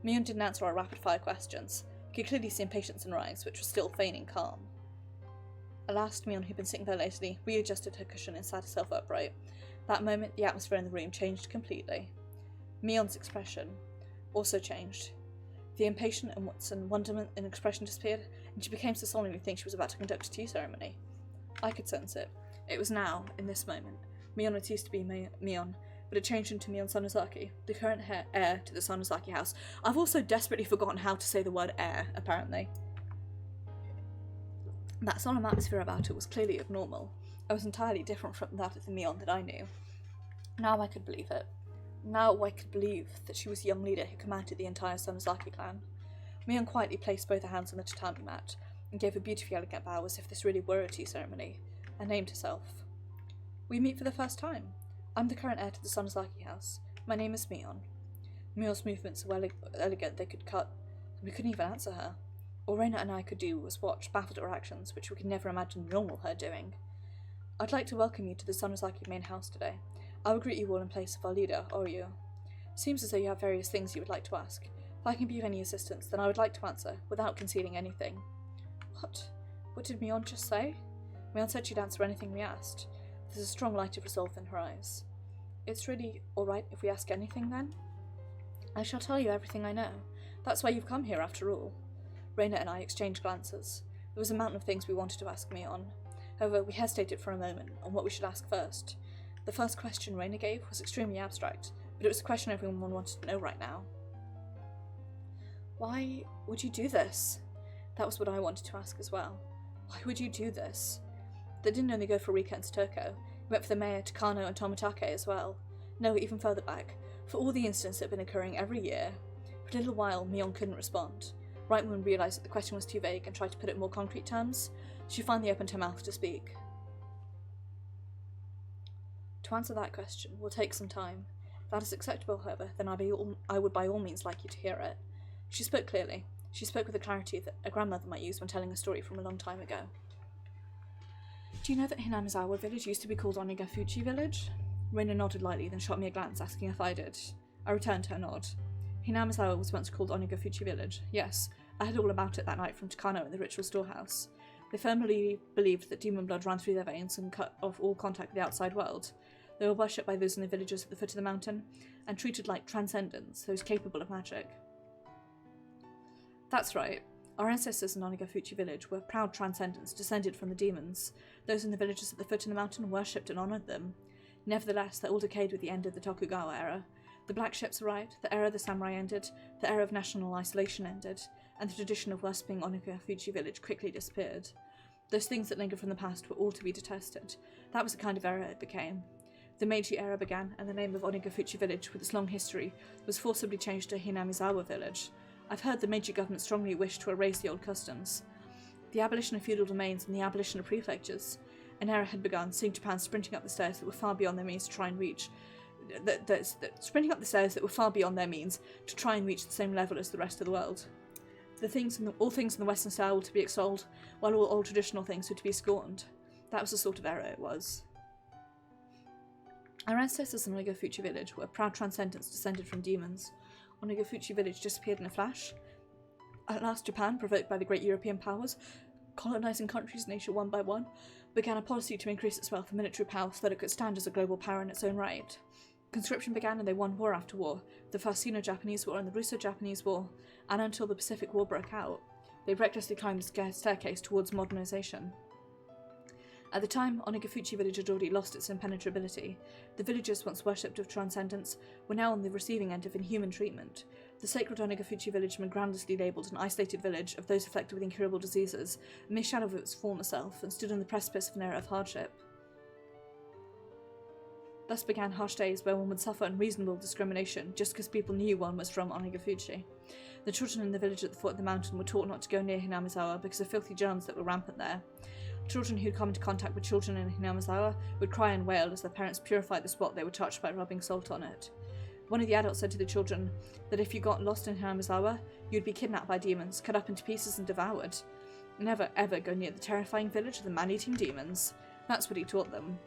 Mion didn't answer our rapid-fire questions. He could clearly see impatience in her eyes, which was still feigning calm. At last, Mion, who'd been sitting there lazily, readjusted her cushion and sat herself upright. That moment, the atmosphere in the room changed completely. Mion's expression also changed. The impatience and wonderment in expression disappeared, and she became so solemn you'd think she was about to conduct a tea ceremony. I could sense it. It was now, in this moment. Mion had ceased to be Mion, but it changed into Mion Sonozaki, the current heir to the Sonozaki house. I've also desperately forgotten how to say the word heir, apparently. That solemn atmosphere about it was clearly abnormal. It was entirely different from that of the Mion that I knew. Now I could believe it. Now I could believe that she was the young leader who commanded the entire Sonozaki clan. Mion quietly placed both her hands on the tatami mat, and gave a beautifully elegant bow as if this really were a tea ceremony, and named herself. We meet for the first time. I'm the current heir to the Sonozaki house. My name is Mion. Mion's movements were elegant they could cut, and we couldn't even answer her. All Reina and I could do was watch, baffled at her actions, which we could never imagine normal her doing. I'd like to welcome you to the Sonozaki main house today. I will greet you all in place of our leader, Oryu. Seems as though you have various things you would like to ask. If I can be of any assistance, then I would like to answer, without concealing anything. What? What did Mion just say? Mion said she'd answer anything we asked. There's a strong light of resolve in her eyes. It's really alright if we ask anything, then? I shall tell you everything I know. That's why you've come here, after all. Reina and I exchanged glances. There was a mountain of things we wanted to ask Mion. However, we hesitated for a moment on what we should ask first. The first question Reina gave was extremely abstract, but it was a question everyone wanted to know right now. Why would you do this? That was what I wanted to ask as well. Why would you do this? They didn't only go for Rika and Satoko. He went for the mayor, Takano, and Tomitake as well. No, even further back, for all the incidents that had been occurring every year. For a little while, Mion couldn't respond. Right when we realised that the question was too vague and tried to put it in more concrete terms, she finally opened her mouth to speak. To answer that question will take some time. If that is acceptable, however, then I would by all means like you to hear it. She spoke clearly. She spoke with a clarity that a grandmother might use when telling a story from a long time ago. Do you know that Hinamizawa village used to be called Onagafuchi village? Reina nodded lightly, then shot me a glance, asking if I did. I returned her nod. Hinamizawa was once called Onigafuchi Village. Yes, I heard all about it that night from Takano in the ritual storehouse. They firmly believed that demon blood ran through their veins and cut off all contact with the outside world. They were worshipped by those in the villages at the foot of the mountain, and treated like transcendents, those capable of magic. That's right. Our ancestors in Onigafuchi village were proud transcendents descended from the demons. Those in the villages at the foot of the mountain worshipped and honoured them. Nevertheless, they all decayed with the end of the Tokugawa era. The black ships arrived, the era of the samurai ended, the era of national isolation ended, and the tradition of worshipping Onigafuchi village quickly disappeared. Those things that lingered from the past were all to be detested. That was the kind of era it became. The Meiji era began, and the name of Onigafuchi village, with its long history, was forcibly changed to Hinamizawa village. I've heard the Meiji government strongly wished to erase the old customs. The abolition of feudal domains and the abolition of prefectures. An era had begun, seeing Japan sprinting up the stairs that were far beyond their means to try and reach. Sprinting up the stairs that were far beyond their means to try and reach the same level as the rest of the world. All things in the Western style were to be extolled, while all old traditional things were to be scorned. That was the sort of era it was. Our ancestors in Onigafuchi village were proud transcendents descended from demons. Onigafuchi village disappeared in a flash. At last, Japan, provoked by the great European powers, colonising countries nation one by one, began a policy to increase its wealth and military power so that it could stand as a global power in its own right. Conscription began and they won war after war, the first Sino-Japanese War and the Russo-Japanese War, and until the Pacific War broke out, they recklessly climbed the staircase towards modernisation. At the time, Onigafuchi village had already lost its impenetrability. The villagers, once worshipped of transcendence, were now on the receiving end of inhuman treatment. The sacred Onigafuchi village had been groundlessly labelled an isolated village of those afflicted with incurable diseases, a mere shadow of its former self, and stood on the precipice of an era of hardship. Thus began harsh days where one would suffer unreasonable discrimination just because people knew one was from Onigafuchi. The children in the village at the foot of the mountain were taught not to go near Hinamizawa because of filthy germs that were rampant there. Children who'd come into contact with children in Hinamizawa would cry and wail as their parents purified the spot they were touched by rubbing salt on it. One of the adults said to the children that if you got lost in Hinamizawa, you'd be kidnapped by demons, cut up into pieces and devoured. Never ever go near the terrifying village of the man-eating demons. That's what he taught them.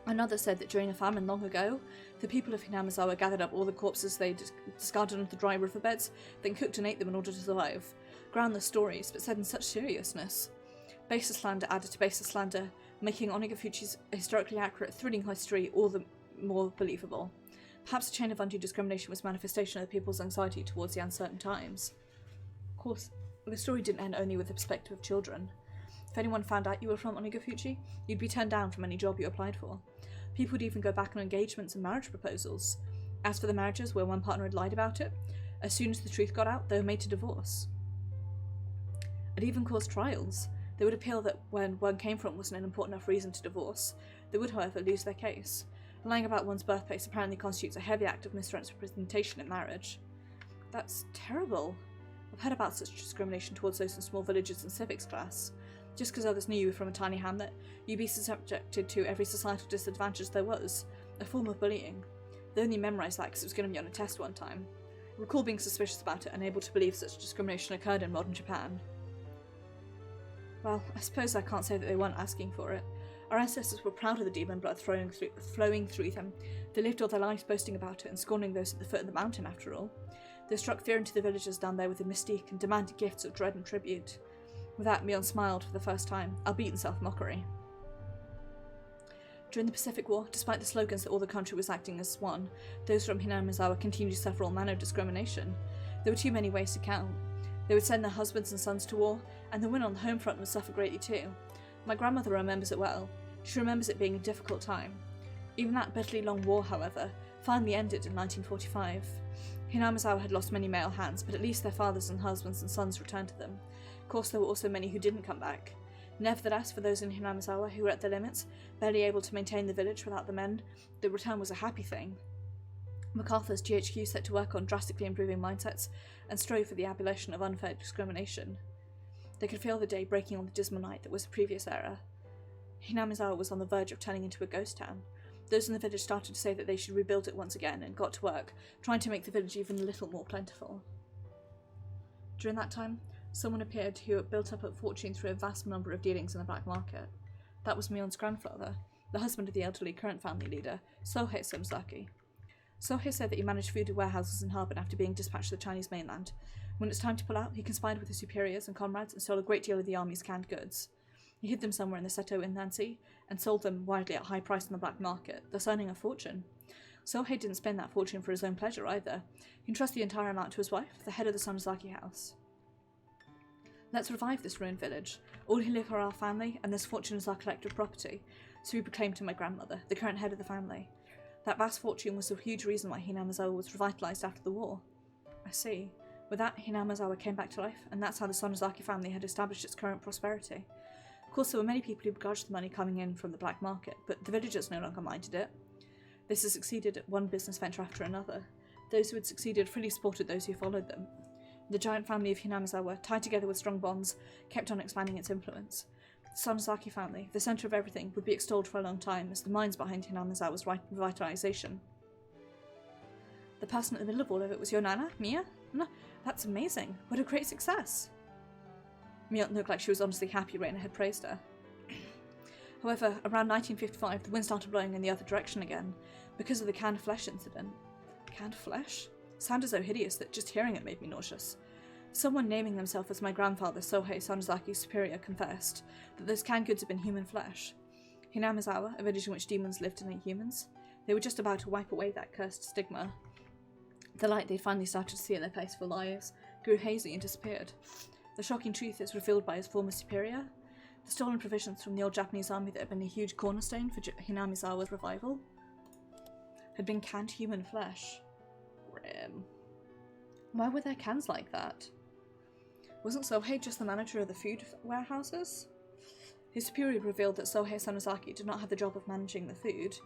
Another said that during a famine long ago, the people of Hinamizawa gathered up all the corpses they discarded onto the dry riverbeds, then cooked and ate them in order to survive. Groundless stories, but said in such seriousness. Baseless slander added to baseless slander, making Onigafuchi's historically accurate, thrilling history all the more believable. Perhaps a chain of undue discrimination was manifestation of the people's anxiety towards the uncertain times. Of course, the story didn't end only with the perspective of children. If anyone found out you were from Onigafuchi, you'd be turned down from any job you applied for. People would even go back on engagements and marriage proposals. As for the marriages where one partner had lied about it, as soon as the truth got out, they were made to divorce. It even caused trials. They would appeal that when one came from wasn't an important enough reason to divorce. They would, however, lose their case. Lying about one's birthplace apparently constitutes a heavy act of misrepresentation in marriage. That's terrible. I've heard about such discrimination towards those in small villages in civics class. Just because others knew you were from a tiny hamlet, you'd be subjected to every societal disadvantage there was, a form of bullying. They only memorised that because it was going to be on a test one time. I recall being suspicious about it, unable to believe such discrimination occurred in modern Japan. Well, I suppose I can't say that they weren't asking for it. Our ancestors were proud of the demon blood flowing through them. They lived all their lives boasting about it and scorning those at the foot of the mountain, after all. They struck fear into the villagers down there with a mystique and demanded gifts of dread and tribute. With that, Mion smiled for the first time, albeit in self-mockery. During the Pacific War, despite the slogans that all the country was acting as one, those from Hinamizawa continued to suffer all manner of discrimination. There were too many ways to count. They would send their husbands and sons to war, and the women on the home front would suffer greatly too. My grandmother remembers it well. She remembers it being a difficult time. Even that bitterly long war, however, finally ended in 1945. Hinamizawa had lost many male hands, but at least their fathers and husbands and sons returned to them. Of course, there were also many who didn't come back. Nevertheless, for those in Hinamizawa who were at their limits, barely able to maintain the village without the men, the return was a happy thing. MacArthur's GHQ set to work on drastically improving mindsets and strove for the abolition of unfair discrimination. They could feel the day breaking on the dismal night that was the previous era. Hinamizawa was on the verge of turning into a ghost town. Those in the village started to say that they should rebuild it once again and got to work, trying to make the village even a little more plentiful. During that time, someone appeared who had built up a fortune through a vast number of dealings in the black market. That was Mion's grandfather. the husband of the elderly current family leader, Sohei Sonozaki. Sohei said that he managed food warehouses in Harbin after being dispatched to the Chinese mainland. When it's time to pull out, he conspired with his superiors and comrades and stole a great deal of the army's canned goods. He hid them somewhere in the Seto Inland Sea and sold them widely at high price on the black market, thus earning a fortune. Sohei didn't spend that fortune for his own pleasure either. He entrusted the entire amount to his wife, the head of the Sonozaki house. Let's revive this ruined village. All who live are our family, and this fortune is our collective property, so we proclaimed to my grandmother, the current head of the family. That vast fortune was a huge reason why Hinamizawa was revitalized after the war. I see. With that, Hinamizawa came back to life, and that's how the Sonozaki family had established its current prosperity. Of course, there were many people who begrudged the money coming in from the black market, but the villagers no longer minded it. This has succeeded at one business venture after another. Those who had succeeded freely supported those who followed them. The giant family of Hinamizawa, tied together with strong bonds, kept on expanding its influence. The Sonozaki family, the centre of everything, would be extolled for a long time as the minds behind Hinamizawa's revitalization. The person in the middle of all of it was your Nana, Mia? No, that's amazing. What a great success. Mia looked like she was honestly happy Reina had praised her. However, around 1955, the wind started blowing in the other direction again, because of the canned flesh incident. Canned flesh? Sounded so hideous that just hearing it made me nauseous. Someone naming themselves as my grandfather, Sohei Sonozaki's superior, confessed that those canned goods had been human flesh. Hinamizawa, a village in which demons lived and ate humans, they were just about to wipe away that cursed stigma. The light they'd finally started to see in their peaceful lives grew hazy and disappeared. The shocking truth is revealed by his former superior. The stolen provisions from the old Japanese army that had been a huge cornerstone for Hinamizawa's revival had been canned human flesh. Grim. Why were there cans like that? Wasn't Sohei just the manager of the food warehouses? His superior revealed that Sohei Sonozaki did not have the job of managing the food.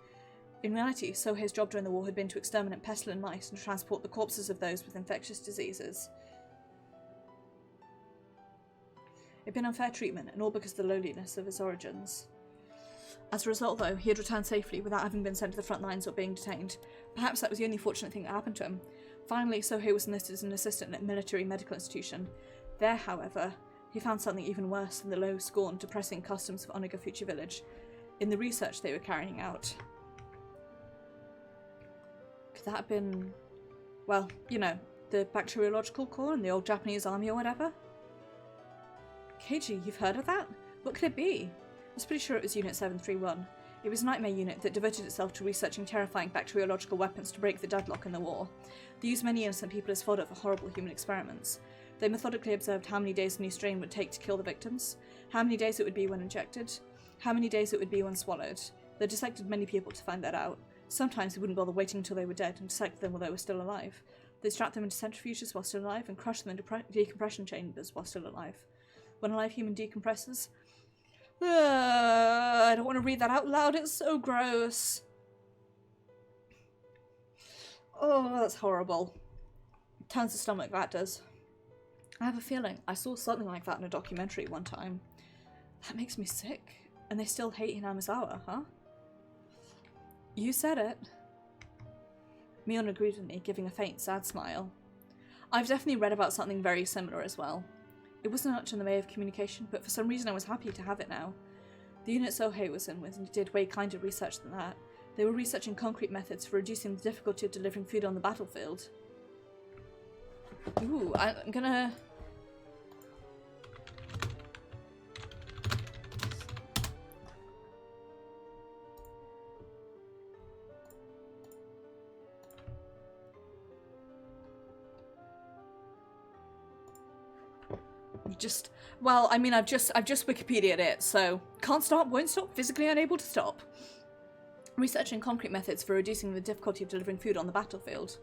In reality, Sohei's job during the war had been to exterminate pestilent mice and transport the corpses of those with infectious diseases. It had been unfair treatment, and all because of the lowliness of his origins. As a result, though, he had returned safely without having been sent to the front lines or being detained. Perhaps that was the only fortunate thing that happened to him. Finally, Sohei was enlisted as an assistant at a military medical institution. There, however, he found something even worse than the low, scorned, depressing customs of Onagafuchi village in the research they were carrying out. Could that have been, well, you know, the bacteriological corps in the old Japanese army or whatever? Keiichi, you've heard of that? What could it be? I was pretty sure it was Unit 731. It was a nightmare unit that devoted itself to researching terrifying bacteriological weapons to break the deadlock in the war. They used many innocent people as fodder for horrible human experiments. They methodically observed how many days a new strain would take to kill the victims, how many days it would be when injected, how many days it would be when swallowed. They dissected many people to find that out. Sometimes they wouldn't bother waiting until they were dead and dissected them while they were still alive. They strapped them into centrifuges while still alive and crushed them into decompression chambers while still alive. When a live human decompresses... I don't want to read that out loud, it's so gross. Oh, that's horrible. Turns the stomach, that does. I have a feeling I saw something like that in a documentary one time. That makes me sick. And they still hate Hinamizawa, huh? You said it. Mion agreed with me, giving a faint, sad smile. I've definitely read about something very similar as well. It wasn't much in the way of communication, but for some reason I was happy to have it now. The unit Sohei was in with did way kinder research than that. They were researching concrete methods for reducing the difficulty of delivering food on the battlefield. Ooh, I'm gonna... Well, I mean, I've just Wikipedia'd it, so can't stop, won't stop, physically unable to stop. Researching concrete methods for reducing the difficulty of delivering food on the battlefield.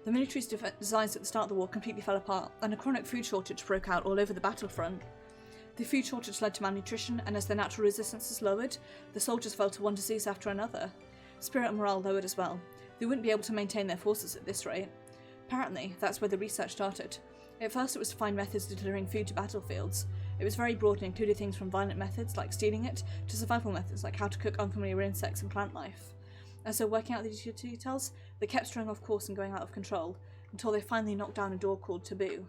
The military's designs at the start of the war completely fell apart, and a chronic food shortage broke out all over the battlefront. The food shortage led to malnutrition, and as their natural resistances lowered, the soldiers fell to one disease after another. Spirit and morale lowered as well. They wouldn't be able to maintain their forces at this rate. Apparently, that's where the research started. At first it was to find methods of delivering food to battlefields. It was very broad and included things from violent methods, like stealing it, to survival methods, like how to cook unfamiliar insects and plant life. As they were working out these details, they kept straying off course and going out of control, until they finally knocked down a door called Taboo.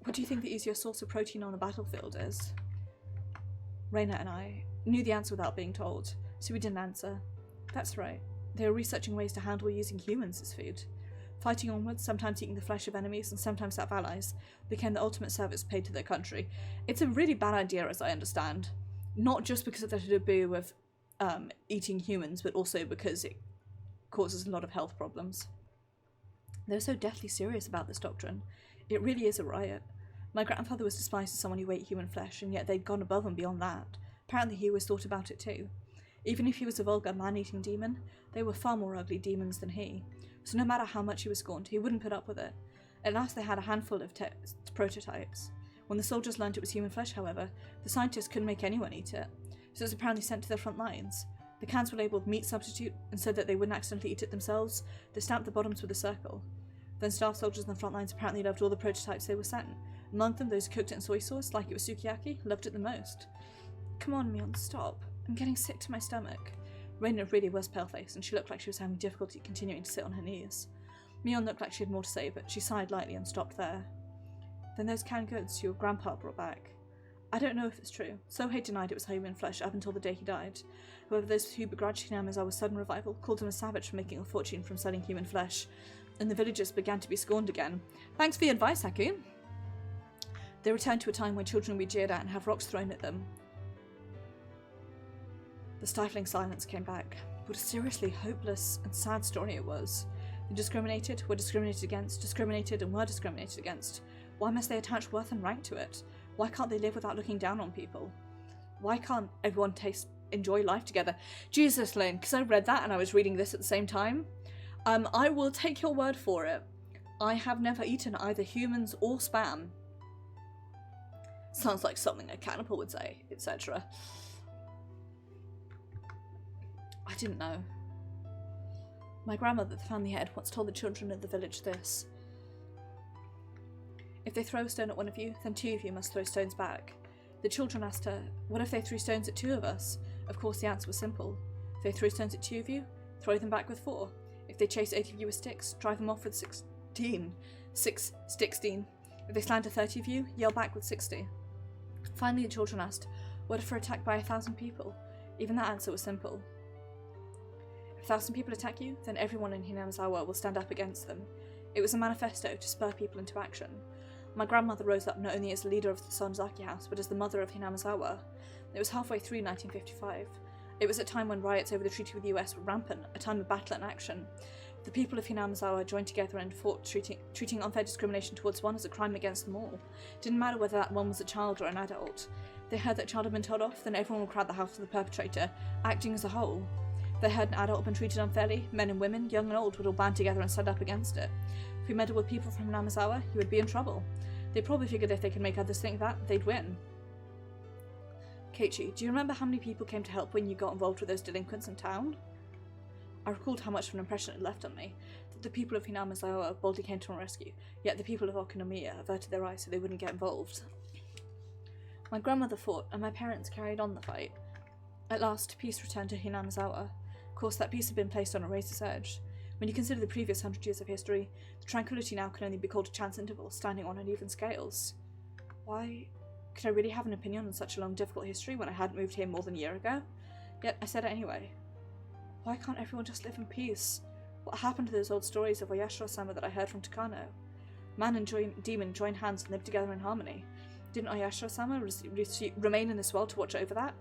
What do you think the easiest source of protein on a battlefield is? Reina and I knew the answer without being told, so we didn't answer. That's right. They were researching ways to handle using humans as food. Fighting onwards, sometimes eating the flesh of enemies and sometimes that of allies, became the ultimate service paid to their country. It's a really bad idea, as I understand. Not just because of the taboo of eating humans, but also because it causes a lot of health problems. They're so deathly serious about this doctrine. It really is a riot. My grandfather was despised as someone who ate human flesh, and yet they'd gone above and beyond that. Apparently he always thought about it too. Even if he was a vulgar man-eating demon, they were far more ugly demons than he. So no matter how much he was scorned, he wouldn't put up with it. At last they had a handful of prototypes. When the soldiers learned it was human flesh, however, the scientists couldn't make anyone eat it, so it was apparently sent to the front lines. The cans were labelled meat substitute, and so that they wouldn't accidentally eat it themselves, they stamped the bottoms with a circle. Then staff soldiers on the front lines apparently loved all the prototypes they were sent. Among them, those who cooked it in soy sauce, like it was sukiyaki, loved it the most. Come on, Mion, stop. I'm getting sick to my stomach. Reina really was pale-faced, and she looked like she was having difficulty continuing to sit on her knees. Mion looked like she had more to say, but she sighed lightly and stopped there. Then those canned goods your grandpa brought back. I don't know if it's true. Sohei denied it was human flesh up until the day he died. However, those who begrudged Hinamizawa's sudden revival called him a savage for making a fortune from selling human flesh, and the villagers began to be scorned again. Thanks for the advice, Haku. They returned to a time when children would be jeered at and have rocks thrown at them. The stifling silence came back. What a seriously hopeless and sad story it was. They discriminated, were discriminated against, discriminated and were discriminated against. Why must they attach worth and rank to it? Why can't they live without looking down on people? Why can't everyone enjoy life together? Jesus, Lynn, because I read that and I was reading this at the same time. I will take your word for it. I have never eaten either humans or spam. Sounds like something a cannibal would say, etc. I didn't know. My grandmother, the family head, once told the children of the village this. If they throw a stone at one of you, then 2 of you must throw stones back. The children asked her, what if they threw stones at 2 of us? Of course the answer was simple. If they throw stones at 2 of you, throw them back with 4. If they chase 8 of you with sticks, drive them off with 16. 16. If they slander 30 of you, yell back with 60. Finally the children asked, what if we're attacked by 1,000 people? Even that answer was simple. If 1,000 people attack you, then everyone in Hinamizawa will stand up against them. It was a manifesto to spur people into action. My grandmother rose up not only as the leader of the Sonozaki house, but as the mother of Hinamizawa. It was halfway through 1955. It was a time when riots over the treaty with the US were rampant, a time of battle and action. The people of Hinamizawa joined together and fought, treating unfair discrimination towards one as a crime against them all. It didn't matter whether that one was a child or an adult. They heard that a child had been told off, then everyone would crowd the house of the perpetrator, acting as a whole. If they heard an adult had been treated unfairly, men and women, young and old, would all band together and stand up against it. If we meddled with people from Hinamizawa, he would be in trouble. They probably figured if they could make others think that, they'd win. Keiichi, do you remember how many people came to help when you got involved with those delinquents in town? I recalled how much of an impression it left on me, that the people of Hinamizawa boldly came to my rescue, yet the people of Okonomiya averted their eyes so they wouldn't get involved. My grandmother fought, and my parents carried on the fight. At last, peace returned to Hinamizawa. Of course, that peace had been placed on a razor's edge. When you consider the previous 100 years of history, the tranquility now can only be called a chance interval, standing on uneven scales. Why could I really have an opinion on such a long, difficult history when I hadn't moved here more than a year ago? Yet I said it anyway. Why can't everyone just live in peace? What happened to those old stories of Oyashiro-sama that I heard from Takano? Man and demon joined hands and lived together in harmony. Didn't Oyashiro-sama remain in this world to watch over that?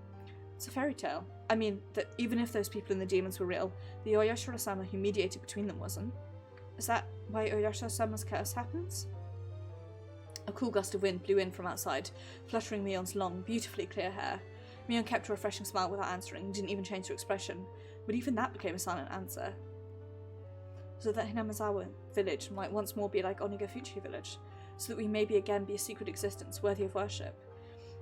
It's a fairy tale. I mean, that even if those people and the demons were real, the Oyashiro-sama who mediated between them wasn't. Is that why Oyashiro-sama's curse happens? A cool gust of wind blew in from outside, fluttering Mion's long, beautifully clear hair. Mion kept a refreshing smile without answering, and didn't even change her expression, but even that became a silent answer. So that Hinamizawa village might once more be like Onagafuchi village, so that we may again be a secret existence worthy of worship.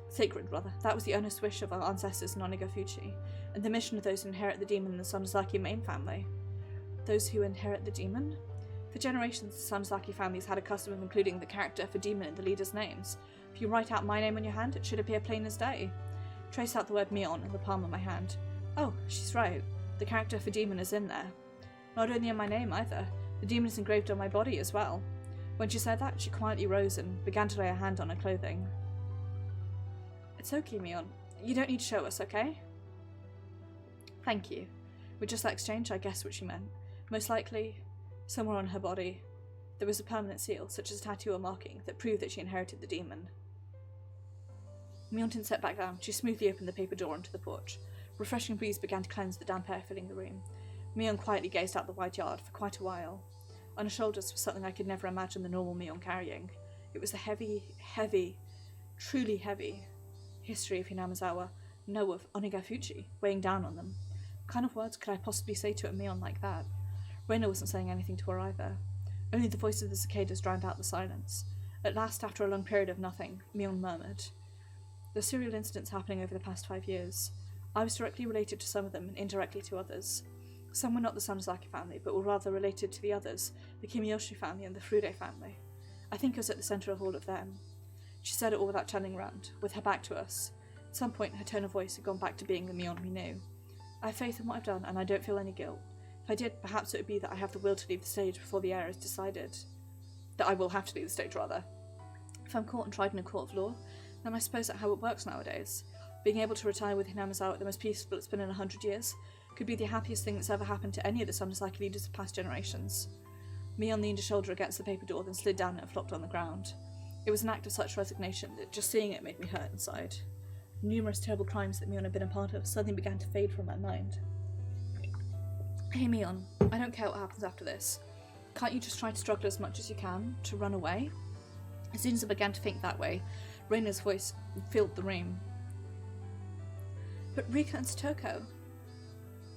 Sacred, rather. That was the earnest wish of our ancestors in Onagafuchi, and the mission of those who inherit the demon in the Sonozaki main family. Those who inherit the demon? For generations, the Sonozaki families had a custom of including the character for demon in the leaders' names. If you write out my name on your hand, it should appear plain as day. Trace out the word Mion in the palm of my hand. Oh, she's right. The character for demon is in there. Not only in my name, either. The demon is engraved on my body as well. When she said that, she quietly rose and began to lay her hand on her clothing. It's okay, Mion. You don't need to show us, okay? Thank you. With just that exchange, I guessed what she meant. Most likely, somewhere on her body, there was a permanent seal, such as a tattoo or marking, that proved that she inherited the demon. Miontin sat back down. She smoothly opened the paper door onto the porch. Refreshing breeze began to cleanse the damp air filling the room. Mion quietly gazed out the wide yard for quite a while. On her shoulders was something I could never imagine the normal Mion carrying. It was the heavy, truly heavy history of Hinamizawa, no, of Onigafuchi, weighing down on them. What kind of words could I possibly say to a Mion like that? Reina wasn't saying anything to her either. Only the voice of the cicadas drowned out the silence. At last, after a long period of nothing, Mion murmured. The serial incidents happening over the past 5 years. I was directly related to some of them and indirectly to others. Some were not the Sonozaki family, but were rather related to the others, the Kimiyoshi family and the Furude family. I think I was at the centre of all of them. She said it all without turning round, with her back to us. At some point, her tone of voice had gone back to being the Mion we knew. I have faith in what I've done, and I don't feel any guilt. If I did, perhaps it would be that I have the will to leave the stage before the heir is decided. That I will have to leave the stage, rather. If I'm caught and tried in a court of law, then I suppose that's how it works nowadays. Being able to retire with Hinamizawa at the most peaceful it's been in 100 years could be the happiest thing that's ever happened to any of the Sonozaki leaders of past generations. Mion leaned a shoulder against the paper door, then slid down and flopped on the ground. It was an act of such resignation that just seeing it made me hurt inside. Numerous terrible crimes that Mion had been a part of suddenly began to fade from my mind. Hey Mion, I don't care what happens after this. Can't you just try to struggle as much as you can to run away? As soon as I began to think that way, Reina's voice filled the room. But Rika and Satoko,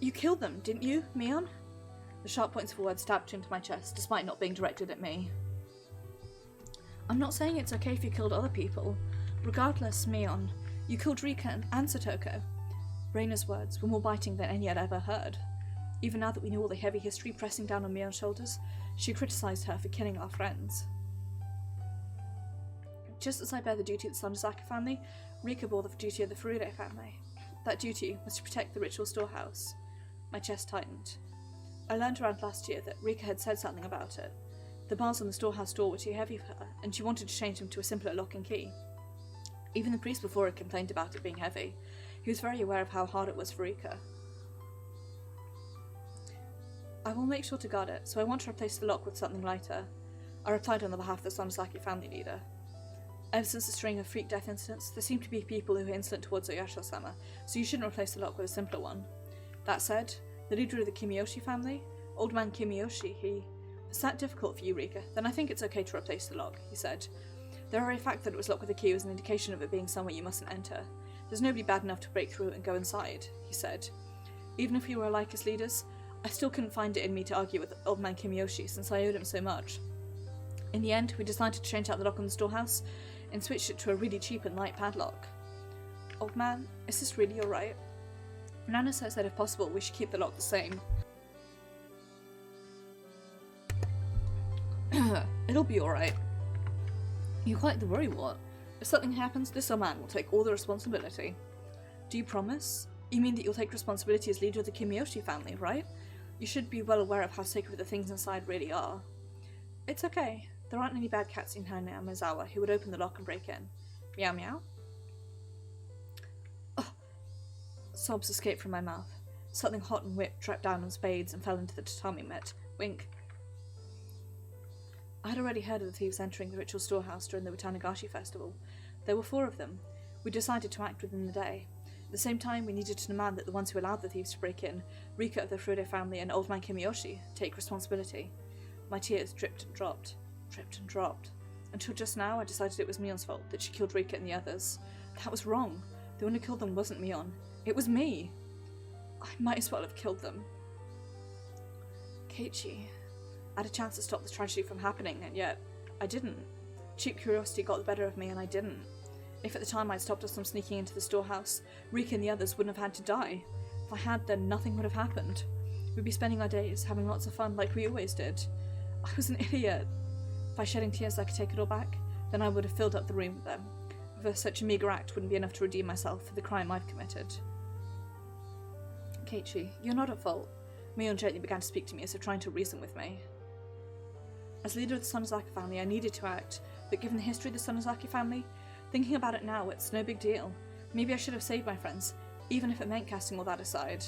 you killed them, didn't you, Mion? The sharp points of a word stabbed into my chest, despite not being directed at me. I'm not saying it's okay if you killed other people. Regardless, Mion, you killed Rika and Satoko. Reina's words were more biting than any I'd ever heard. Even now that we knew all the heavy history pressing down on Mion's shoulders, she criticised her for killing our friends. Just as I bear the duty of the Sonozaki family, Rika bore the duty of the Furude family. That duty was to protect the ritual storehouse. My chest tightened. I learned around last year that Rika had said something about it. The bars on the storehouse door were too heavy for her, and she wanted to change them to a simpler lock and key. Even the priest before had complained about it being heavy. He was very aware of how hard it was for Rika. I will make sure to guard it, so I want to replace the lock with something lighter. I replied on the behalf of the Sonozaki family leader. Ever since the string of freak death incidents, there seem to be people who are insolent towards Oyasho-sama, so you shouldn't replace the lock with a simpler one. That said, the leader of the Kimiyoshi family, Old Man Kimiyoshi, is that difficult for you, Rika? Then I think it's okay to replace the lock, he said. The very fact that it was locked with a key was an indication of it being somewhere you mustn't enter. There's nobody bad enough to break through and go inside, he said. Even if we were alike as leaders, I still couldn't find it in me to argue with Old Man Kimiyoshi since I owed him so much. In the end, we decided to change out the lock on the storehouse and switched it to a really cheap and light padlock. Old man, is this really alright? Nana says that if possible, we should keep the lock the same. It'll be alright. You quite the worrywart. If something happens, this old man will take all the responsibility. Do you promise? You mean that you'll take responsibility as leader of the Kimiyoshi family, right? You should be well aware of how sacred the things inside really are. It's okay. There aren't any bad cats in Hinamizawa who would open the lock and break in. Meow meow. Oh. Sobs escaped from my mouth. Something hot and whipped dropped down on spades and fell into the tatami mat. Wink. I had already heard of the thieves entering the ritual storehouse during the Watanagashi festival. There were 4 of them. We decided to act within the day. At the same time, we needed to demand that the ones who allowed the thieves to break in, Rika of the Furude family and Old Man Kimiyoshi, take responsibility. My tears dripped and dropped, until just now I decided it was Mion's fault, that she killed Rika and the others. That was wrong. The one who killed them wasn't Mion. It was me. I might as well have killed them. Keiichi. I had a chance to stop the tragedy from happening, and yet I didn't. Cheap curiosity got the better of me, and I didn't. If at the time I'd stopped us from sneaking into the storehouse, Rika and the others wouldn't have had to die. If I had, then nothing would have happened. We'd be spending our days having lots of fun like we always did. I was an idiot. By shedding tears I could take it all back, then I would have filled up the room with them. However, such a meagre act wouldn't be enough to redeem myself for the crime I've committed. Keiichi, you're not at fault. Mion gently began to speak to me as if trying to reason with me. As leader of the Sonozaki family, I needed to act, but given the history of the Sonozaki family, thinking about it now, it's no big deal. Maybe I should have saved my friends, even if it meant casting all that aside.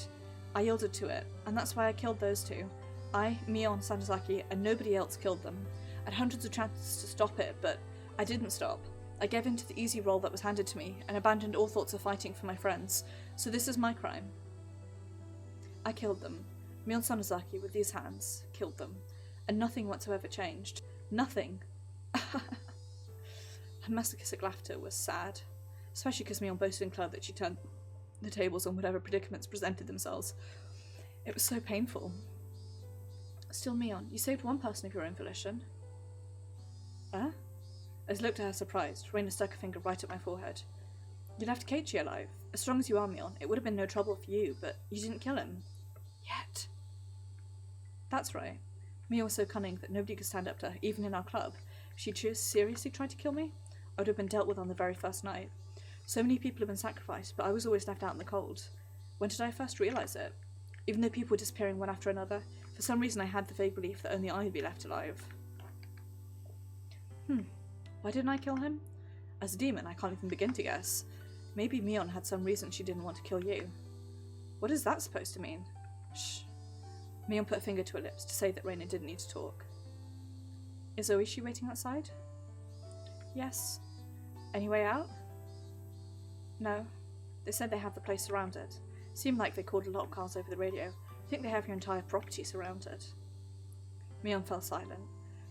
I yielded to it, and that's why I killed those two. I, Mion, Sanozaki, and nobody else killed them. I had hundreds of chances to stop it, but I didn't stop. I gave in to the easy role that was handed to me, and abandoned all thoughts of fighting for my friends. So this is my crime. I killed them. Mion Sanozaki, with these hands, killed them. And nothing whatsoever changed. Nothing. Her masochistic laughter was sad, especially because Mion boasted in Club that she turned the tables on whatever predicaments presented themselves. It was so painful. Still, Mion, you saved one person of your own volition. Huh? As I looked at her surprised, Reina stuck a finger right at my forehead. You left Keiichi alive. As strong as you are, Mion, it would have been no trouble for you, but you didn't kill him. Yet. That's right. Mion was so cunning that nobody could stand up to her, even in our club. If she'd seriously tried to kill me, I would have been dealt with on the very first night. So many people have been sacrificed, but I was always left out in the cold. When did I first realise it? Even though people were disappearing one after another, for some reason I had the vague belief that only I would be left alive. Why didn't I kill him? As a demon, I can't even begin to guess. Maybe Mion had some reason she didn't want to kill you. What is that supposed to mean? Shh. Mion put a finger to her lips to say that Reina didn't need to talk. Is Oishi waiting outside? Yes. Any way out? No. They said they have the place surrounded. Seemed like they called a lot of cars over the radio. I think they have your entire property surrounded. Mion fell silent.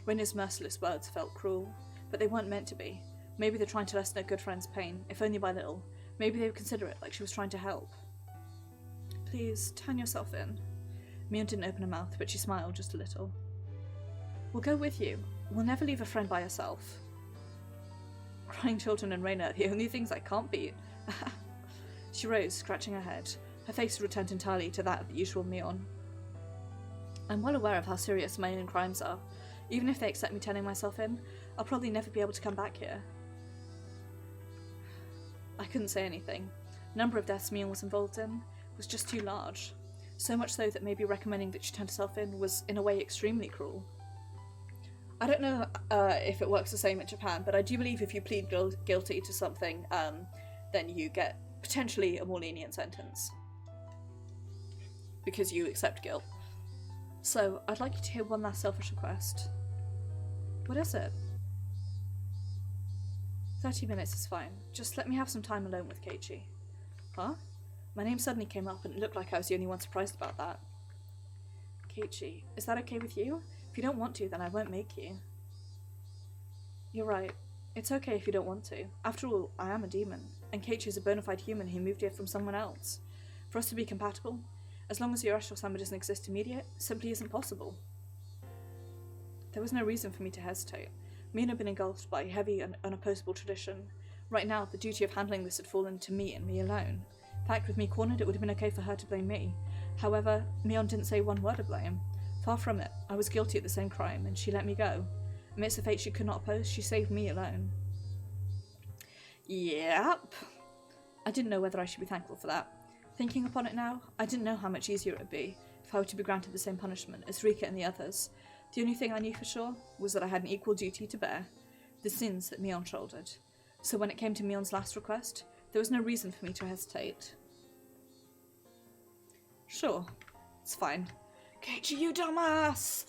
Reina's merciless words felt cruel, but they weren't meant to be. Maybe they're trying to lessen a good friend's pain, if only by little. Maybe they would consider it like she was trying to help. Please, turn yourself in. Mion didn't open her mouth, but she smiled just a little. We'll go with you. We'll never leave a friend by herself. Crying children and Reina are the only things I can't beat. She rose, scratching her head. Her face returned entirely to that of the usual Mion. I'm well aware of how serious my own crimes are. Even if they accept me turning myself in, I'll probably never be able to come back here. I couldn't say anything. The number of deaths Mion was involved in was just too large. So much so that maybe recommending that she turn herself in was, in a way, extremely cruel. I don't know if it works the same in Japan, but I do believe if you plead guilty to something, then you get potentially a more lenient sentence. Because you accept guilt. So, I'd like you to hear one last selfish request. What is it? 30 minutes is fine. Just let me have some time alone with Keiichi. Huh? My name suddenly came up and it looked like I was the only one surprised about that. Keiichi, is that okay with you? If you don't want to, then I won't make you. You're right. It's okay if you don't want to. After all, I am a demon, and Keiichi is a bona fide human who moved here from someone else. For us to be compatible, as long as the Higurashi-sama doesn't exist immediate, simply isn't possible. There was no reason for me to hesitate. Mion had been engulfed by heavy and unopposable tradition. Right now, the duty of handling this had fallen to me and me alone. In fact, with me cornered, it would have been okay for her to blame me. However, Mion didn't say one word of blame. Far from it, I was guilty of the same crime, and she let me go. Amidst a fate she could not oppose, she saved me alone. Yep. I didn't know whether I should be thankful for that. Thinking upon it now, I didn't know how much easier it would be if I were to be granted the same punishment as Rika and the others. The only thing I knew for sure was that I had an equal duty to bear, the sins that Mion shouldered. So when it came to Mion's last request, there was no reason for me to hesitate. Sure, it's fine. Keiichi, you dumbass!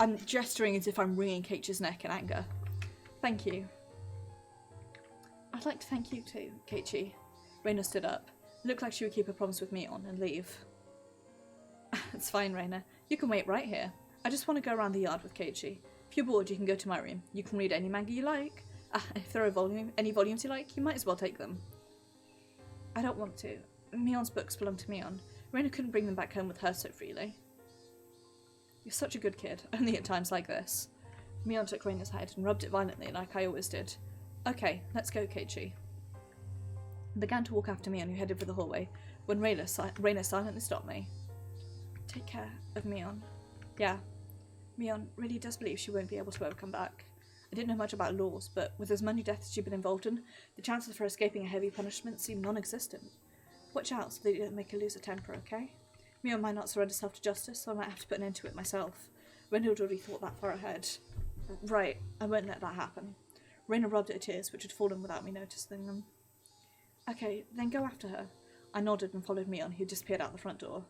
I'm gesturing as if I'm wringing Keiichi's neck in anger. Thank you. I'd like to thank you too, Keiichi. Reina stood up. It looked like she would keep her promise with Mion and leave. It's fine, Reina. You can wait right here. I just want to go around the yard with Keiichi. If you're bored, you can go to my room. You can read any manga you like. If there are any volumes you like, you might as well take them. I don't want to. Mion's books belong to Mion. Reina couldn't bring them back home with her so freely. You're such a good kid, only at times like this. Mion took Reina's head and rubbed it violently like I always did. Okay, let's go, Keiichi. I began to walk after Mion, who headed for the hallway, when Reina silently stopped me. Take care of Mion. Yeah, Mion really does believe she won't be able to ever come back. I didn't know much about laws, but with as many deaths she'd been involved in, the chances of her escaping a heavy punishment seemed non-existent. Watch out so they don't make her lose her temper, okay? Mion might not surrender herself to justice, so I might have to put an end to it myself. Reina had already thought that far ahead. Right, I won't let that happen. Reina rubbed at her tears, which had fallen without me noticing them. Okay, then go after her. I nodded and followed Mion, who disappeared out the front door.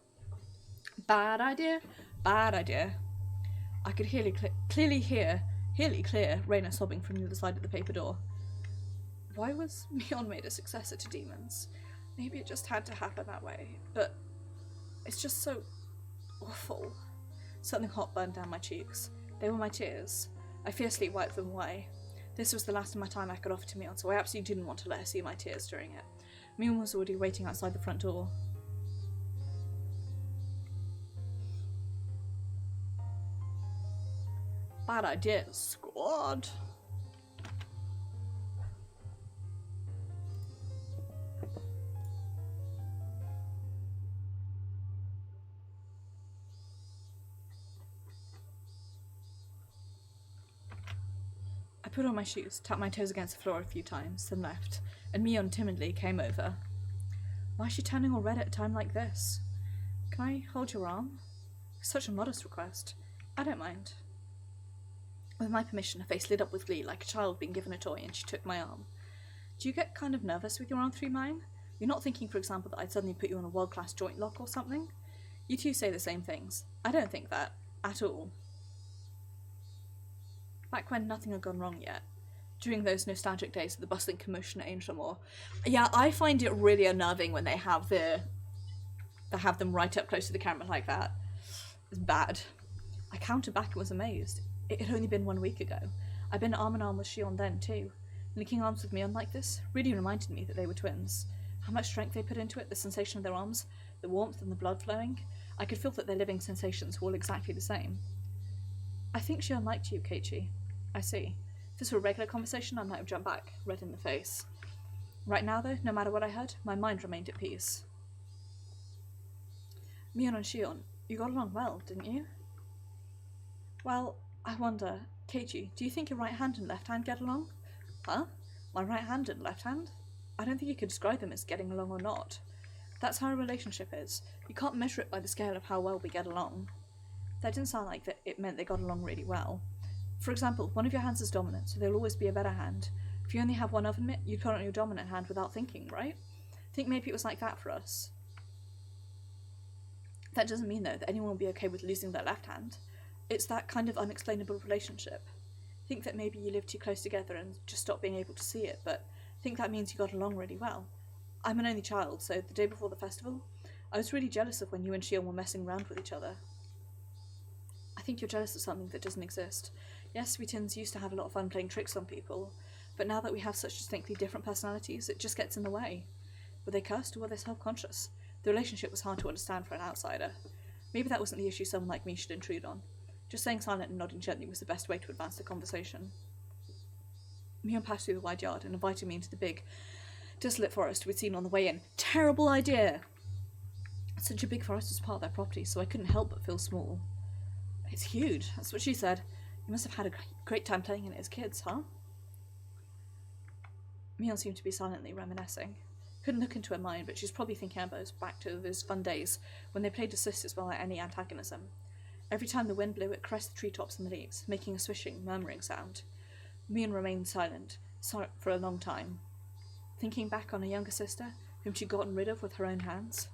Bad idea. Bad idea. I could clearly hear Raina sobbing from the other side of the paper door. Why was Mion made a successor to demons? Maybe it just had to happen that way, but it's just so awful. Something hot burned down my cheeks. They were my tears. I fiercely wiped them away. This was the last of my time I could offer to Mion, so I absolutely didn't want to let her see my tears during it. Mion was already waiting outside the front door. Bad idea, squad. I put on my shoes, tapped my toes against the floor a few times, then left, and Mion timidly came over. Why is she turning all red at a time like this? Can I hold your arm? Such a modest request. I don't mind. With my permission, her face lit up with glee like a child being given a toy, and she took my arm. Do you get kind of nervous with your arm through mine? You're not thinking, for example, that I'd suddenly put you on a world-class joint lock or something? You two say the same things. I don't think that. At all. Back when nothing had gone wrong yet. During those nostalgic days of the bustling commotion at Angelmore. Yeah, I find it really unnerving when they have them right up close to the camera like that. It's bad. I counted back and was amazed. It had only been 1 week ago. I'd been arm in arm with Shion then, too. Linking arms with Mion like this really reminded me that they were twins. How much strength they put into it, the sensation of their arms, the warmth and the blood flowing. I could feel that their living sensations were all exactly the same. I think Shion liked you, Keiichi. I see. If this were a regular conversation, I might have jumped back, red in the face. Right now, though, no matter what I heard, my mind remained at peace. Mion and Shion, you got along well, didn't you? Well, I wonder, Keiichi, do you think your right hand and left hand get along? Huh? My right hand and left hand? I don't think you could describe them as getting along or not. That's how a relationship is. You can't measure it by the scale of how well we get along. That didn't sound like that it meant they got along really well. For example, one of your hands is dominant, so there'll always be a better hand. If you only have one of them, you'd put on your dominant hand without thinking, right? I think maybe it was like that for us. That doesn't mean, though, that anyone will be okay with losing their left hand. It's that kind of unexplainable relationship. Think that maybe you live too close together and just stop being able to see it, but think that means you got along really well. I'm an only child, so the day before the festival, I was really jealous of when you and Shion were messing around with each other. I think you're jealous of something that doesn't exist. Yes, we twins used to have a lot of fun playing tricks on people, but now that we have such distinctly different personalities, it just gets in the way. Were they cursed or were they self-conscious? The relationship was hard to understand for an outsider. Maybe that wasn't the issue someone like me should intrude on. Just staying silent and nodding gently was the best way to advance the conversation. Mion passed through the wide yard and invited me into the big, desolate forest we'd seen on the way in. Terrible idea! Such a big forest was part of their property, so I couldn't help but feel small. It's huge, that's what she said. You must have had a great time playing in it as kids, huh? Mion seemed to be silently reminiscing. Couldn't look into her mind, but she was probably thinking about those back to those fun days when they played as sisters without any antagonism. Every time the wind blew, it caressed the treetops and the leaves, making a swishing, murmuring sound. Mion remained silent for a long time, thinking back on a younger sister whom she'd gotten rid of with her own hands.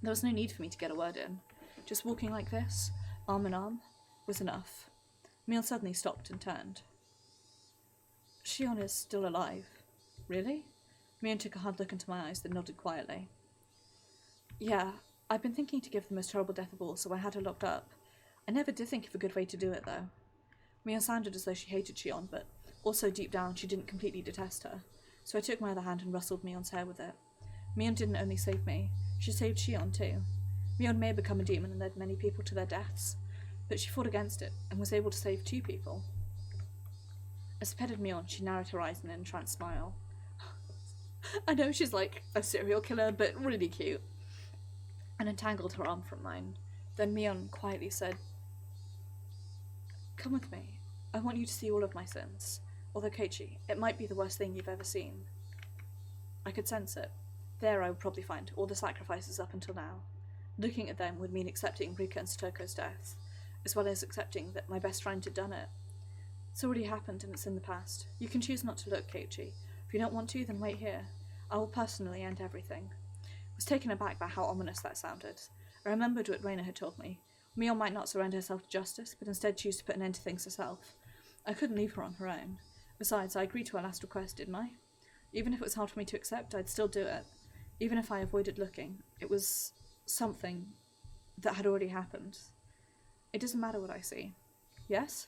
There was no need for me to get a word in. Just walking like this, arm in arm, was enough. Mion suddenly stopped and turned. Shion is still alive. Really? Mion took a hard look into my eyes, then nodded quietly. Yeah, I've been thinking to give the most terrible death of all, so I had her locked up. I never did think of a good way to do it, though. Mion sounded as though she hated Shion, but also deep down she didn't completely detest her, so I took my other hand and rustled Mion's hair with it. Mion didn't only save me, she saved Shion too. Mion may have become a demon and led many people to their deaths, but she fought against it and was able to save 2 people. As I petted Mion, she narrowed her eyes in an entranced smile. I know she's like a serial killer, but really cute. And entangled her arm from mine. Then Mion quietly said, "Come with me. I want you to see all of my sins. Although, Keiichi, it might be the worst thing you've ever seen." I could sense it. There I would probably find all the sacrifices up until now. Looking at them would mean accepting Rika and Stoko's death, as well as accepting that my best friend had done it. It's already happened and it's in the past. You can choose not to look, Keiichi. If you don't want to, then wait here. I will personally end everything. I was taken aback by how ominous that sounded. I remembered what Raina had told me. Mion might not surrender herself to justice, but instead choose to put an end to things herself. I couldn't leave her on her own. Besides, I agreed to her last request, didn't I? Even if it was hard for me to accept, I'd still do it. Even if I avoided looking. It was something that had already happened. It doesn't matter what I see. Yes?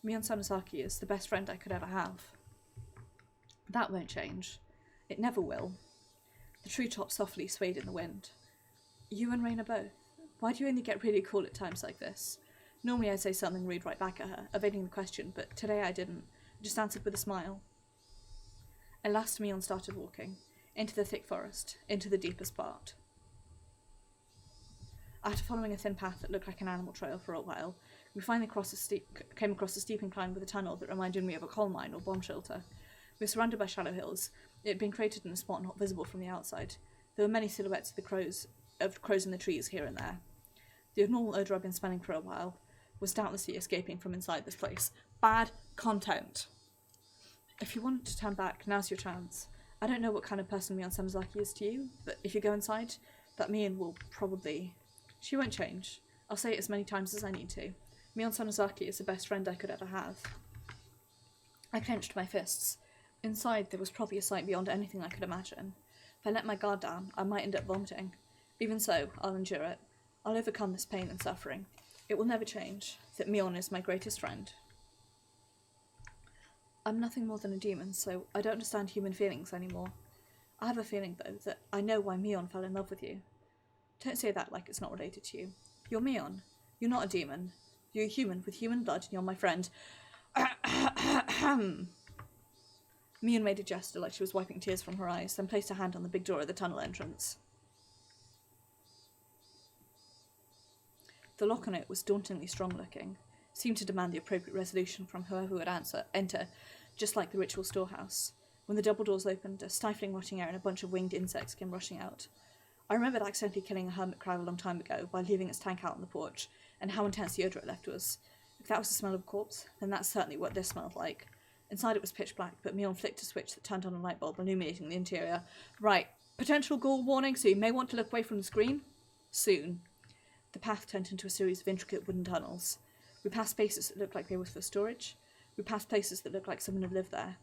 Mion Sanozaki is the best friend I could ever have. That won't change. It never will. The treetops softly swayed in the wind. You and Raina both. Why do you only get really cool at times like this? Normally I'd say something rude right back at her, evading the question, but today I didn't. I just answered with a smile. At last Mion started walking. Into the thick forest. Into the deepest part. After following a thin path that looked like an animal trail for a while, we finally came across a steep incline with a tunnel that reminded me of a coal mine or bomb shelter. We were surrounded by shallow hills. It had been created in a spot not visible from the outside. There were many silhouettes of crows in the trees here and there. The abnormal odour I'd been smelling for a while was doubtlessly escaping from inside this place. Bad content. If you wanted to turn back, now's your chance. I don't know what kind of person Mion Samazaki is to you, but if you go inside, that Mion will probably... She won't change. I'll say it as many times as I need to. Mion Sanozaki is the best friend I could ever have. I clenched my fists. Inside, there was probably a sight beyond anything I could imagine. If I let my guard down, I might end up vomiting. Even so, I'll endure it. I'll overcome this pain and suffering. It will never change that Mion is my greatest friend. I'm nothing more than a demon, so I don't understand human feelings anymore. I have a feeling, though, that I know why Mion fell in love with you. Don't say that like it's not related to you. You're Mion. You're not a demon. You're a human with human blood, and you're my friend. Mion made a gesture like she was wiping tears from her eyes, then placed her hand on the big door of the tunnel entrance. The lock on it was dauntingly strong-looking, seemed to demand the appropriate resolution from whoever would enter, just like the ritual storehouse. When the double doors opened, a stifling rotting air and a bunch of winged insects came rushing out. I remembered accidentally killing a hermit crab a long time ago by leaving its tank out on the porch, and how intense the odour it left was. If that was the smell of a corpse, then that's certainly what this smelled like. Inside it was pitch black, but Mion flicked a switch that turned on a light bulb, illuminating the interior. Right, potential ghoul warning, so you may want to look away from the screen. Soon. The path turned into a series of intricate wooden tunnels. We passed spaces that looked like they were for storage. We passed places that looked like someone had lived there.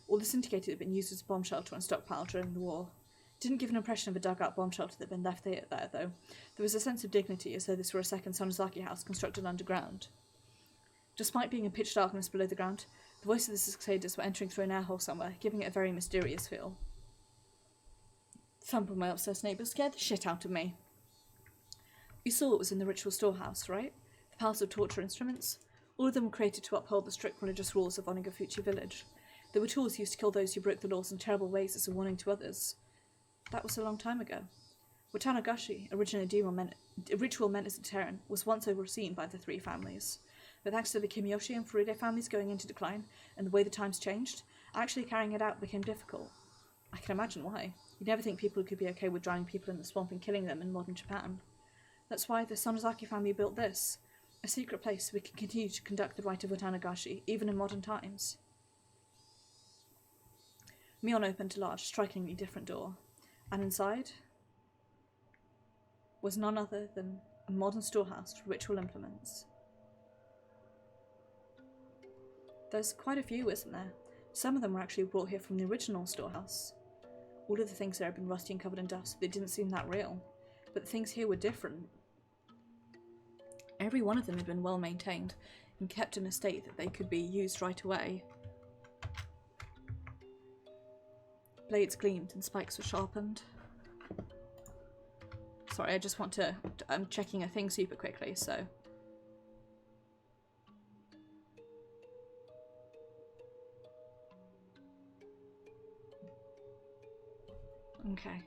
All this indicated it had been used as a bomb shelter and stockpile during the war. It didn't give an impression of a dug-out bomb shelter that had been left there, though. There was a sense of dignity, as though this were a second Sanozaki house constructed underground. Despite being in pitch darkness below the ground, the voices of the cicadas were entering through an air hole somewhere, giving it a very mysterious feel. Thump of my upstairs neighbour scared the shit out of me. You saw what was in the ritual storehouse, right? The piles of torture instruments? All of them were created to uphold the strict religious rules of Watanagashi village. They were tools used to kill those who broke the laws in terrible ways as a warning to others. That was a long time ago. Watanagashi, originally a ritual meant as a deterrent, was once overseen by the three families. But thanks to the Kimiyoshi and Furude families going into decline, and the way the times changed, actually carrying it out became difficult. I can imagine why. You'd never think people could be okay with drowning people in the swamp and killing them in modern Japan. That's why the Sanozaki family built this, a secret place so we can continue to conduct the rite of Watanagashi, even in modern times. Mion opened a large, strikingly different door, and inside was none other than a modern storehouse for ritual implements. There's quite a few, isn't there? Some of them were actually brought here from the original storehouse. All of the things there had been rusty and covered in dust, so they didn't seem that real. But the things here were different. Every one of them had been well maintained and kept in a state that they could be used right away. Blades gleamed and spikes were sharpened. Sorry, I just want to... I'm checking a thing super quickly, so... Okay.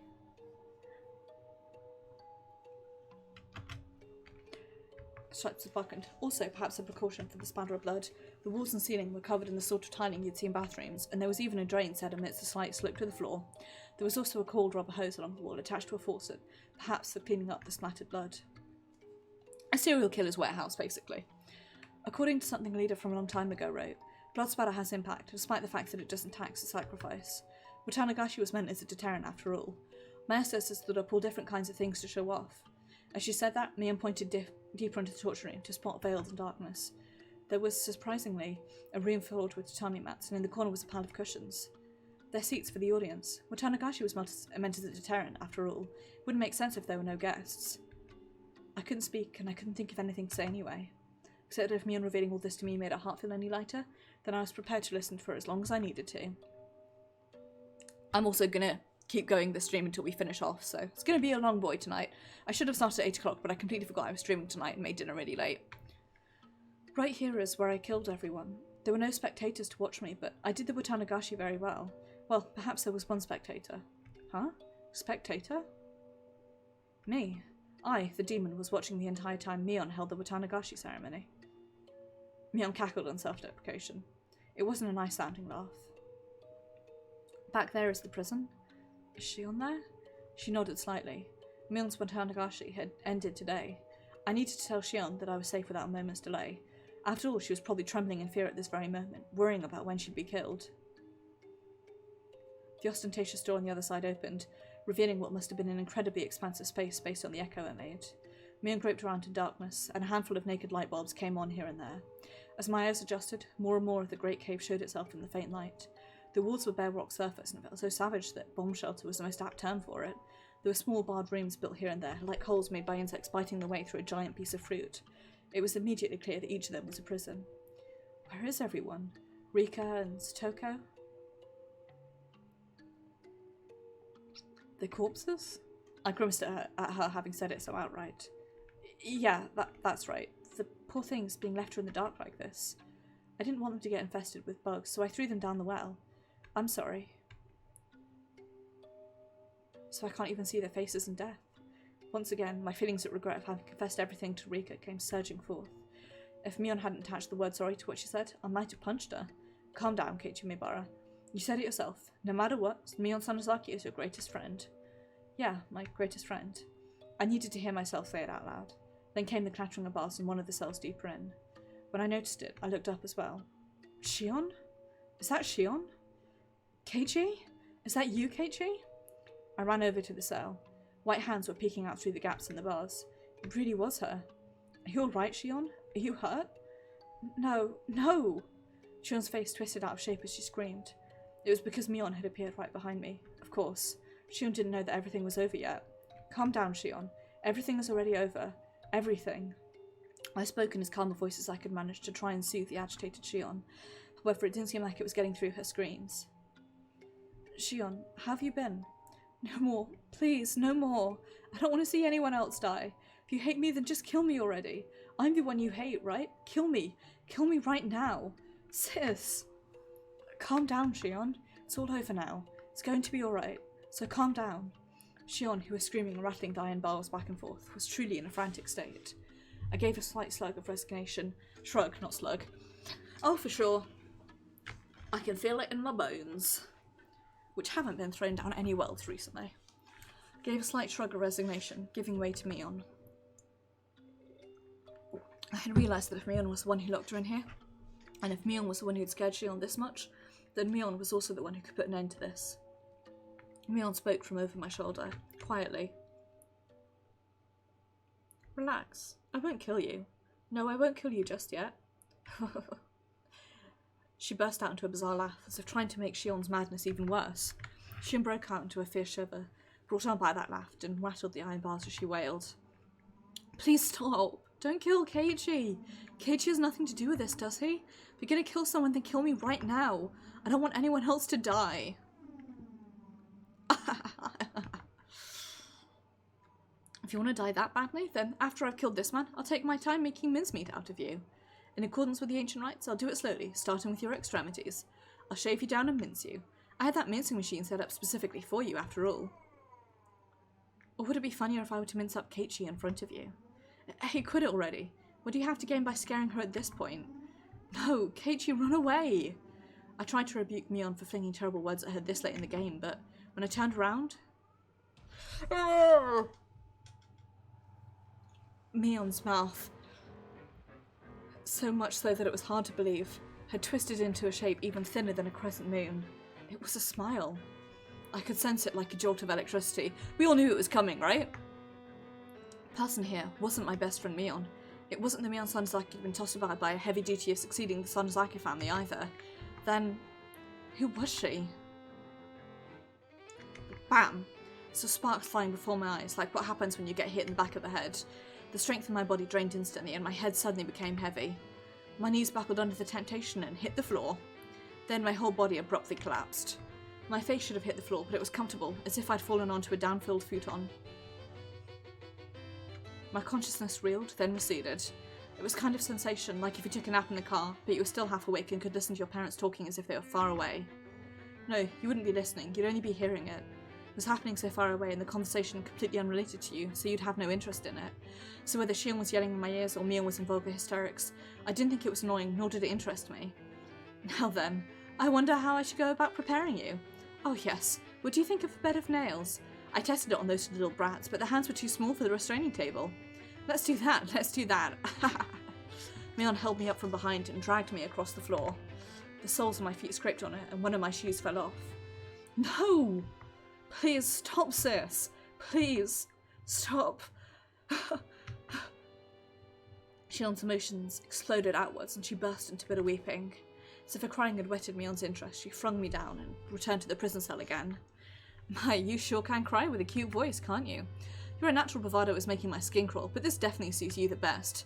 Stripes of buckled. Also, perhaps a precaution for the spatter of blood. The walls and ceiling were covered in the sort of tiling you'd see in bathrooms, and there was even a drain set amidst a slight slope to the floor. There was also a cold rubber hose along the wall attached to a faucet, perhaps for cleaning up the splattered blood. A serial killer's warehouse, basically. According to something a leader from a long time ago wrote, blood spatter has impact, despite the fact that it doesn't tax the sacrifice. Watanagashi was meant as a deterrent after all. My ancestors stood up all different kinds of things to show off. As she said that, Mion pointed deeper into the torture room to spot veils and darkness. There was, surprisingly, a room filled with tatami mats, and in the corner was a pile of cushions. They're seats for the audience. Watanagashi was meant as a deterrent, after all. It wouldn't make sense if there were no guests. I couldn't speak, and I couldn't think of anything to say anyway. Except that if Mion revealing all this to me made her heart feel any lighter, then I was prepared to listen for as long as I needed to. I'm also gonna keep going the stream until we finish off, so it's gonna be a long boy tonight. I should have started at 8 o'clock, but I completely forgot I was streaming tonight and made dinner really late. Right here is where I killed everyone. There were no spectators to watch me, but I did the Watanagashi very well. Well, perhaps there was one spectator. Huh? Spectator? Me. I, the demon, was watching the entire time Mion held the Watanagashi ceremony. Mion cackled in self-deprecation. It wasn't a nice sounding laugh. Back there is the prison. Is Shion there? She nodded slightly. Mion's Watanagashi had ended today. I needed to tell Shion that I was safe without a moment's delay. After all, she was probably trembling in fear at this very moment, worrying about when she'd be killed. The ostentatious door on the other side opened, revealing what must have been an incredibly expansive space based on the echo it made. Mion groped around in darkness, and a handful of naked light bulbs came on here and there. As my eyes adjusted, more and more of the great cave showed itself in the faint light. The walls were bare rock surface, and it felt so savage that bomb shelter was the most apt term for it. There were small barred rooms built here and there, like holes made by insects biting their way through a giant piece of fruit. It was immediately clear that each of them was a prison. Where is everyone? Rika and Satoko? The corpses? I grimaced at her having said it so outright. Yeah, that's right. The poor things being left in the dark like this. I didn't want them to get infested with bugs, so I threw them down the well. I'm sorry. So I can't even see their faces in death. Once again, my feelings of regret of having confessed everything to Rika came surging forth. If Mion hadn't attached the word sorry to what she said, I might have punched her. Calm down, Keiichi Mibara. You said it yourself. No matter what, Mion Sanozaki is your greatest friend. Yeah, my greatest friend. I needed to hear myself say it out loud. Then came the clattering of bars in one of the cells deeper in. When I noticed it, I looked up as well. Shion? Is that Shion? Keiichi? Is that you, Keiichi? I ran over to the cell. White hands were peeking out through the gaps in the bars. It really was her. Are you alright, Shion? Are you hurt? No, no! Shion's face twisted out of shape as she screamed. It was because Mion had appeared right behind me. Of course. Shion didn't know that everything was over yet. Calm down, Shion. Everything is already over. Everything. I spoke in as calm a voice as I could manage to try and soothe the agitated Shion. However, it didn't seem like it was getting through her screams. Shion, how have you been? No more. Please, no more. I don't want to see anyone else die. If you hate me, then just kill me already. I'm the one you hate, right? Kill me. Kill me right now. Sis. Calm down, Shion. It's all over now. It's going to be alright. So calm down. Shion, who was screaming and rattling the iron bars back and forth, was truly in a frantic state. I gave a slight slug of resignation. Shrug, not slug. Oh, for sure. I can feel it in my bones. Which haven't been thrown down any wells recently. Gave a slight shrug of resignation, giving way to Mion. I had realised that if Mion was the one who locked her in here, and if Mion was the one who'd scared Shion this much, then Mion was also the one who could put an end to this. Mion spoke from over my shoulder, quietly. Relax. I won't kill you. No, I won't kill you just yet. She burst out into a bizarre laugh, as if trying to make Shion's madness even worse. Shion broke out into a fierce shiver, brought on by that laugh, and rattled the iron bars as she wailed. Please stop. Don't kill Keiichi. Keiichi has nothing to do with this, does he? If you're gonna kill someone, then kill me right now. I don't want anyone else to die. If you want to die that badly, then after I've killed this man, I'll take my time making mincemeat out of you. In accordance with the ancient rites, I'll do it slowly, starting with your extremities. I'll shave you down and mince you. I had that mincing machine set up specifically for you, after all. Or would it be funnier if I were to mince up Keiichi in front of you? Hey, quit it already. What do you have to gain by scaring her at this point? No, Keiichi, run away! I tried to rebuke Mion for flinging terrible words at her this late in the game, but when I turned around... Mion's mouth, so much so that it was hard to believe, had twisted into a shape even thinner than a crescent moon. It was a smile. I could sense it like a jolt of electricity. We all knew it was coming, right? The person here wasn't my best friend Mion. It wasn't the Mion Sanozaki who'd been tossed about by a heavy duty of succeeding the Sanozaki family either. Then, who was she? Bam! So sparks flying before my eyes, like what happens when you get hit in the back of the head. The strength in my body drained instantly, and my head suddenly became heavy. My knees buckled under the temptation and hit the floor. Then my whole body abruptly collapsed. My face should have hit the floor, but it was comfortable, as if I'd fallen onto a down-filled futon. My consciousness reeled, then receded. It was kind of sensation, like if you took a nap in the car, but you were still half awake and could listen to your parents talking as if they were far away. No, you wouldn't be listening, you'd only be hearing it. It was happening so far away and the conversation completely unrelated to you, so you'd have no interest in it. So whether Shion was yelling in my ears or Mion was in vulgar hysterics, I didn't think it was annoying, nor did it interest me. Now then, I wonder how I should go about preparing you. Oh yes, what do you think of a bed of nails? I tested it on those little brats, but the hands were too small for the restraining table. Let's do that, let's do that. Mion held me up from behind and dragged me across the floor. The soles of my feet scraped on it, and one of my shoes fell off. No! Please stop, sis. Please stop. Shion's emotions exploded outwards and she burst into bitter weeping. As if her crying had whetted Mion's interest, she flung me down and returned to the prison cell again. My, you sure can cry with a cute voice, can't you? Your natural bravado is making my skin crawl, but this definitely suits you the best.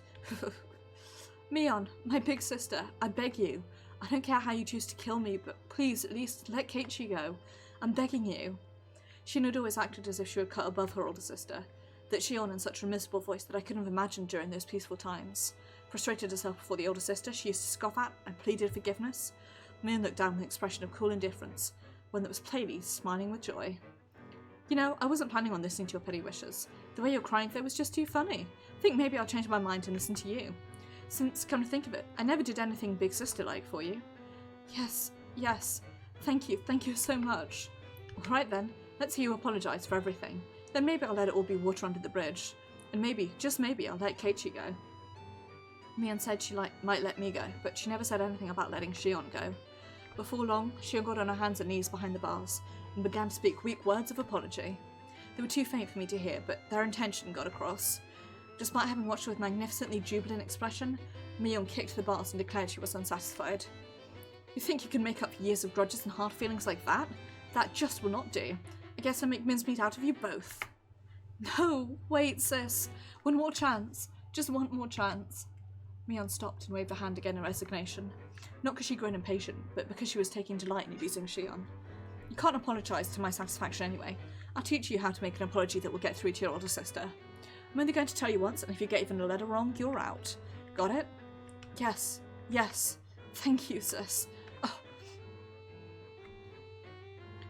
Mion, my big sister, I beg you. I don't care how you choose to kill me, but please, at least let Keiichi go. I'm begging you. Shion had always acted as if she were cut above her older sister, that Shion in such a miserable voice that I couldn't have imagined during those peaceful times. Frustrated herself before the older sister, she used to scoff at and pleaded forgiveness. Mion looked down with an expression of cool indifference, one that was plainly smiling with joy. You know, I wasn't planning on listening to your petty wishes. The way you're crying there was just too funny. I think maybe I'll change my mind and listen to you. Since, come to think of it, I never did anything big sister-like for you. Yes, thank you so much. Alright then, let's hear you apologise for everything. Then maybe I'll let it all be water under the bridge. And maybe, just maybe, I'll let Keiichi go. Mion said she might let me go, but she never said anything about letting Shion go. Before long, Shion got on her hands and knees behind the bars and began to speak weak words of apology. They were too faint for me to hear, but their intention got across. Despite having watched her with magnificently jubilant expression, Mion kicked the bars and declared she was unsatisfied. You think you can make up years of grudges and hard feelings like that? That just will not do. I guess I'll make mincemeat out of you both. No, wait, sis. One more chance. Just one more chance. Mion stopped and waved her hand again in resignation. Not because she'd grown impatient, but because she was taking delight in abusing Shion. You can't apologise to my satisfaction anyway. I'll teach you how to make an apology that will get through to your older sister. I'm only going to tell you once, and if you get even a letter wrong, you're out. Got it? Yes. Thank you, sis. Oh.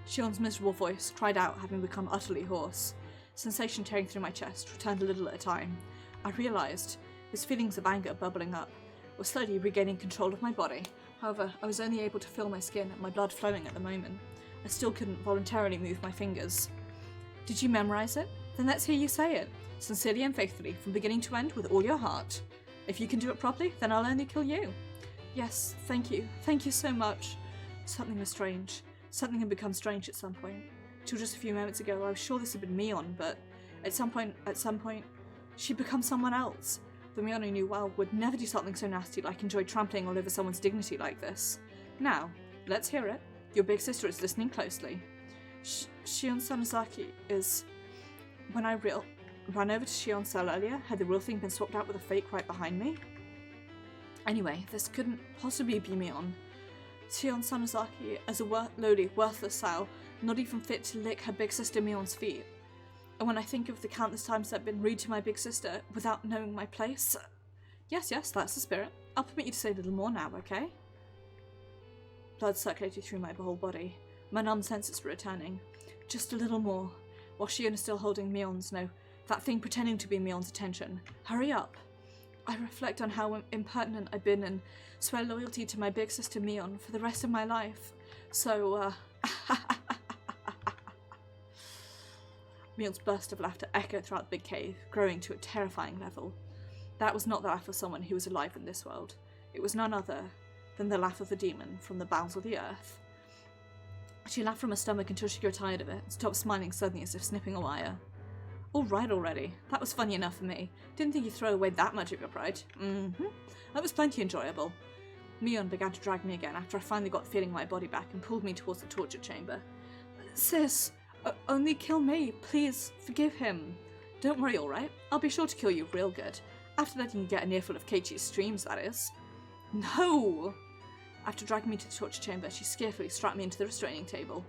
Shion's miserable voice cried out, having become utterly hoarse. Sensation tearing through my chest returned a little at a time. I realised, with feelings of anger bubbling up, was slowly regaining control of my body. However, I was only able to feel my skin and my blood flowing at the moment. I still couldn't voluntarily move my fingers. Did you memorise it? Then let's hear you say it. Sincerely and faithfully, from beginning to end, with all your heart. If you can do it properly, then I'll only kill you. Yes, thank you. Thank you so much. Something was strange. Something had become strange at some point. Till just a few moments ago, I was sure this had been Mion, but at some point, she'd become someone else. The Mion I knew well would never do something so nasty like enjoy trampling all over someone's dignity like this. Now, let's hear it. Your big sister is listening closely. Shion Sanozaki is... When I ran over to Shion's cell earlier, had the real thing been swapped out with a fake right behind me? Anyway, this couldn't possibly be Mion. Shion Sanozaki is a lowly, worthless sow, not even fit to lick her big sister Mion's feet. And when I think of the countless times I've been rude to my big sister without knowing my place... Yes, that's the spirit. I'll permit you to say a little more now, okay? Blood circulated through my whole body. My numb senses were returning. Just a little more. While Shion is still holding Mion's, no, that thing pretending to be Mion's attention. Hurry up. I reflect on how impertinent I've been and swear loyalty to my big sister Mion for the rest of my life. So, Mion's burst of laughter echoed throughout the big cave, growing to a terrifying level. That was not the laugh of someone who was alive in this world. It was none other than the laugh of the demon from the bowels of the earth. She laughed from her stomach until she grew tired of it and stopped smiling suddenly as if snipping a wire. All right already. That was funny enough for me. Didn't think you'd throw away that much of your pride. That was plenty enjoyable. Mion began to drag me again after I finally got the feeling in my body back and pulled me towards the torture chamber. Sis, only kill me. Please, forgive him. Don't worry, alright? I'll be sure to kill you real good. After letting you get an earful of Keiichi's streams, that is. No! After dragging me to the torture chamber, she scarefully strapped me into the restraining table.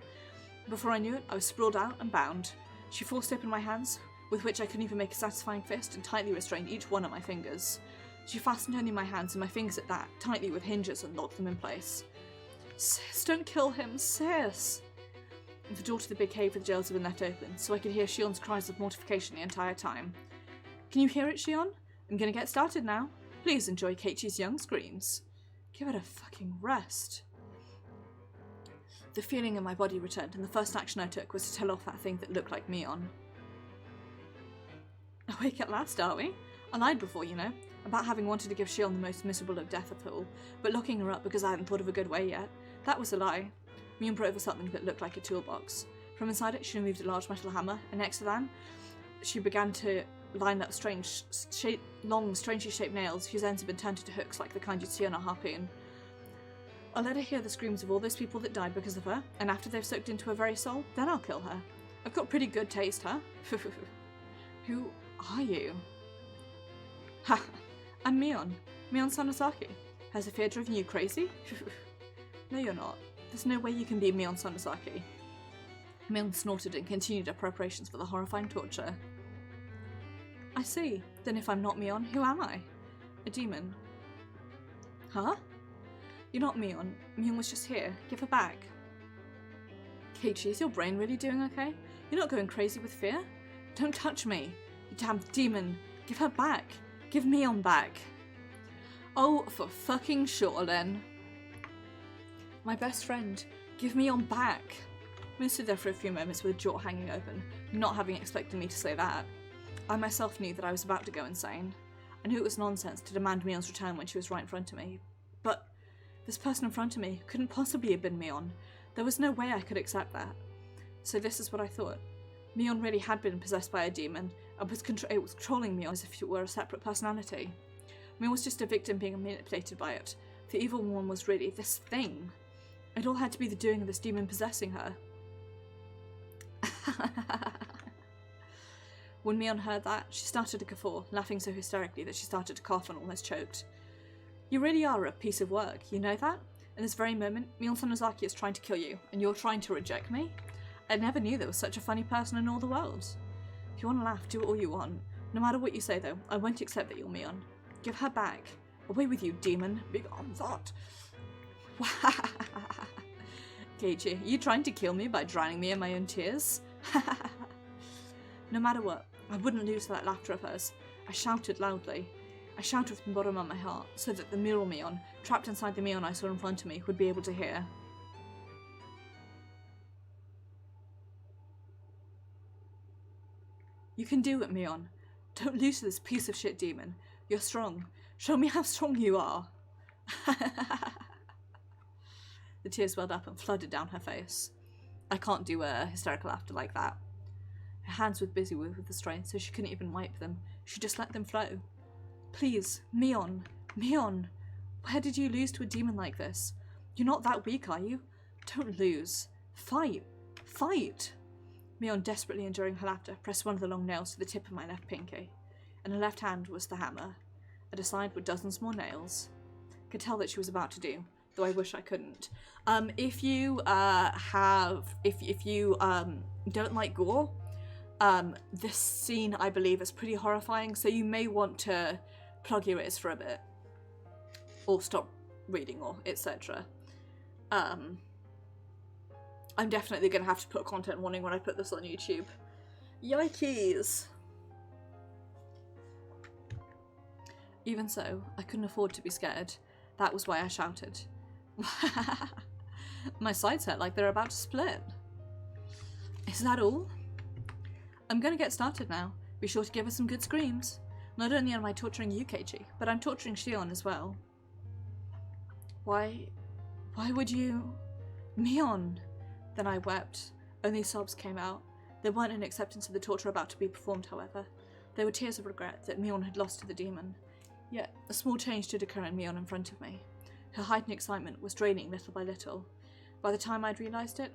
Before I knew it, I was sprawled out and bound. She forced open my hands, with which I couldn't even make a satisfying fist, and tightly restrained each one of my fingers. She fastened only my hands and my fingers at that, tightly with hinges, and locked them in place. Sis, don't kill him, sis! The door to the big cave with the jails had been left open, so I could hear Shion's cries of mortification the entire time. Can you hear it, Shion? I'm gonna get started now. Please enjoy Keiichi's young screams. Give it a fucking rest. The feeling in my body returned, and the first action I took was to tell off that thing that looked like Mion. Awake at last, are we? I lied before, you know, about having wanted to give Shion the most miserable of death of all, but locking her up because I hadn't thought of a good way yet. That was a lie. Mion brought over something that looked like a toolbox. From inside it, she removed a large metal hammer, and next to that, she began to line up long, strangely shaped nails whose ends had been turned into hooks like the kind you'd see on a harpoon. I'll let her hear the screams of all those people that died because of her, and after they've soaked into her very soul, then I'll kill her. I've got pretty good taste, huh? Who are you? Ha! I'm Mion. Mion Sanozaki. Has the fear driven you crazy? No, you're not. There's no way you can be Mion Sanozaki. Mion snorted and continued her preparations for the horrifying torture. I see. Then if I'm not Mion, who am I? A demon. Huh? You're not Mion. Mion was just here. Give her back. Keiichi, is your brain really doing okay? You're not going crazy with fear? Don't touch me. You damn demon. Give her back. Give Mion back. Oh, for fucking sure then. My best friend. Give Mion back. Mion stood there for a few moments with a jaw hanging open, not having expected me to say that. I myself knew that I was about to go insane. I knew it was nonsense to demand Mion's return when she was right in front of me. But this person in front of me couldn't possibly have been Mion. There was no way I could accept that. So this is what I thought. Mion really had been possessed by a demon, and it was controlling Mion as if it were a separate personality. Mion was just a victim being manipulated by it. The evil one was really this thing. It all had to be the doing of this demon possessing her. When Mion heard that, she started to guffaw, laughing so hysterically that she started to cough and almost choked. You really are a piece of work, you know that? In this very moment, Mion Sanozaki is trying to kill you, and you're trying to reject me? I never knew there was such a funny person in all the world. If you want to laugh, do it all you want. No matter what you say though, I won't accept that you're Mion. Give her back. Away with you, demon. Begone that. Keiichi, are you trying to kill me by drowning me in my own tears? No matter what, I wouldn't lose to that laughter of hers. I shouted loudly. I shouted from the bottom of my heart, so that the mural Mion, trapped inside the Mion I saw in front of me, would be able to hear. You can do it, Mion. Don't lose to this piece of shit demon. You're strong. Show me how strong you are. The tears welled up and flooded down her face. I can't do a hysterical laughter like that. Her hands were busy with the strain, so she couldn't even wipe them. She just let them flow. Please, Mion. Mion. Where did you lose to a demon like this? You're not that weak, are you? Don't lose. Fight. Fight. Mion, desperately enduring her laughter, pressed one of the long nails to the tip of my left pinky. In her left hand was the hammer. At her side were dozens more nails. I could tell that she was about to do, though I wish I couldn't. If you don't like gore, this scene I believe is pretty horrifying, so you may want to plug your ears for a bit, or stop reading, or etc. I'm definitely gonna have to put content warning when I put this on YouTube. Yikes! Even so, I couldn't afford to be scared. That was why I shouted. My sides hurt like they're about to split. Is that all? I'm gonna get started now. Be sure to give us some good screams. Not only am I torturing you, Keiichi, but I'm torturing Shion as well. Why would you... Mion! Then I wept. Only sobs came out. They weren't an acceptance of the torture about to be performed, however. They were tears of regret that Mion had lost to the demon. Yet, a small change did occur in Mion in front of me. Her heightened excitement was draining little by little. By the time I'd realised it,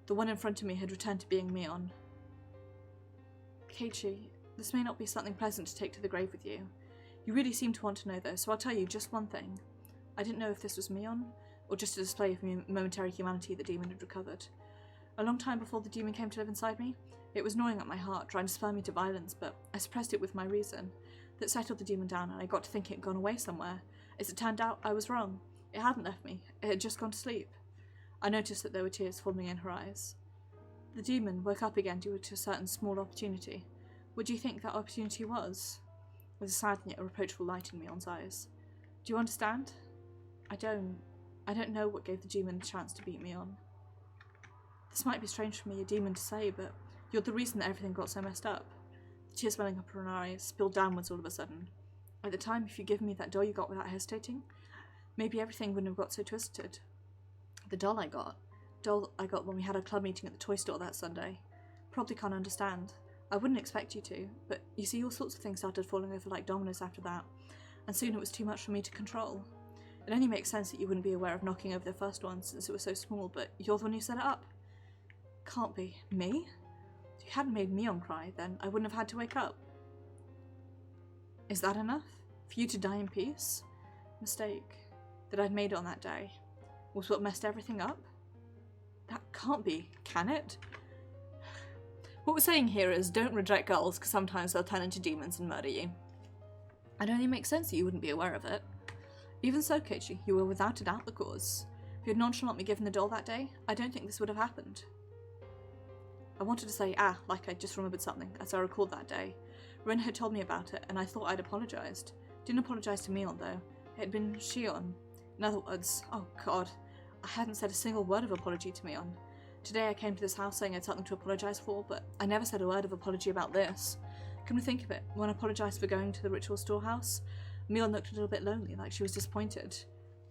the one in front of me had returned to being Mion. Keiichi, this may not be something pleasant to take to the grave with you. You really seem to want to know though, so I'll tell you just one thing. I didn't know if this was Mion, or just a display of momentary humanity the demon had recovered. A long time before the demon came to live inside me, it was gnawing at my heart, trying to spur me to violence, but I suppressed it with my reason. That settled the demon down, and I got to thinking it had gone away somewhere. As it turned out, I was wrong. It hadn't left me. It had just gone to sleep. I noticed that there were tears forming in her eyes. The demon woke up again due to a certain small opportunity. What do you think that opportunity was? With a sad and yet reproachful light in Mion's eyes. Do you understand? I don't know what gave the demon a chance to beat me on. This might be strange for me, a demon, to say, but you're the reason that everything got so messed up. The tears welling up in her eyes spilled downwards all of a sudden. At the time, if you'd given me that doll you got without hesitating, maybe everything wouldn't have got so twisted. The doll I got when we had our club meeting at the toy store that Sunday. Probably can't understand. I wouldn't expect you to, but you see, all sorts of things started falling over like dominoes after that, and soon it was too much for me to control. It only makes sense that you wouldn't be aware of knocking over the first one since it was so small, but you're the one who set it up. Can't be. Me? If you hadn't made Mion cry, then I wouldn't have had to wake up. Is that enough? For you to die in peace? Mistake that I'd made on that day was what messed everything up? That can't be, can it? What we're saying here is don't reject girls because sometimes they'll turn into demons and murder you. It only makes sense that you wouldn't be aware of it. Even so, Keiichi, you were without a doubt the cause. If you had nonchalantly given the doll that day, I don't think this would have happened. I wanted to say, like I just remembered something, as I recalled that day. Rin had told me about it, and I thought I'd apologised. Didn't apologise to Mion, though. It had been Shion. In other words, oh god, I hadn't said a single word of apology to Mion. Today I came to this house saying I had something to apologise for, but I never said a word of apology about this. Come to think of it, when I apologised for going to the ritual storehouse, Mion looked a little bit lonely, like she was disappointed.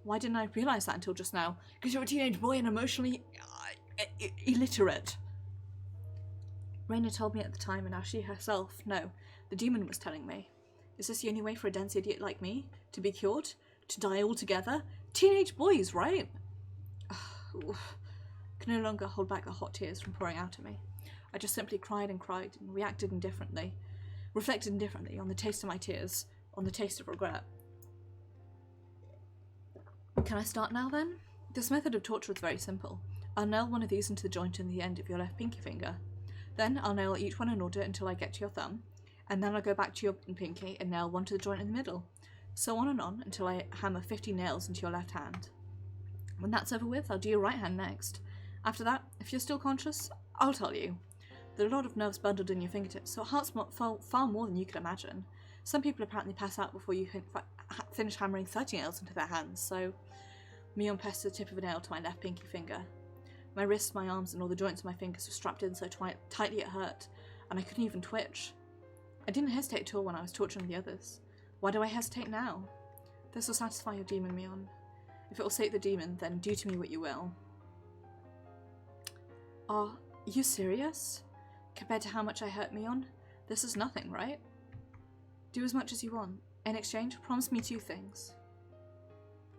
Why didn't I realise that until just now? Because you're a teenage boy and emotionally illiterate. Raina told me at the time, and now she herself, no, the demon was telling me. Is this the only way for a dense idiot like me to be cured? To die altogether? Teenage boys, right? Could no longer hold back the hot tears from pouring out of me. I just simply cried and reflected indifferently on the taste of my tears, on the taste of regret. Can I start now then? This method of torture is very simple. I'll nail one of these into the joint in the end of your left pinky finger. Then I'll nail each one in order until I get to your thumb, and then I'll go back to your pinky and nail one to the joint in the middle. So on and on until I hammer 50 nails into your left hand. When that's over with, I'll do your right hand next. After that, if you're still conscious, I'll tell you. There are a lot of nerves bundled in your fingertips, so it hurts far more than you could imagine. Some people apparently pass out before you finish hammering 30 nails into their hands, so Mion pressed the tip of a nail to my left pinky finger. My wrists, my arms, and all the joints of my fingers were strapped in so tightly it hurt, and I couldn't even twitch. I didn't hesitate at all when I was torturing the others. Why do I hesitate now? This will satisfy your demon, Mion. If it will sate the demon, then do to me what you will. Are you serious? Compared to how much I hurt Mion, this is nothing, right? Do as much as you want. In exchange, promise me 2 things.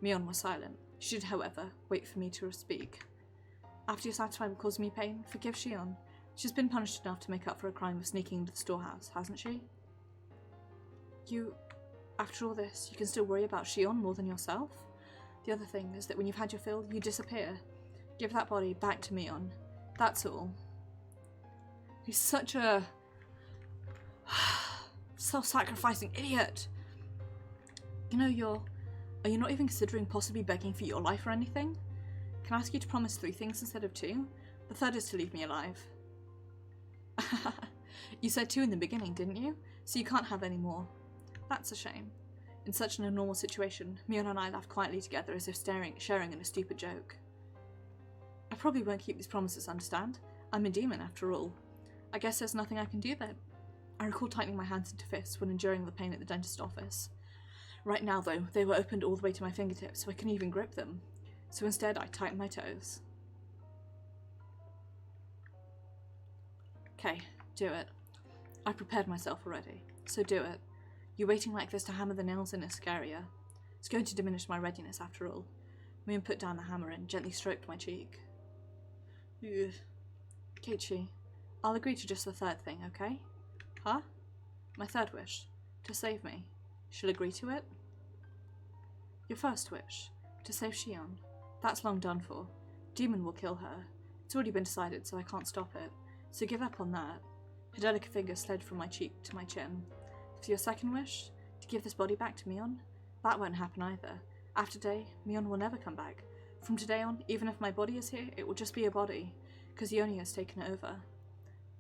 Mion was silent. She did, however, wait for me to speak. After you're satisfied with causing me pain, forgive Shion. She's been punished enough to make up for a crime of sneaking into the storehouse, hasn't she? After all this, you can still worry about Shion more than yourself? The other thing is that when you've had your fill, you disappear. Give that body back to Mion. That's all. He's such a self-sacrificing idiot. You know, are you not even considering possibly begging for your life or anything? Can I ask you to promise 3 things instead of 2? The third is to leave me alive. You said 2 in the beginning, didn't you? So you can't have any more. That's a shame. In such an abnormal situation, Mion and I laughed quietly together as if sharing in a stupid joke. I probably won't keep these promises, understand? I'm a demon after all. I guess there's nothing I can do then. I recall tightening my hands into fists when enduring the pain at the dentist office. Right now, though, they were opened all the way to my fingertips, so I couldn't even grip them. So instead, I tightened my toes. Okay, do it. I prepared myself already, so do it. You waiting like this to hammer the nails in is scarier. It's going to diminish my readiness after all. Moon put down the hammer and gently stroked my cheek. Ugh. Keiichi, I'll agree to just the third thing, okay? Huh? My third wish. To save me. She'll agree to it? Your first wish. To save Shion. That's long done for. Demon will kill her. It's already been decided, so I can't stop it. So give up on that. Her delicate finger slid from my cheek to my chin. For your second wish, to give this body back to Mion, that won't happen either. After today, Mion will never come back. From today on, even if my body is here, it will just be a body, because Ioni has taken it over.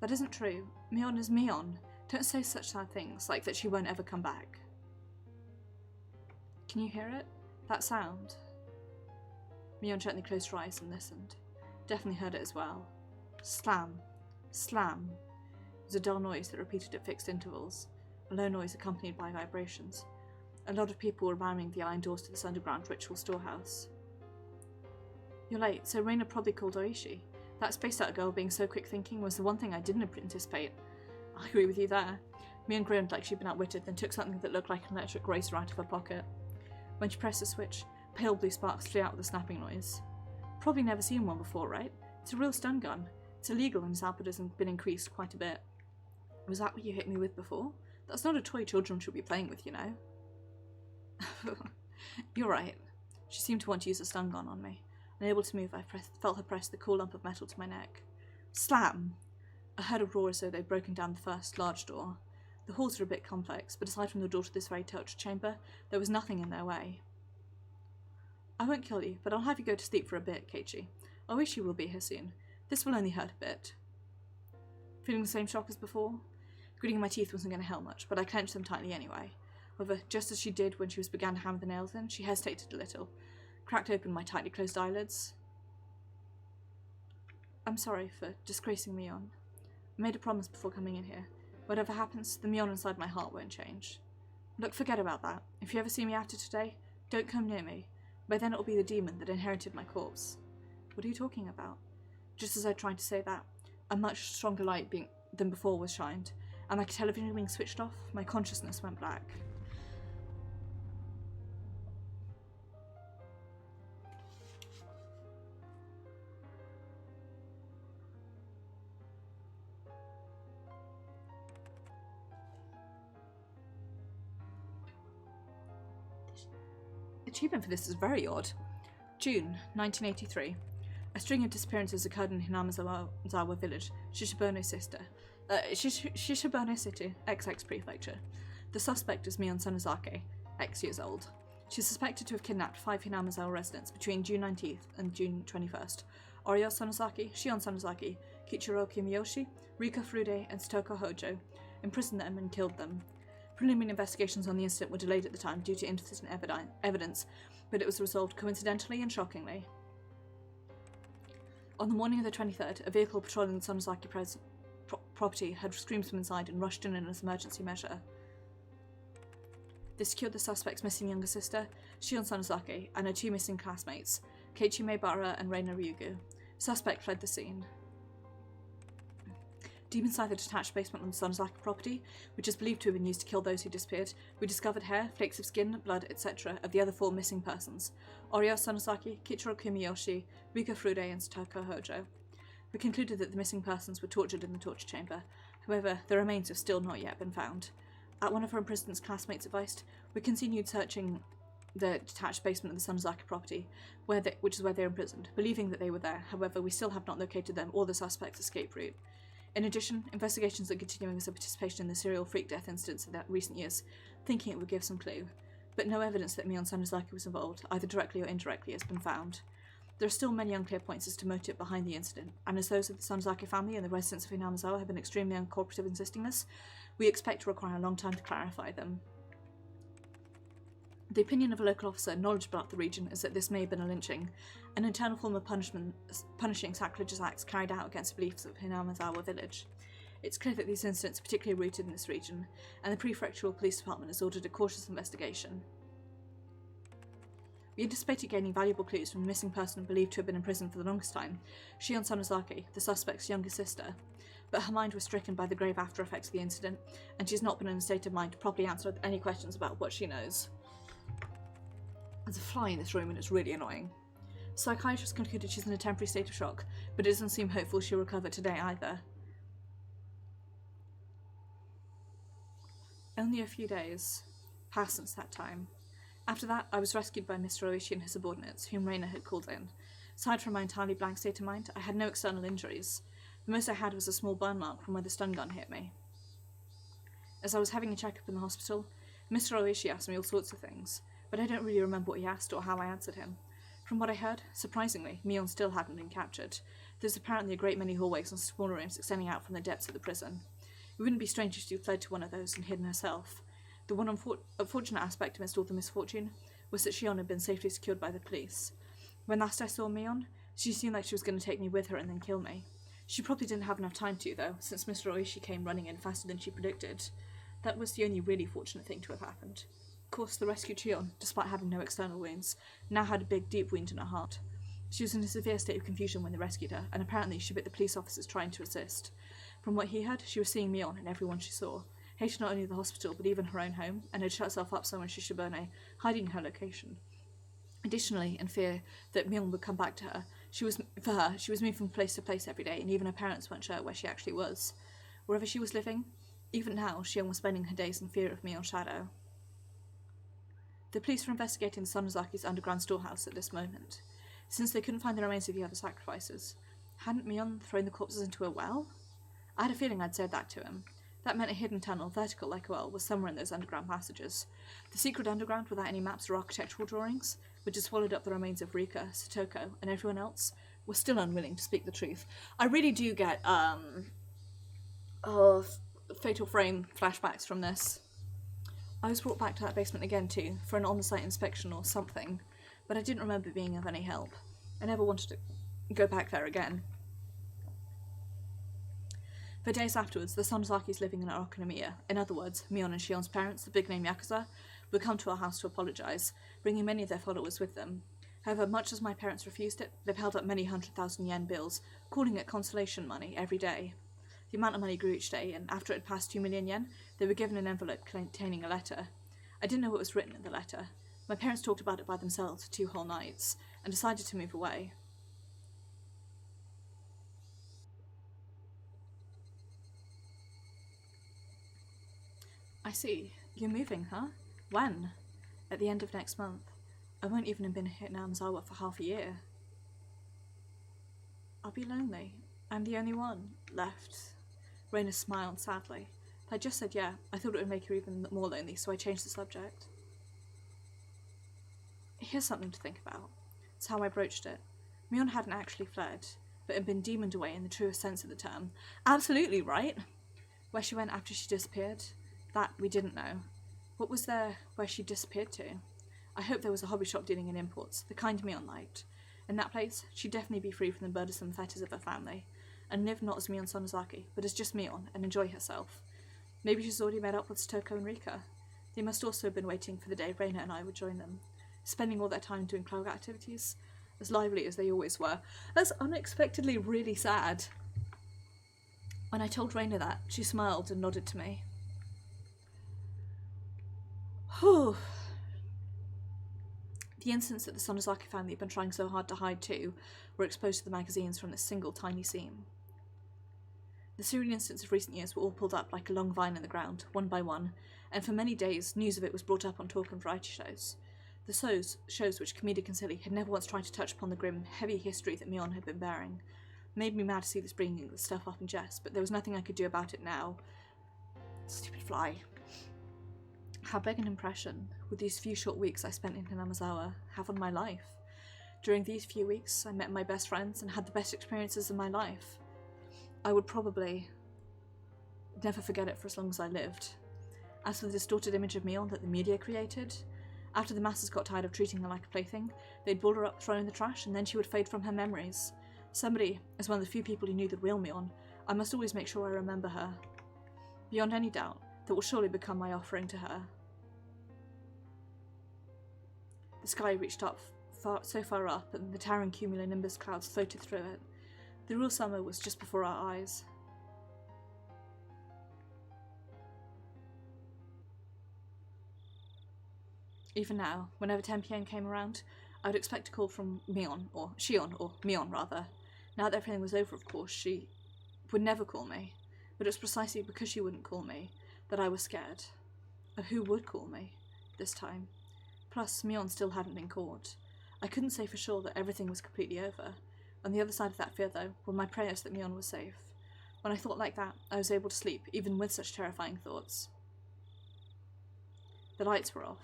That isn't true. Mion is Mion. Don't say such sad things, like that she won't ever come back. Can you hear it? That sound? Mion gently closed her eyes and listened. Definitely heard it as well. Slam. Slam. It was a dull noise that repeated at fixed intervals, a low noise accompanied by vibrations. A lot of people were ramming the iron doors to this underground ritual storehouse. You're late, so Reina probably called Oishi. That spaced out girl being so quick-thinking was the one thing I didn't anticipate. I agree with you there. Mion grinned like she'd been outwitted, then took something that looked like an electric razor out of her pocket. When she pressed the switch, pale blue sparks flew out with a snapping noise. Probably never seen one before, right? It's a real stun gun. It's illegal and its output has been increased quite a bit. Was that what you hit me with before? That's not a toy children should be playing with, you know. You're right. She seemed to want to use a stun gun on me. Unable to move, I felt her press the cool lump of metal to my neck. Slam! I heard a roar as though they'd broken down the first large door. The halls were a bit complex, but aside from the door to this very torture chamber, there was nothing in their way. I won't kill you, but I'll have you go to sleep for a bit, Keiichi. I wish you will be here soon. This will only hurt a bit. Feeling the same shock as before? Gritting my teeth wasn't going to help much, but I clenched them tightly anyway. However, just as she did when she began to hammer the nails in, she hesitated a little, cracked open my tightly closed eyelids. I'm sorry for disgracing Mion. I made a promise before coming in here. Whatever happens, the Mion inside my heart won't change. Look, forget about that. If you ever see me after today, don't come near me. By then it'll be the demon that inherited my corpse. What are you talking about? Just as I tried to say that, a much stronger light than before was shined, and like a television being switched off, my consciousness went black. Achievement for this is very odd. June 1983. A string of disappearances occurred in Hinamizawa village, Shishibono City, XX Prefecture. The suspect is Mion Sanozake, X years old. She is suspected to have kidnapped 5 Hinamizawa residents between June 19th and June 21st. Oriya Sanozaki, Shion Sanozaki, Kichiro Kimiyoshi, Rika Furude, and Satoko Hojo, imprisoned them and killed them. Preliminary investigations on the incident were delayed at the time due to insufficient evidence, but it was resolved coincidentally and shockingly. On the morning of the 23rd, a vehicle patrolling the Sanozaki property heard screams from inside and rushed in as an emergency measure. They secured the suspect's missing younger sister, Shion Sanozaki, and her 2 missing classmates, Keiichi Maebara and Reina Ryugu. Suspect fled the scene. Deep inside the detached basement on the Sanozaki property, which is believed to have been used to kill those who disappeared, we discovered hair, flakes of skin, blood, etc. of the other 4 missing persons: Oriya Sanozaki, Kichiro Kumiyoshi, Rika Furude, and Satoko Hojo. We concluded that the missing persons were tortured in the torture chamber. However, the remains have still not yet been found. At one of our imprisoned classmates' advice, we continued searching the detached basement of the Sanozaki property, which is where they are imprisoned, believing that they were there. However, we still have not located them or the suspect's escape route. In addition, investigations are continuing as a participation in the serial freak death incidents of that recent years, thinking it would give some clue. But no evidence that Mion Sanozaki was involved, either directly or indirectly, has been found. There are still many unclear points as to motive behind the incident, and as those of the Sanozaki family and the residents of Hinamizawa have been extremely uncooperative in assisting us, we expect to require a long time to clarify them. The opinion of a local officer knowledgeable about the region is that this may have been a lynching, an internal form of punishing sacrilegious acts carried out against the beliefs of Hinamizawa village. It's clear that these incidents are particularly rooted in this region, and the prefectural police department has ordered a cautious investigation. We anticipated gaining valuable clues from the missing person believed to have been in prison for the longest time, Shion Sanozaki, the suspect's younger sister. but her mind was stricken by the grave after effects of the incident, and she's not been in a state of mind to properly answer any questions about what she knows. There's a fly in this room and it's really annoying. Psychiatrists concluded she's in a temporary state of shock, but it doesn't seem hopeful she'll recover today either. Only a few days passed since that time. After that, I was rescued by Mr. Oishi and his subordinates, whom Reina had called in. Aside from my entirely blank state of mind, I had no external injuries. The most I had was a small burn mark from where the stun gun hit me. As I was having a checkup in the hospital, Mr. Oishi asked me all sorts of things, but I don't really remember what he asked or how I answered him. From what I heard, surprisingly, Mion still hadn't been captured. There's apparently a great many hallways and smaller rooms extending out from the depths of the prison. It wouldn't be strange if she fled to one of those and hidden herself. The one unfortunate aspect amidst all the misfortune was that Shion had been safely secured by the police. When last I saw Mion, she seemed like she was going to take me with her and then kill me. She probably didn't have enough time to, though, since Mr. Oishi came running in faster than she predicted. That was the only really fortunate thing to have happened. Of course, the rescued Shion, despite having no external wounds, now had a big, deep wound in her heart. She was in a severe state of confusion when they rescued her, and apparently she bit the police officers trying to assist. From what he heard, she was seeing Mion and everyone she saw, hated not only the hospital but even her own home, and had shut herself up somewhere in Shishibone, hiding her location. Additionally, in fear that Mion would come back to her, she was moved from place to place every day, and even her parents weren't sure where she actually was. Wherever she was living, even now, Shion was spending her days in fear of Mion's shadow. The police were investigating Sonozaki's underground storehouse at this moment. Since they couldn't find the remains of the other sacrifices, hadn't Mion thrown the corpses into a well? I had a feeling I'd said that to him. That meant a hidden tunnel, vertical like a well, was somewhere in those underground passages. The secret underground, without any maps or architectural drawings, which had swallowed up the remains of Rika, Satoko, and everyone else, was still unwilling to speak the truth. I really do get, Fatal Frame flashbacks from this. I was brought back to that basement again, too, for an on-site inspection or something, but I didn't remember being of any help. I never wanted to go back there again. For days afterwards, the Sonozakis living in Aokonomiya, in other words, Mion and Shion's parents, the big-name Yakuza, would come to our house to apologise, bringing many of their followers with them. However, much as my parents refused it, they've held up many 100,000 yen bills, calling it consolation money every day. The amount of money grew each day, and after it had passed 2 million yen, they were given an envelope containing a letter. I didn't know what was written in the letter. My parents talked about it by themselves for 2 whole nights, and decided to move away. I see. You're moving, huh? When? At the end of next month. I won't even have been here in Amazawa for half a year. I'll be lonely. I'm the only one left. Reina smiled sadly. I just said yeah. I thought it would make her even more lonely, so I changed the subject. Here's something to think about. It's how I broached it. Mion hadn't actually fled, but had been demoned away in the truest sense of the term. Absolutely right! Where she went after she disappeared? That we didn't know. What was there where she disappeared to? I hope there was a hobby shop dealing in imports, the kind Mion liked. In that place, she'd definitely be free from the burdensome fetters of her family, and live not as Mion Sonozaki, but as just Mion, and enjoy herself. Maybe she's already met up with Satoko and Rika. They must also have been waiting for the day Reina and I would join them, spending all their time doing cloud activities, as lively as they always were. That's unexpectedly really sad. When I told Reina that, she smiled and nodded to me. Whew. The incidents that the Sonozaki family had been trying so hard to hide too were exposed to the magazines from this single tiny seam. The serial incidents of recent years were all pulled up like a long vine in the ground, one by one, and for many days news of it was brought up on talk and variety shows. The shows which comedic and silly had never once tried to touch upon the grim, heavy history that Mion had been bearing. It made me mad to see this bringing the stuff up in jest, but there was nothing I could do about it now. Stupid fly. How big an impression would these few short weeks I spent in Hinamazawa have on my life? During these few weeks, I met my best friends and had the best experiences of my life. I would probably never forget it for as long as I lived. As for the distorted image of Mion that the media created, after the masses got tired of treating her like a plaything, they'd ball her up, throw her in the trash, and then she would fade from her memories. Somebody, as one of the few people who knew the real Mion, I must always make sure I remember her. Beyond any doubt, that will surely become my offering to her. The sky reached up so far up, and the towering cumulonimbus clouds floated through it. The real summer was just before our eyes. Even now, whenever 10 p.m. came around, I would expect a call from Shion, or Mion rather. Now that everything was over, of course, she would never call me, but it was precisely because she wouldn't call me that I was scared. Of who would call me this time? Plus, Mion still hadn't been caught. I couldn't say for sure that everything was completely over. On the other side of that fear, though, were my prayers that Mion was safe. When I thought like that, I was able to sleep, even with such terrifying thoughts. The lights were off.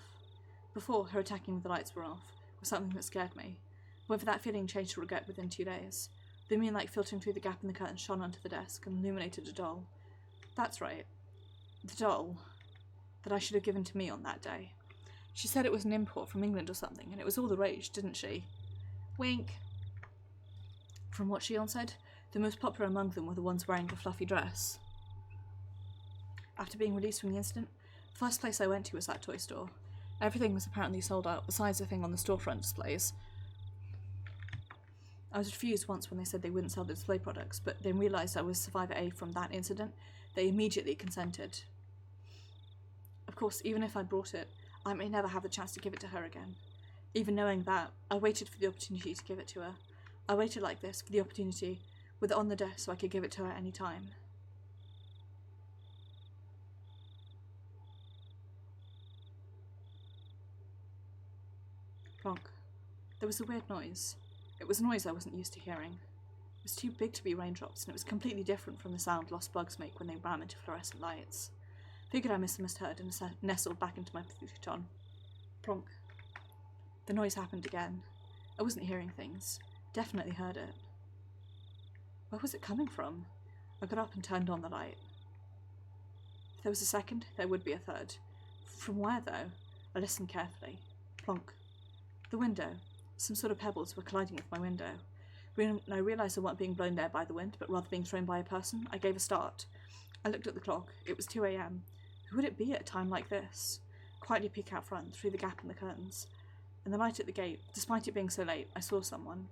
Before, her attacking with the lights were off was something that scared me. Whether that feeling changed to regret within 2 days. The moonlight filtering through the gap in the curtain shone onto the desk and illuminated a doll. That's right. The doll that I should have given to me on that day. She said it was an import from England or something, and it was all the rage, didn't she? Wink. From what Shion said, the most popular among them were the ones wearing the fluffy dress. After being released from the incident, the first place I went to was that toy store. Everything was apparently sold out, besides the thing on the storefront displays. I was refused once when they said they wouldn't sell the display products, but then realised I was Survivor A from that incident. They immediately consented. Of course, even if I brought it, I may never have the chance to give it to her again. Even knowing that, I waited for the opportunity to give it to her. I waited like this for the opportunity, with it on the desk so I could give it to her any time. Plonk. There was a weird noise. It was a noise I wasn't used to hearing. It was too big to be raindrops, and it was completely different from the sound lost bugs make when they ram into fluorescent lights. Figured I misheard and nestled back into my futon. Plonk. The noise happened again. I wasn't hearing things. Definitely heard it. Where was it coming from? I got up and turned on the light. If there was a second, there would be a third. From where, though? I listened carefully. Plonk. The window. Some sort of pebbles were colliding with my window. When I realised I weren't being blown there by the wind, but rather being thrown by a person, I gave a start. I looked at the clock. It was 2 a.m. Who would it be at a time like this? Quietly peek out front, through the gap in the curtains. In the light at the gate, despite it being so late, I saw someone.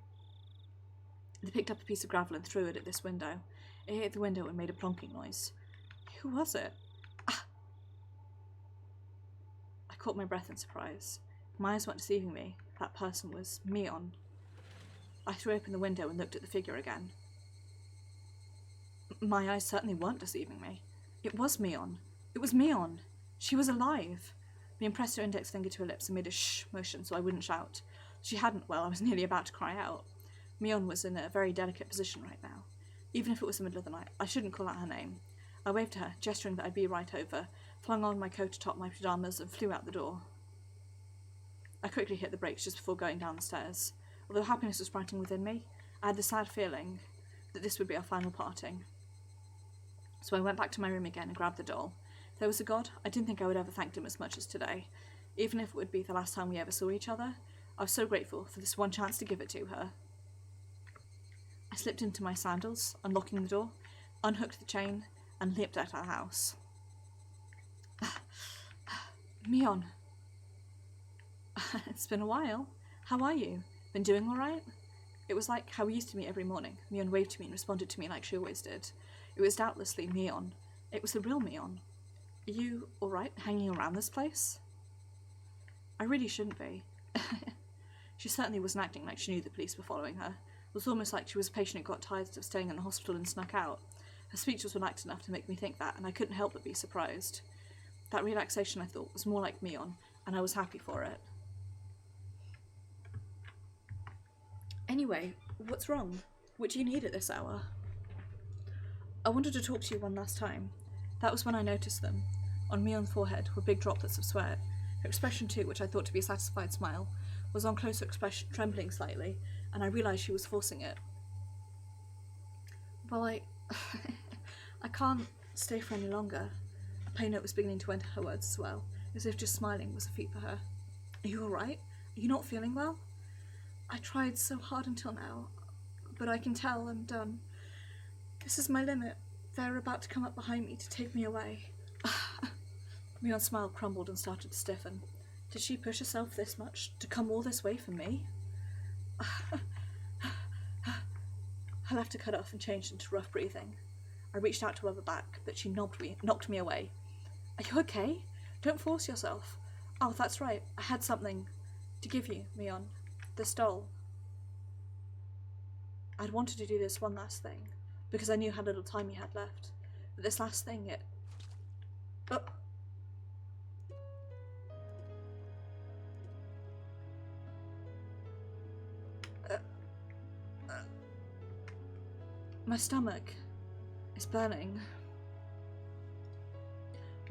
They picked up a piece of gravel and threw it at this window. It hit the window and made a plonking noise. Who was it? Ah! I caught my breath in surprise. My eyes weren't deceiving me. That person was Mion. I threw open the window and looked at the figure again. My eyes certainly weren't deceiving me. It was Mion. It was Mion. She was alive. Mion pressed her index finger to her lips and made a shh motion so I wouldn't shout. She hadn't, well, I was nearly about to cry out. Mion was in a very delicate position right now. Even if it was the middle of the night, I shouldn't call out her name. I waved to her, gesturing that I'd be right over, flung on my coat atop my pyjamas and flew out the door. I quickly hit the brakes just before going down the stairs. Although happiness was sprouting within me, I had the sad feeling that this would be our final parting. So I went back to my room again and grabbed the doll. If there was a God, I didn't think I would ever thank him as much as today. Even if it would be the last time we ever saw each other, I was so grateful for this one chance to give it to her. I slipped into my sandals, unlocking the door, unhooked the chain, and leapt out our house. Mion. It's been a while. How are you? Been doing all right? It was like how we used to meet every morning. Mion waved to me and responded to me like she always did. It was doubtlessly Mion. It was the real Mion. Are you all right hanging around this place? I really shouldn't be. She certainly wasn't acting like she knew the police were following her. It was almost like she was a patient who got tired of staying in the hospital and snuck out. Her speech was relaxed enough to make me think that, and I couldn't help but be surprised. That relaxation, I thought, was more like Mion, and I was happy for it. Anyway, what's wrong? What do you need at this hour? I wanted to talk to you one last time. That was when I noticed them. On Mion's forehead were big droplets of sweat. Her expression too, which I thought to be a satisfied smile, was on closer expression trembling slightly, and I realised she was forcing it. Well, I can't stay for any longer. A pain note was beginning to enter her words as well, as if just smiling was a feat for her. Are you alright? Are you not feeling well? I tried so hard until now, but I can tell I'm done. This is my limit. They're about to come up behind me to take me away. Mion's smile crumbled and started to stiffen. Did she push herself this much to come all this way for me? I left her cut off and changed into rough breathing. I reached out to rub her back, but she knocked me away. Are you okay? Don't force yourself. Oh, that's right. I had something to give you, Mion. This doll. I'd wanted to do this one last thing, because I knew how little time you had left. But this last thing, it... Oh. My stomach is burning.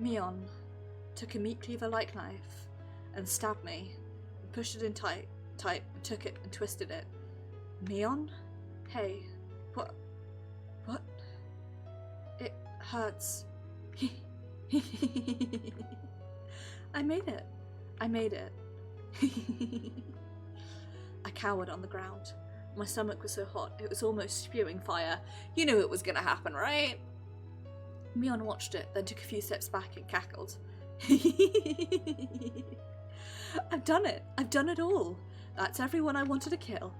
Mion took a meat cleaver-like knife and stabbed me, and pushed it in tight, and took it and twisted it. Mion? Hey, what? It hurts. I made it. I cowered on the ground. My stomach was so hot, it was almost spewing fire. You knew it was gonna happen, right? Mion watched it, then took a few steps back and cackled. I've done it. I've done it all. That's everyone I wanted to kill.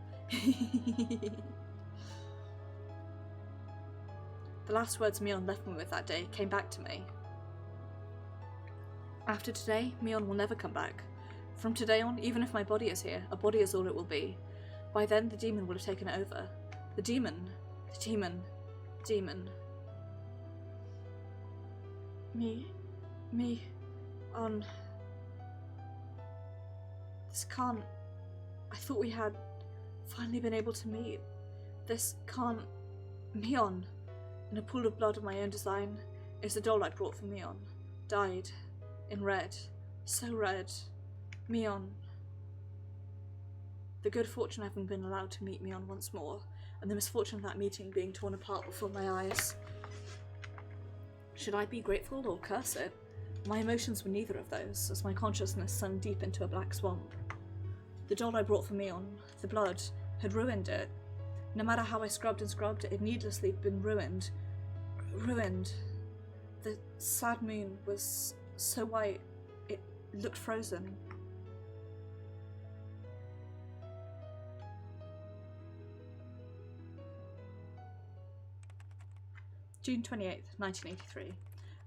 The last words Mion left me with that day came back to me. After today, Mion will never come back. From today on, even if my body is here, a body is all it will be. By then, the demon will have taken it over. The demon. Me, on... This can't... I thought we had finally been able to meet. This can't... Mion, in a pool of blood of my own design, is the doll I brought for Mion. Died. In red. So red. Mion. The good fortune of having been allowed to meet Mion once more, and the misfortune of that meeting being torn apart before my eyes. Should I be grateful or curse it? My emotions were neither of those, as my consciousness sunk deep into a black swamp. The doll I brought for Mion, the blood, had ruined it. No matter how I scrubbed and scrubbed, it had needlessly been ruined. Ruined. The sad moon was so white, it looked frozen. June 28th, 1983.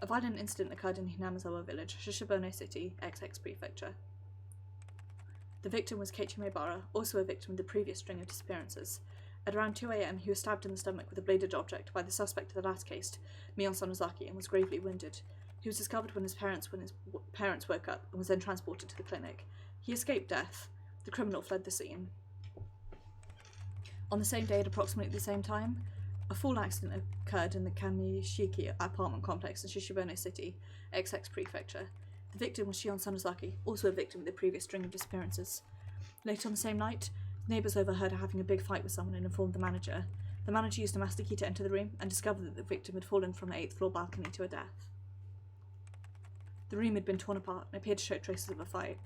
A violent incident occurred in Hinamizawa village, Shishibono City, XX Prefecture. The victim was Keiichi Maebara, also a victim of the previous string of disappearances. At around 2 a.m, he was stabbed in the stomach with a bladed object by the suspect of the last case, Mion Sonozaki, and was gravely wounded. He was discovered when his parents woke up and was then transported to the clinic. He escaped death. The criminal fled the scene. On the same day at approximately the same time, a fall accident occurred in the Kamishiki apartment complex in Shishibono City, XX Prefecture. The victim was Shion Sonozaki, also a victim of the previous string of disappearances. Later on the same night, neighbours overheard her having a big fight with someone and informed the manager. The manager used a master key to enter the room and discovered that the victim had fallen from the 8th floor balcony to her death. The room had been torn apart and appeared to show traces of a fight.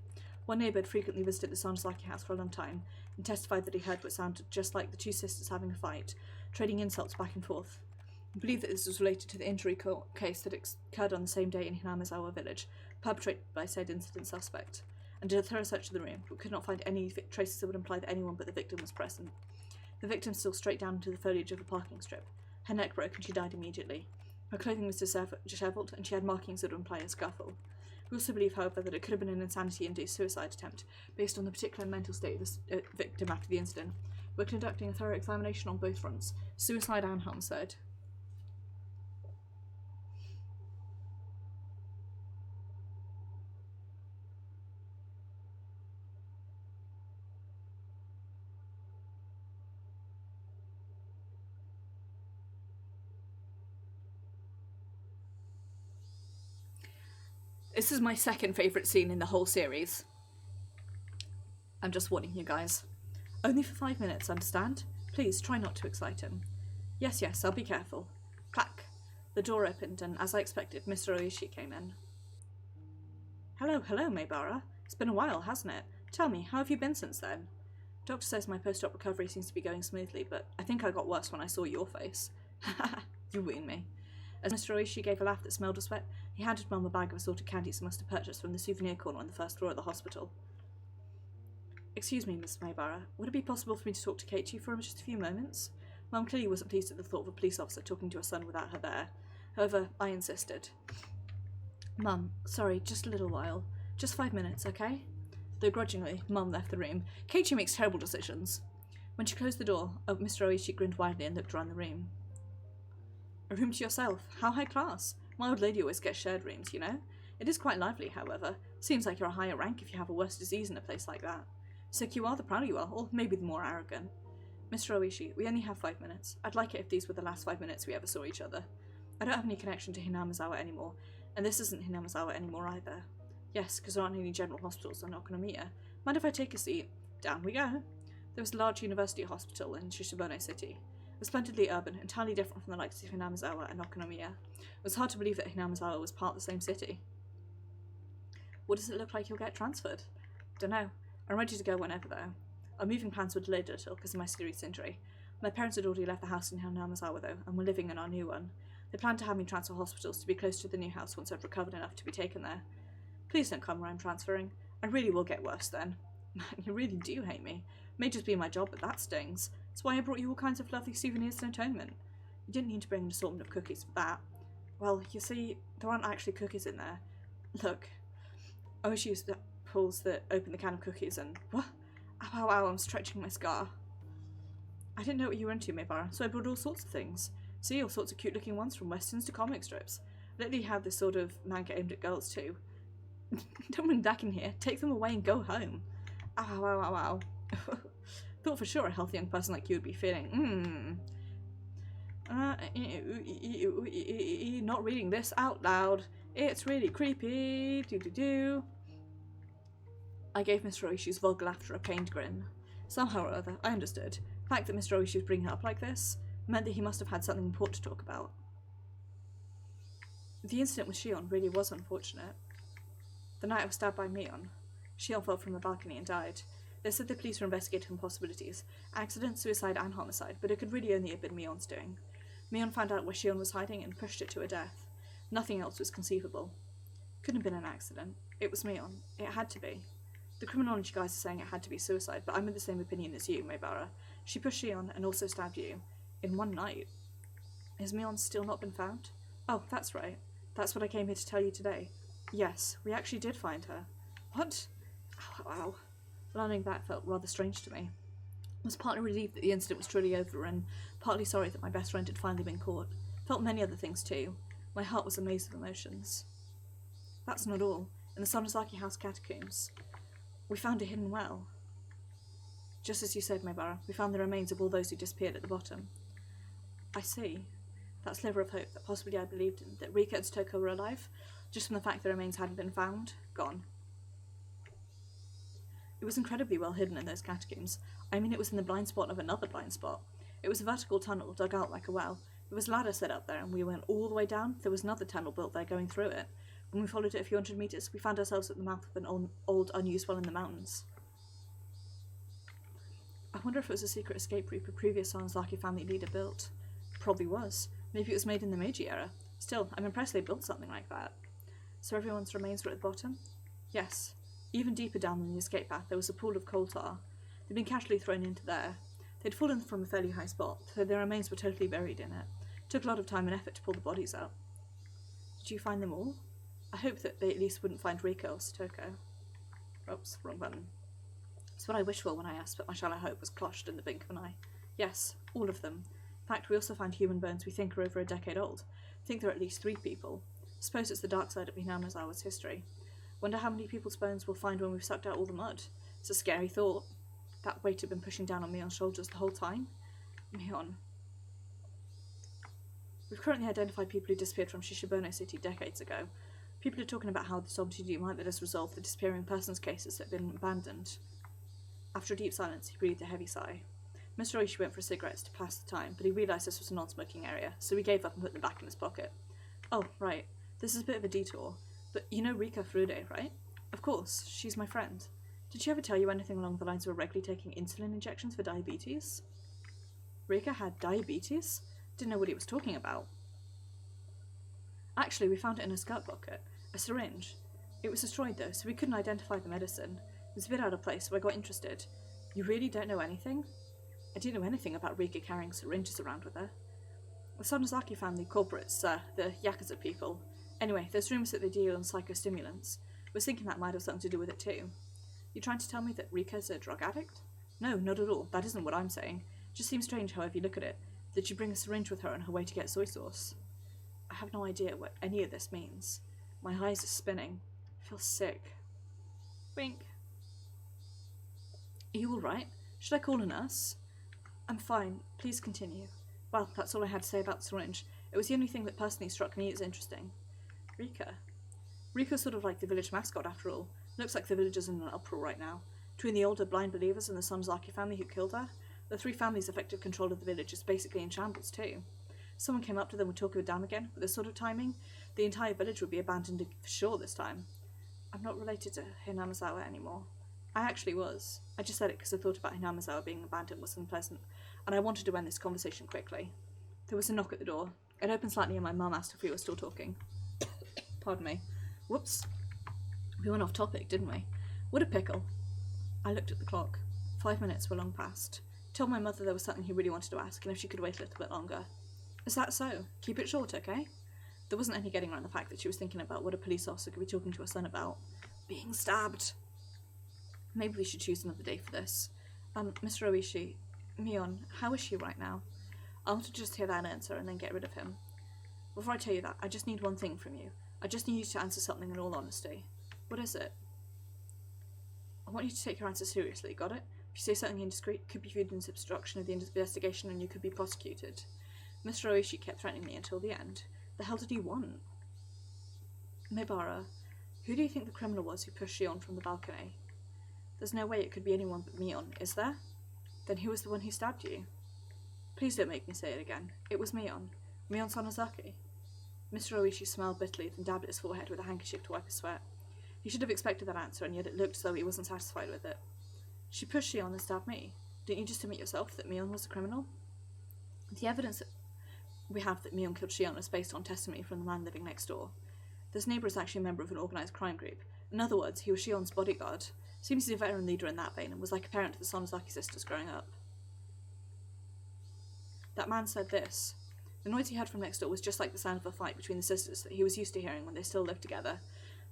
One neighbour had frequently visited the Sonozaki house for a long time and testified that he heard what sounded just like the two sisters having a fight, trading insults back and forth. He believed that this was related to the injury case that occurred on the same day in Hinamizawa village, perpetrated by said incident suspect, and did a thorough search of the room, but could not find any traces that would imply that anyone but the victim was present. The victim still straight down into the foliage of a parking strip. Her neck broke and she died immediately. Her clothing was dishevelled and she had markings that would imply a scuffle. We also believe, however, that it could have been an insanity-induced suicide attempt, based on the particular mental state of the victim after the incident. We're conducting a thorough examination on both fronts, suicide and homicide. This is my second favourite scene in the whole series. I'm just warning you guys. Only for 5 minutes, understand? Please, try not to excite him. Yes, I'll be careful. Clack. The door opened, and as I expected, Mr. Oishi came in. Hello, Maebara. It's been a while, hasn't it? Tell me, how have you been since then? Doctor says my post-op recovery seems to be going smoothly, but I think I got worse when I saw your face. Haha, you wean me. As Mr. Oishi gave a laugh that smelled of sweat, he handed Mum a bag of assorted candies he must have purchased from the souvenir corner on the first floor of the hospital. Excuse me, Miss Maebara, would it be possible for me to talk to Keiichi for just a few moments? Mum clearly wasn't pleased at the thought of a police officer talking to her son without her there. However, I insisted. Mum, sorry, just a little while. Just 5 minutes, okay? Though grudgingly, Mum left the room. Keiichi makes terrible decisions. When she closed the door, Mr. Oishi grinned widely and looked around the room. A room to yourself. How high class. My old lady always gets shared rooms, you know? It is quite lively, however. Seems like you're a higher rank if you have a worse disease in a place like that. So you are, the prouder you are, or maybe the more arrogant. Mr. Oishi, we only have 5 minutes. I'd like it if these were the last 5 minutes we ever saw each other. I don't have any connection to Hinamizawa anymore, and this isn't Hinamizawa anymore either. Yes, because there aren't any general hospitals on Okonomiya. Mind if I take a seat? Down we go. There was a large university hospital in Shishibone City. It was splendidly urban, entirely different from the likes of Hinamizawa and Okonomiya. It was hard to believe that Hinamizawa was part of the same city. What does it look like you'll get transferred? Dunno. I'm ready to go whenever, though. Our moving plans were delayed a little because of my serious injury. My parents had already left the house in Hinamizawa, though, and were living in our new one. They planned to have me transfer hospitals to be close to the new house once I'd recovered enough to be taken there. Please don't come where I'm transferring. I really will get worse then. Man, you really do hate me. May just be my job, but that stings. That's why I brought you all kinds of lovely souvenirs in atonement. You didn't need to bring an assortment of cookies for that. Well, you see, there aren't actually cookies in there. Look. Oishi pulls open the can of cookies and... What? Ow, ow, ow, I'm stretching my scar. I didn't know what you were into, Maybara, so I brought all sorts of things. See, all sorts of cute-looking ones, from westerns to comic strips. Lately you have this sort of manga aimed at girls, too. Don't bring that in here. Take them away and go home. Ow, ow, ow, ow. Thought for sure a healthy young person like you would be feeling, not reading this out loud. It's really creepy. Do. I gave Mr. Oishi's vulgar laughter a pained grin. Somehow or other, I understood. The fact that Mr. Oishi was bringing it up like this meant that he must have had something important to talk about. The incident with Shion really was unfortunate. The night I was stabbed by Mion, Shion fell from the balcony and died. They said the police were investigating possibilities, accident, suicide and homicide, but it could really only have been Mion's doing. Mion found out where Shion was hiding and pushed it to her death. Nothing else was conceivable. Couldn't have been an accident. It was Mion. It had to be. The criminology guys are saying it had to be suicide, but I'm of the same opinion as you, Maybara. She pushed Shion and also stabbed you. In one night. Has Mion still not been found? Oh, that's right. That's what I came here to tell you today. Yes, we actually did find her. What? Ow, ow, ow. Learning that felt rather strange to me. I was partly relieved that the incident was truly over, and partly sorry that my best friend had finally been caught. Felt many other things too. My heart was a maze of emotions. That's not all. In the Sonozaki House catacombs, we found a hidden well. Just as you said, Maybara, we found the remains of all those who disappeared at the bottom. I see. That sliver of hope that possibly I believed in, that Rika and Toko were alive, just from the fact the remains hadn't been found, gone. It was incredibly well hidden in those catacombs. I mean, it was in the blind spot of another blind spot. It was a vertical tunnel, dug out like a well. There was a ladder set up there, and we went all the way down. There was another tunnel built there going through it. When we followed it a few hundred meters, we found ourselves at the mouth of an old unused well in the mountains. I wonder if it was a secret escape route a previous Sonozaki family leader built. Probably was. Maybe it was made in the Meiji era. Still, I'm impressed they built something like that. So everyone's remains were at the bottom? Yes. Even deeper down than the escape path, there was a pool of coal tar. They'd been casually thrown into there. They'd fallen from a fairly high spot, so their remains were totally buried in it. Took a lot of time and effort to pull the bodies out. Did you find them all? I hoped that they at least wouldn't find Rika or Stoko. Oops, wrong button. It's what I wished for when I asked, but my shallow hope was crushed in the blink of an eye. Yes, all of them. In fact, we also found human bones we think are over a decade old. I think there are at least 3 people. Suppose it's the dark side of Hinamizawa's history. Wonder how many people's bones we'll find when we've sucked out all the mud. It's a scary thought. That weight had been pushing down on Mion's shoulders the whole time. Mion. We've currently identified people who disappeared from Shishibone City decades ago. People are talking about how this opportunity might let us resolve the disappearing persons cases that have been abandoned. After a deep silence, he breathed a heavy sigh. Mr. Oishi went for cigarettes to pass the time, but he realised this was a non-smoking area, so he gave up and put them back in his pocket. Oh, right. This is a bit of a detour. But you know Rika Furude, right? Of course, she's my friend. Did she ever tell you anything along the lines of regularly taking insulin injections for diabetes? Rika had diabetes? Didn't know what he was talking about. Actually, we found it in her skirt pocket. A syringe. It was destroyed though, so we couldn't identify the medicine. It was a bit out of place, so I got interested. You really don't know anything? I didn't know anything about Rika carrying syringes around with her. The Sonozaki family corporates, the Yakuza people. Anyway, there's rumours that they deal in psychostimulants. Was thinking that might have something to do with it too. You trying to tell me that Rika's a drug addict? No, not at all. That isn't what I'm saying. It just seems strange, however you look at it, that she bring a syringe with her on her way to get soy sauce. I have no idea what any of this means. My eyes are spinning. I feel sick. Wink. Are you alright? Should I call a nurse? I'm fine. Please continue. Well, that's all I had to say about the syringe. It was the only thing that personally struck me as interesting. Rika. Rika's sort of like the village mascot, after all. Looks like the villagers are in an uproar right now. Between the older blind believers and the Sonozaki family who killed her, the three families' effective control of the village is basically in shambles too. Someone came up to them with talk of a dam again. With this sort of timing, the entire village would be abandoned for sure this time. I'm not related to Hinamizawa anymore. I actually was. I just said it because I thought about Hinamizawa being abandoned was unpleasant, and I wanted to end this conversation quickly. There was a knock at the door. It opened slightly and my mum asked if we were still talking. Pardon me. Whoops. We went off topic, didn't we? What a pickle. I looked at the clock. 5 minutes were long past. Told my mother there was something he really wanted to ask, and if she could wait a little bit longer. Is that so? Keep it short, okay? There wasn't any getting around the fact that she was thinking about what a police officer could be talking to her son about. Being stabbed. Maybe we should choose another day for this. Mr. Oishi, Mion, how is she right now? I want to just hear that answer and then get rid of him. Before I tell you that, I just need one thing from you. I just need you to answer something in all honesty. What is it? I want you to take your answer seriously, got it? If you say something indiscreet, it could be viewed as obstruction of the investigation and you could be prosecuted. Mr. Oishi kept threatening me until the end. The hell did he want? Mibara, who do you think the criminal was who pushed Shion from the balcony? There's no way it could be anyone but Mion, is there? Then who was the one who stabbed you? Please don't make me say it again. It was Mion. Mion Sonozaki. Mr. Oishi smiled bitterly, then dabbed at his forehead with a handkerchief to wipe his sweat. He should have expected that answer, and yet it looked as though he wasn't satisfied with it. She pushed Shion and stabbed me. Didn't you just admit yourself that Mion was the criminal? The evidence that we have that Mion killed Shion is based on testimony from the man living next door. This neighbour is actually a member of an organised crime group. In other words, he was Shion's bodyguard. Seems he's a veteran leader in that vein, and was like a parent to the Sonozaki sisters growing up. That man said this. The noise he heard from next door was just like the sound of a fight between the sisters that he was used to hearing when they still lived together.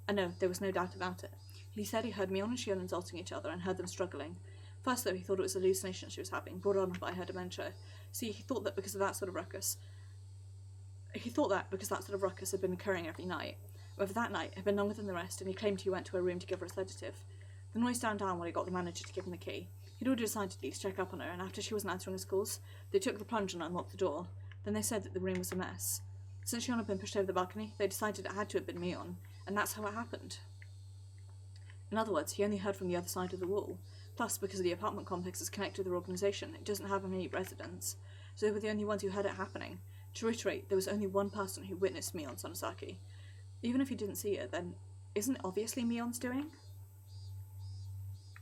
And no, there was no doubt about it. He said he heard Mion and Shion insulting each other and heard them struggling. First, though, he thought it was a hallucination she was having, brought on by her dementia. See, he thought that because that sort of ruckus had been occurring every night. However, that night had been longer than the rest, and he claimed he went to her room to give her a sedative. The noise died down when he got the manager to give him the key. He'd already decided to at least check up on her, and after she wasn't answering his calls, they took the plunge and unlocked the door. Then they said that the room was a mess. Since Shion had been pushed over the balcony, they decided it had to have been Mion, and that's how it happened. In other words, he only heard from the other side of the wall. Plus, because the apartment complex is connected to their organisation, it doesn't have many residents, so they were the only ones who heard it happening. To reiterate, there was only one person who witnessed Mion Sonozaki. Even if he didn't see her, then isn't it obviously Mion's doing?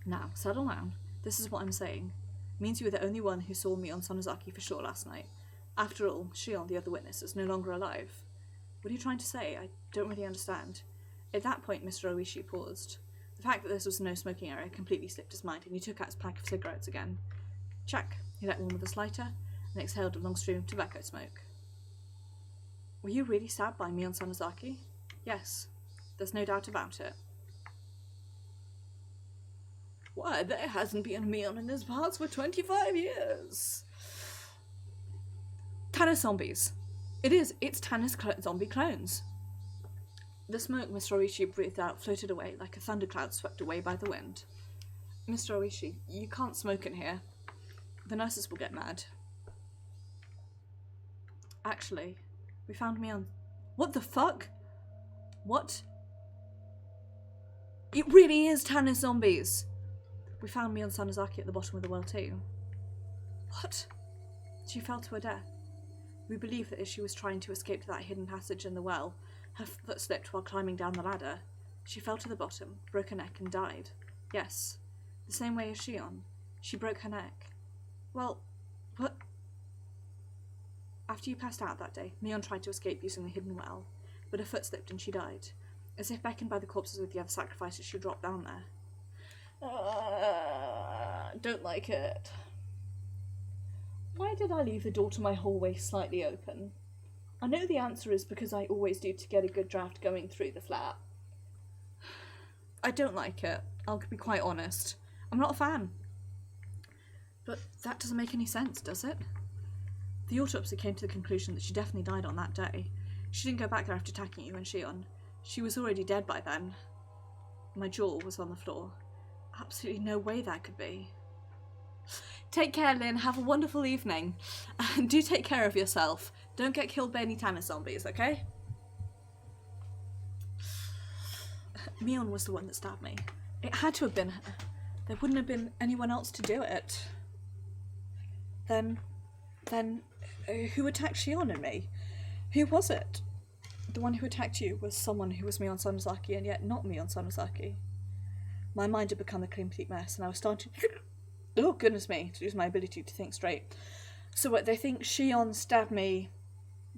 Now, settle down. This is what I'm saying. It means you were the only one who saw Mion Sonozaki for sure last night. After all, Shion, the other witness, is no longer alive. What are you trying to say? I don't really understand. At that point, Mr. Oishi paused. The fact that this was a no-smoking area completely slipped his mind, and he took out his pack of cigarettes again. Check. He lit one with his lighter, and exhaled a long stream of tobacco smoke. Were you really stabbed by Mion Sonozaki? Yes. There's no doubt about it. Why, there hasn't been a Mion in these parts for 25 years. Tannis zombies. It's Tannis zombie clones. The smoke Mr. Oishi breathed out floated away like a thundercloud swept away by the wind. Mr. Oishi, you can't smoke in here. The nurses will get mad. Actually, we found Mion. What the fuck? What? It really is Tannis zombies. We found Mion Sonozaki at the bottom of the well too. What? She fell to her death. We believe that as she was trying to escape to that hidden passage in the well, her foot slipped while climbing down the ladder. She fell to the bottom, broke her neck and died. Yes, the same way as Shion. She broke her neck. Well, what? After you passed out that day, Mion tried to escape using the hidden well, but her foot slipped and she died. As if beckoned by the corpses of the other sacrifices, she dropped down there. Don't like it. Why did I leave the door to my hallway slightly open? I know the answer is because I always do to get a good draft going through the flat. I don't like it. I'll be quite honest. I'm not a fan. But that doesn't make any sense, does it? The autopsy came to the conclusion that she definitely died on that day. She didn't go back there after attacking you and Shion. She was already dead by then. My jaw was on the floor. Absolutely no way that could be. Take care, Lynn. Have a wonderful evening. And do take care of yourself. Don't get killed by any Tannis zombies, okay? Mion was the one that stabbed me. It had to have been her. There wouldn't have been anyone else to do it. Then, who attacked Shion and me? Who was it? The one who attacked you was someone who was Mion Sonozaki and yet not Mion Sonozaki. My mind had become a complete mess and I was starting oh goodness me, to lose my ability to think straight. So what, they think Shion stabbed me,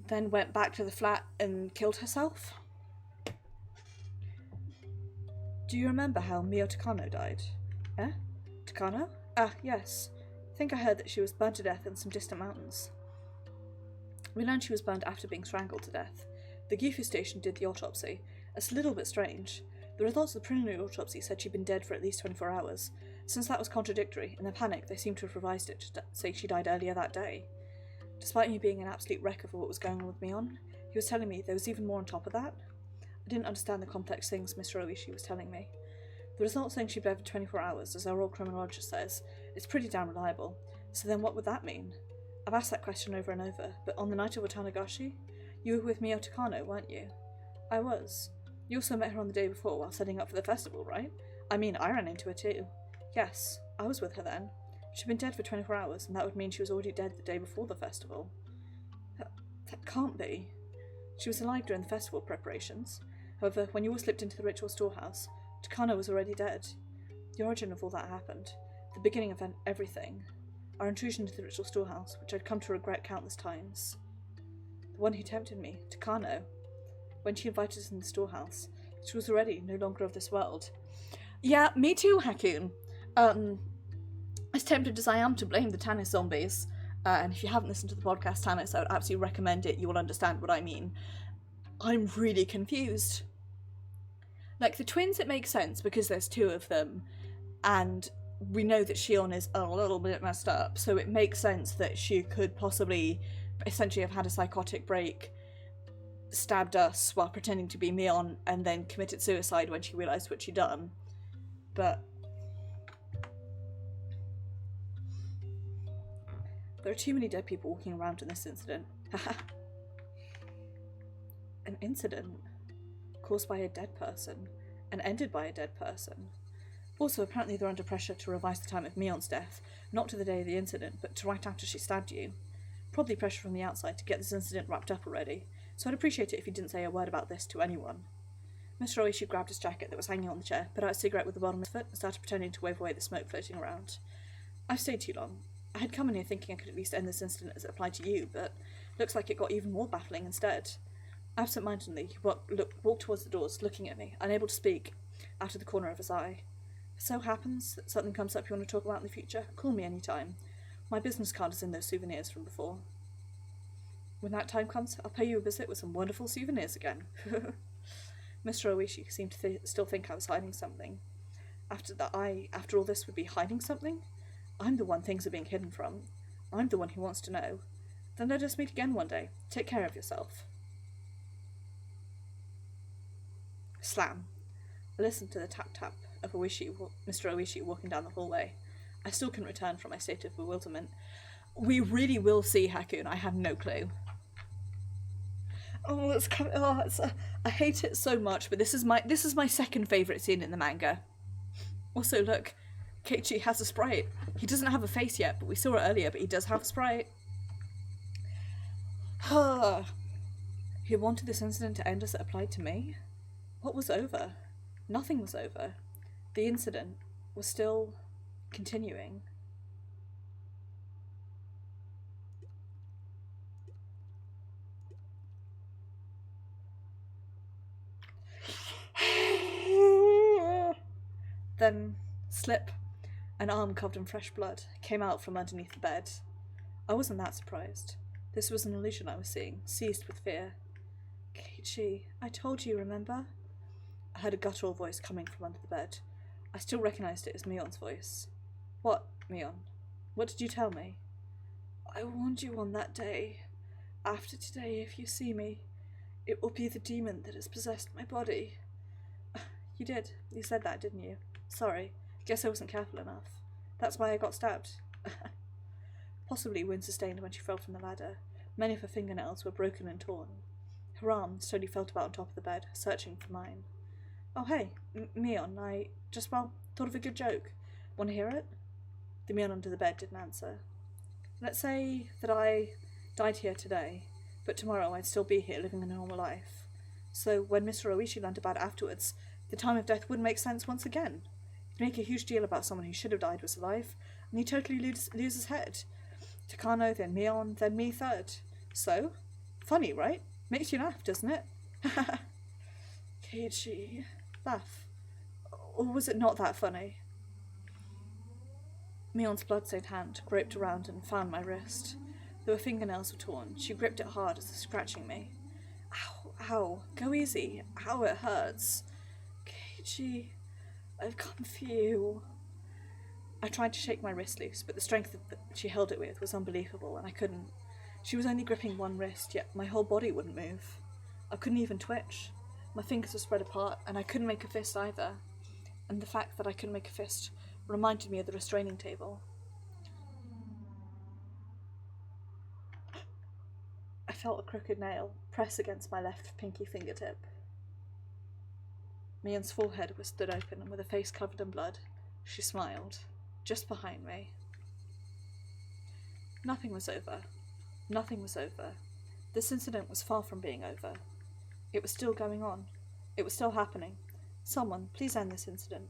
then went back to the flat and killed herself? Do you remember how Mio Takano died? Eh? Takano? Ah, yes. I think I heard that she was burned to death in some distant mountains. We learned she was burned after being strangled to death. The Gifu station did the autopsy. It's a little bit strange. The results of the preliminary autopsy said she'd been dead for at least 24 hours. Since that was contradictory, in their panic they seemed to have revised it to say she died earlier that day. Despite me being an absolute wreck of what was going on with Mion, he was telling me there was even more on top of that. I didn't understand the complex things Mr. Oishi was telling me. The result saying she bled for 24 hours, as our old criminologist says, is pretty damn reliable. So then what would that mean? I've asked that question over and over, but on the night of Watanagashi, you were with Mio Takano, weren't you? I was. You also met her on the day before while setting up for the festival, right? I mean, I ran into her too. Yes, I was with her then. She'd been dead for 24 hours, and that would mean she was already dead the day before the festival. That can't be. She was alive during the festival preparations. However, when you all slipped into the ritual storehouse, Takano was already dead. The origin of all that happened, the beginning of everything, our intrusion into the ritual storehouse, which I'd come to regret countless times. The one who tempted me, Takano, when she invited us in the storehouse, she was already no longer of this world. Yeah, me too, Hakun. As tempted as I am to blame the Tannis zombies, and if you haven't listened to the podcast Tannis, I would absolutely recommend it, you will understand what I mean. I'm really confused. Like, the twins, it makes sense because there's two of them, and we know that Shion is a little bit messed up, so it makes sense that she could possibly essentially have had a psychotic break, stabbed us while pretending to be Mion, and then committed suicide when she realised what she'd done. But there are too many dead people walking around in this incident. An incident caused by a dead person and ended by a dead person. Also, apparently they're under pressure to revise the time of Mion's death, not to the day of the incident, but to right after she stabbed you. Probably pressure from the outside to get this incident wrapped up already, so I'd appreciate it if you didn't say a word about this to anyone. Mr. Oishi grabbed his jacket that was hanging on the chair, put out a cigarette with the bottom of his foot, and started pretending to wave away the smoke floating around. I've stayed too long. I had come in here thinking I could at least end this incident as it applied to you, but looks like it got even more baffling instead. Absent-mindedly, he walked towards the doors, looking at me, unable to speak, out of the corner of his eye. If it so happens that something comes up you want to talk about in the future, call me any time. My business card is in those souvenirs from before. When that time comes, I'll pay you a visit with some wonderful souvenirs again. Mr. Oishi seemed to still think I was hiding something. After all this, would be hiding something? I'm the one things are being hidden from. I'm the one who wants to know. Then let us meet again one day. Take care of yourself. Slam. I listened to the tap-tap of Mr. Oishi walking down the hallway. I still couldn't return from my state of bewilderment. We really will see, Hakun. I have no clue. Oh, it's coming. Oh, I hate it so much, but this is my second favourite scene in the manga. Also, look, Keiichi has a sprite. He doesn't have a face yet, but we saw it earlier, but he does have a sprite. He wanted this incident to end as it applied to me? What was over? Nothing was over. The incident was still continuing. Then, slip, an arm covered in fresh blood came out from underneath the bed. I wasn't that surprised. This was an illusion I was seeing, seized with fear. Keiichi, I told you, remember? I heard a guttural voice coming from under the bed. I still recognised it as Mion's voice. What, Mion? What did you tell me? I warned you on that day. After today, if you see me, it will be the demon that has possessed my body. You did. You said that, didn't you? Sorry. Guess I wasn't careful enough. That's why I got stabbed. Possibly wound sustained when she fell from the ladder. Many of her fingernails were broken and torn. Her arm slowly felt about on top of the bed, searching for mine. Oh, hey, Mion, I just, thought of a good joke. Want to hear it? The Mion under the bed didn't answer. Let's say that I died here today, but tomorrow I'd still be here living a normal life. So when Mr. Oishi learned about it afterwards, the time of death wouldn't make sense once again. He'd make a huge deal about someone who should have died was alive, and he'd totally lose his head. Takano, then Mion, then me third. So? Funny, right? Makes you laugh, doesn't it? Keiichi. Laugh. Or was it not that funny? Mion's blood-stained hand groped around and found my wrist. Though her fingernails were torn, she gripped it hard as if scratching me. Ow, ow, go easy. Ow, it hurts. Keiichi, I've come for you. I tried to shake my wrist loose, but the strength that she held it with was unbelievable, and I couldn't. She was only gripping one wrist, yet my whole body wouldn't move. I couldn't even twitch. My fingers were spread apart, and I couldn't make a fist either. And the fact that I couldn't make a fist reminded me of the restraining table. I felt a crooked nail press against my left pinky fingertip. Mion's forehead was stood open, and with a face covered in blood, she smiled, just behind me. Nothing was over. Nothing was over. This incident was far from being over. It was still going on. It was still happening. Someone, please end this incident.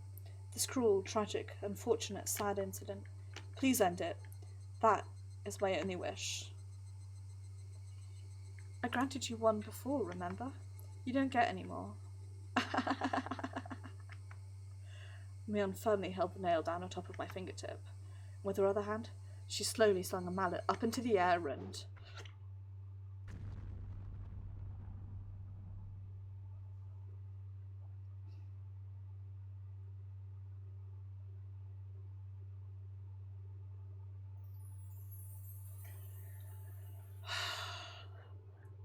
This cruel, tragic, unfortunate, sad incident. Please end it. That is my only wish. I granted you one before, remember? You don't get any more. Mion firmly held the nail down on top of my fingertip. With her other hand, she slowly slung a mallet up into the air and...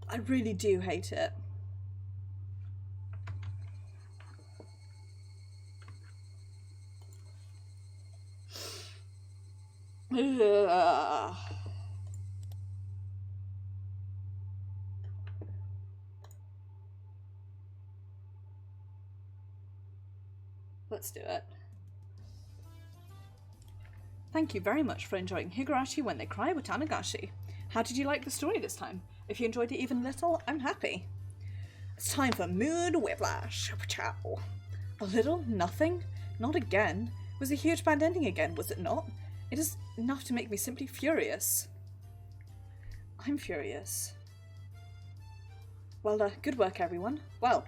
I really do hate it. Ugh. Let's do it. Thank you very much for enjoying Higurashi When They Cry Watanagashi. How did you like the story this time? If you enjoyed it even a little, I'm happy. It's time for Mood Whiplash. Ciao. A little? Nothing? Not again. It was a huge bad ending again, was it not? It is enough to make me simply furious. I'm furious. Well, good work, everyone. Well,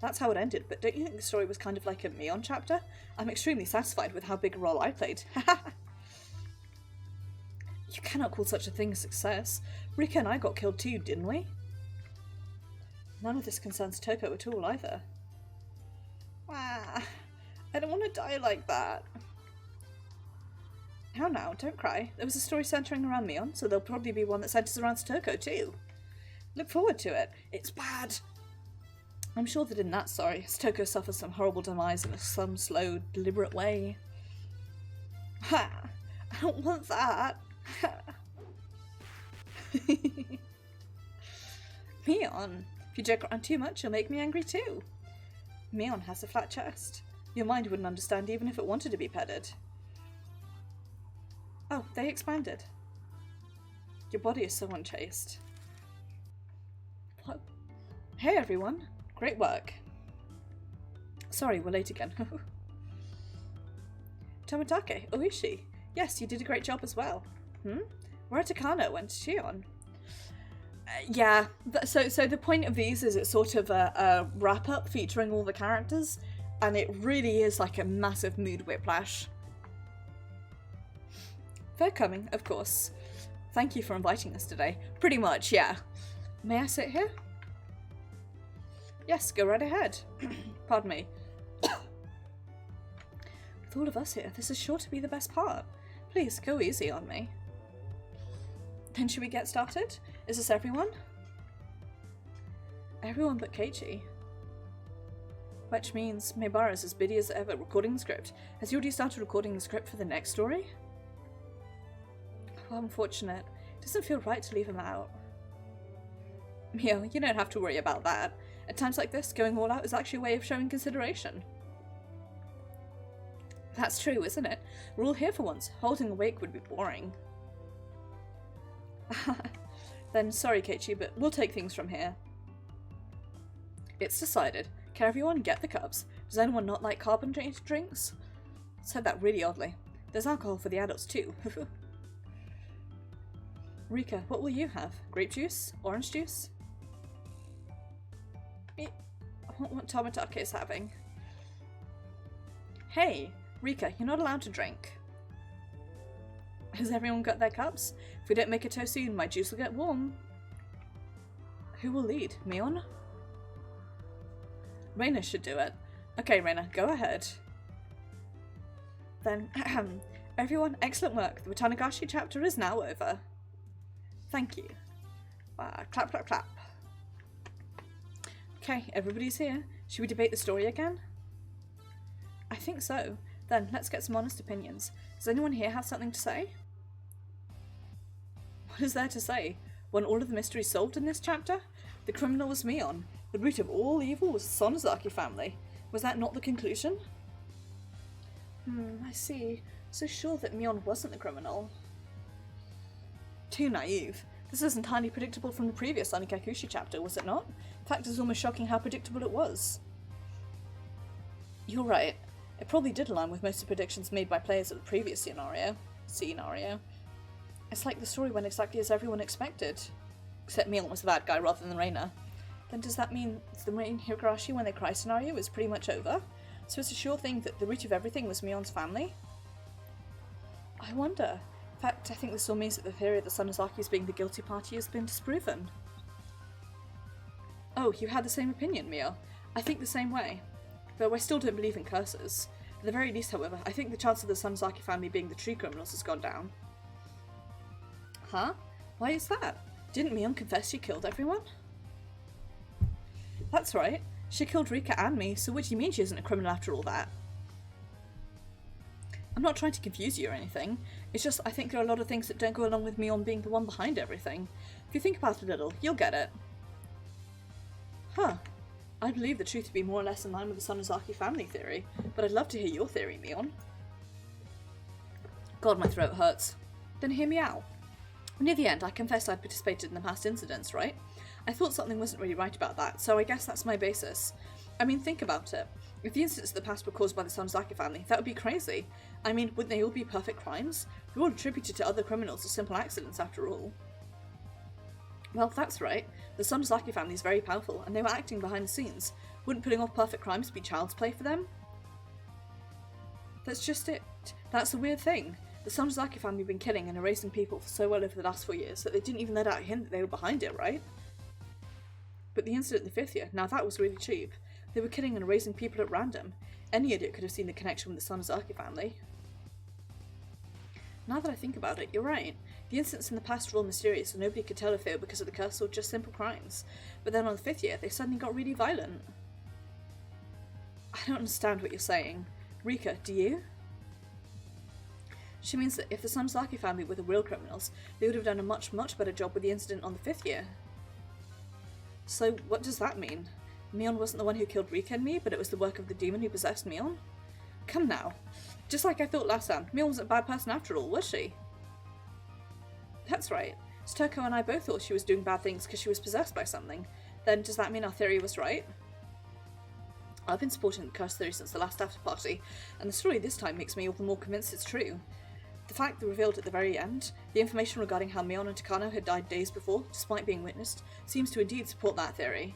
that's how it ended, but don't you think the story was kind of like a Mion chapter? I'm extremely satisfied with how big a role I played. You cannot call such a thing a success. Rika and I got killed too, didn't we? None of this concerns Toko at all, either. Ah, I don't want to die like that. Now, don't cry. There was a story centering around Mion, so there'll probably be one that centers around Toko too. Look forward to it. It's bad. I'm sure that in that story, Toko suffers some horrible demise in some slow, deliberate way. Ha! I don't want that. Mion, if you joke around too much, you'll make me angry too. Mion has a flat chest. Your mind wouldn't understand even if it wanted to be petted. Oh, they expanded. Your body is so unchaste. What? Hey everyone, great work. Sorry, we're late again. Tomitake, Oishi. Yes, you did a great job as well. Where are Takano and Shion? Yeah, so the point of these is it's sort of a wrap-up featuring all the characters, and it really is like a massive mood whiplash. They're coming, of course. Thank you for inviting us today. Pretty much, yeah. May I sit here? Yes, go right ahead. Pardon me. With all of us here, this is sure to be the best part. Please, go easy on me. Then should we get started? Is this everyone? Everyone but Keiichi. Which means Maebara's as busy as ever recording the script. Has he already started recording the script for the next story? Well, unfortunate. It doesn't feel right to leave him out. Mio, you don't have to worry about that. At times like this, going all out is actually a way of showing consideration. That's true, isn't it? We're all here for once. Holding awake would be boring. Then sorry, Keiichi, but we'll take things from here. It's decided. Can everyone get the cups? Does anyone not like carbonated drinks? Said that really oddly. There's alcohol for the adults too. Rika, what will you have? Grape juice? Orange juice? I want what Tomitake is having. Hey, Rika, you're not allowed to drink. Has everyone got their cups? If we don't make it too soon, my juice will get warm. Who will lead? Mion? Reina should do it. Okay, Reina, go ahead. Then, everyone, excellent work. The Watanagashi chapter is now over. Thank you. Clap, clap, clap. Okay, everybody's here. Should we debate the story again? I think so. Then, let's get some honest opinions. Does anyone here have something to say? What is there to say? Weren't all of the mysteries solved in this chapter? The criminal was Mion. The root of all evil was the Sonozaki family. Was that not the conclusion? I see. So sure that Mion wasn't the criminal. Too naive. This is entirely predictable from the previous Anikakushi chapter, was it not? In fact, it's almost shocking how predictable it was. You're right. It probably did align with most of the predictions made by players of the previous scenario. It's like the story went exactly as everyone expected. Except Mion was the bad guy rather than Reina. Then does that mean the main Higurashi when they cry scenario is pretty much over? So it's a sure thing that the root of everything was Mion's family? I wonder. In fact, I think this all means that the theory of the Sonozakis being the guilty party has been disproven. Oh, you had the same opinion, Mio. I think the same way. Though I still don't believe in curses. At the very least, however, I think the chance of the Sonozaki family being the true criminals has gone down. Huh? Why is that? Didn't Mion confess she killed everyone? That's right. She killed Rika and me, so what do you mean she isn't a criminal after all that? I'm not trying to confuse you or anything. It's just I think there are a lot of things that don't go along with Mion being the one behind everything. If you think about it a little, you'll get it. Huh. I believe the truth to be more or less in line with the Sonozaki family theory, but I'd love to hear your theory, Mion. God, my throat hurts. Then hear me out. Near the end, I confessed I'd participated in the past incidents, right? I thought something wasn't really right about that, so I guess that's my basis. I mean, think about it. If the incidents of the past were caused by the Sonozaki family, that would be crazy. I mean, wouldn't they all be perfect crimes? They're all attributed to other criminals as simple accidents, after all. Well, that's right. The Sonozaki family is very powerful, and they were acting behind the scenes. Wouldn't putting off perfect crimes be child's play for them? That's just it. That's the weird thing. The Sonozaki family have been killing and erasing people for so well over the last 4 years that they didn't even let out a hint that they were behind it, right? But the incident in the 5th year, now that was really cheap. They were killing and erasing people at random. Any idiot could have seen the connection with the Sonozaki family. Now that I think about it, you're right. The incidents in the past were all mysterious and nobody could tell if they were because of the curse or just simple crimes. But then on the 5th year, they suddenly got really violent. I don't understand what you're saying. Rika, do you? She means that if the Sonozaki family were the real criminals, they would have done a much, much better job with the incident on the 5th year. So what does that mean? Mion wasn't the one who killed Rika and me, but it was the work of the demon who possessed Mion? Come now. Just like I thought last time, Mion wasn't a bad person after all, was she? That's right. Stoko and I both thought she was doing bad things because she was possessed by something. Then does that mean our theory was right? I've been supporting the curse theory since the last after party, and the story this time makes me all the more convinced it's true. The fact that revealed at the very end, the information regarding how Mion and Takano had died days before, despite being witnessed, seems to indeed support that theory.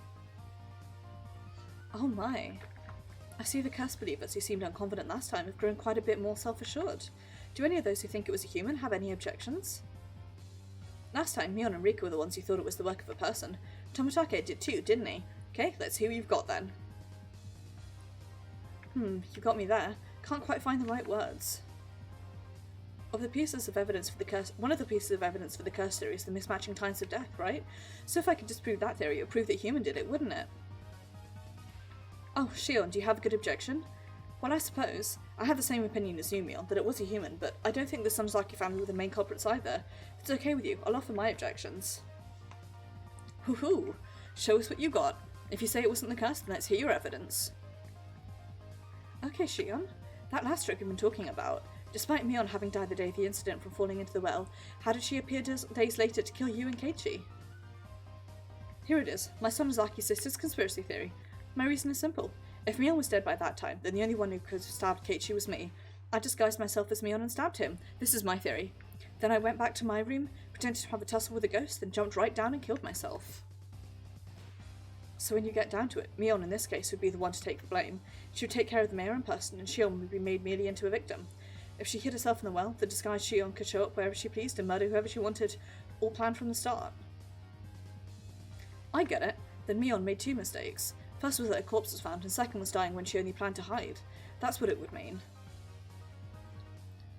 Oh my. I see the curse believers who seemed unconfident last time have grown quite a bit more self-assured. Do any of those who think it was a human have any objections? Last time, Mion and Rika were the ones who thought it was the work of a person. Tomitake did too, didn't he? Okay, let's see what you've got then. You got me there. Can't quite find the right words. Of the pieces of evidence for the curse, one of the pieces of evidence for the curse theory is the mismatching times of death, right? So if I could disprove that theory, it would prove that human did it, wouldn't it? Oh, Shion, do you have a good objection? Well, I suppose. I have the same opinion as you, Mion, that it was a human, but I don't think the Sonozaki family were the main culprits either. If it's okay with you, I'll offer my objections. Hoo-hoo! Show us what you got. If you say it wasn't the curse, then let's hear your evidence. Okay, Shion. That last trick we've been talking about. Despite Mion having died the day of the incident from falling into the well, how did she appear days later to kill you and Keiichi? Here it is, my Sonozaki sister's conspiracy theory. My reason is simple. If Mion was dead by that time, then the only one who could have stabbed Keiichi was me. I disguised myself as Mion and stabbed him. This is my theory. Then I went back to my room, pretended to have a tussle with a ghost, then jumped right down and killed myself. So when you get down to it, Mion in this case would be the one to take the blame. She would take care of the mayor in person, and Shion would be made merely into a victim. If she hid herself in the well, the disguised Shion could show up wherever she pleased and murder whoever she wanted, all planned from the start. I get it. Then Mion made two mistakes. First was that a corpse was found, and second was dying when she only planned to hide. That's what it would mean.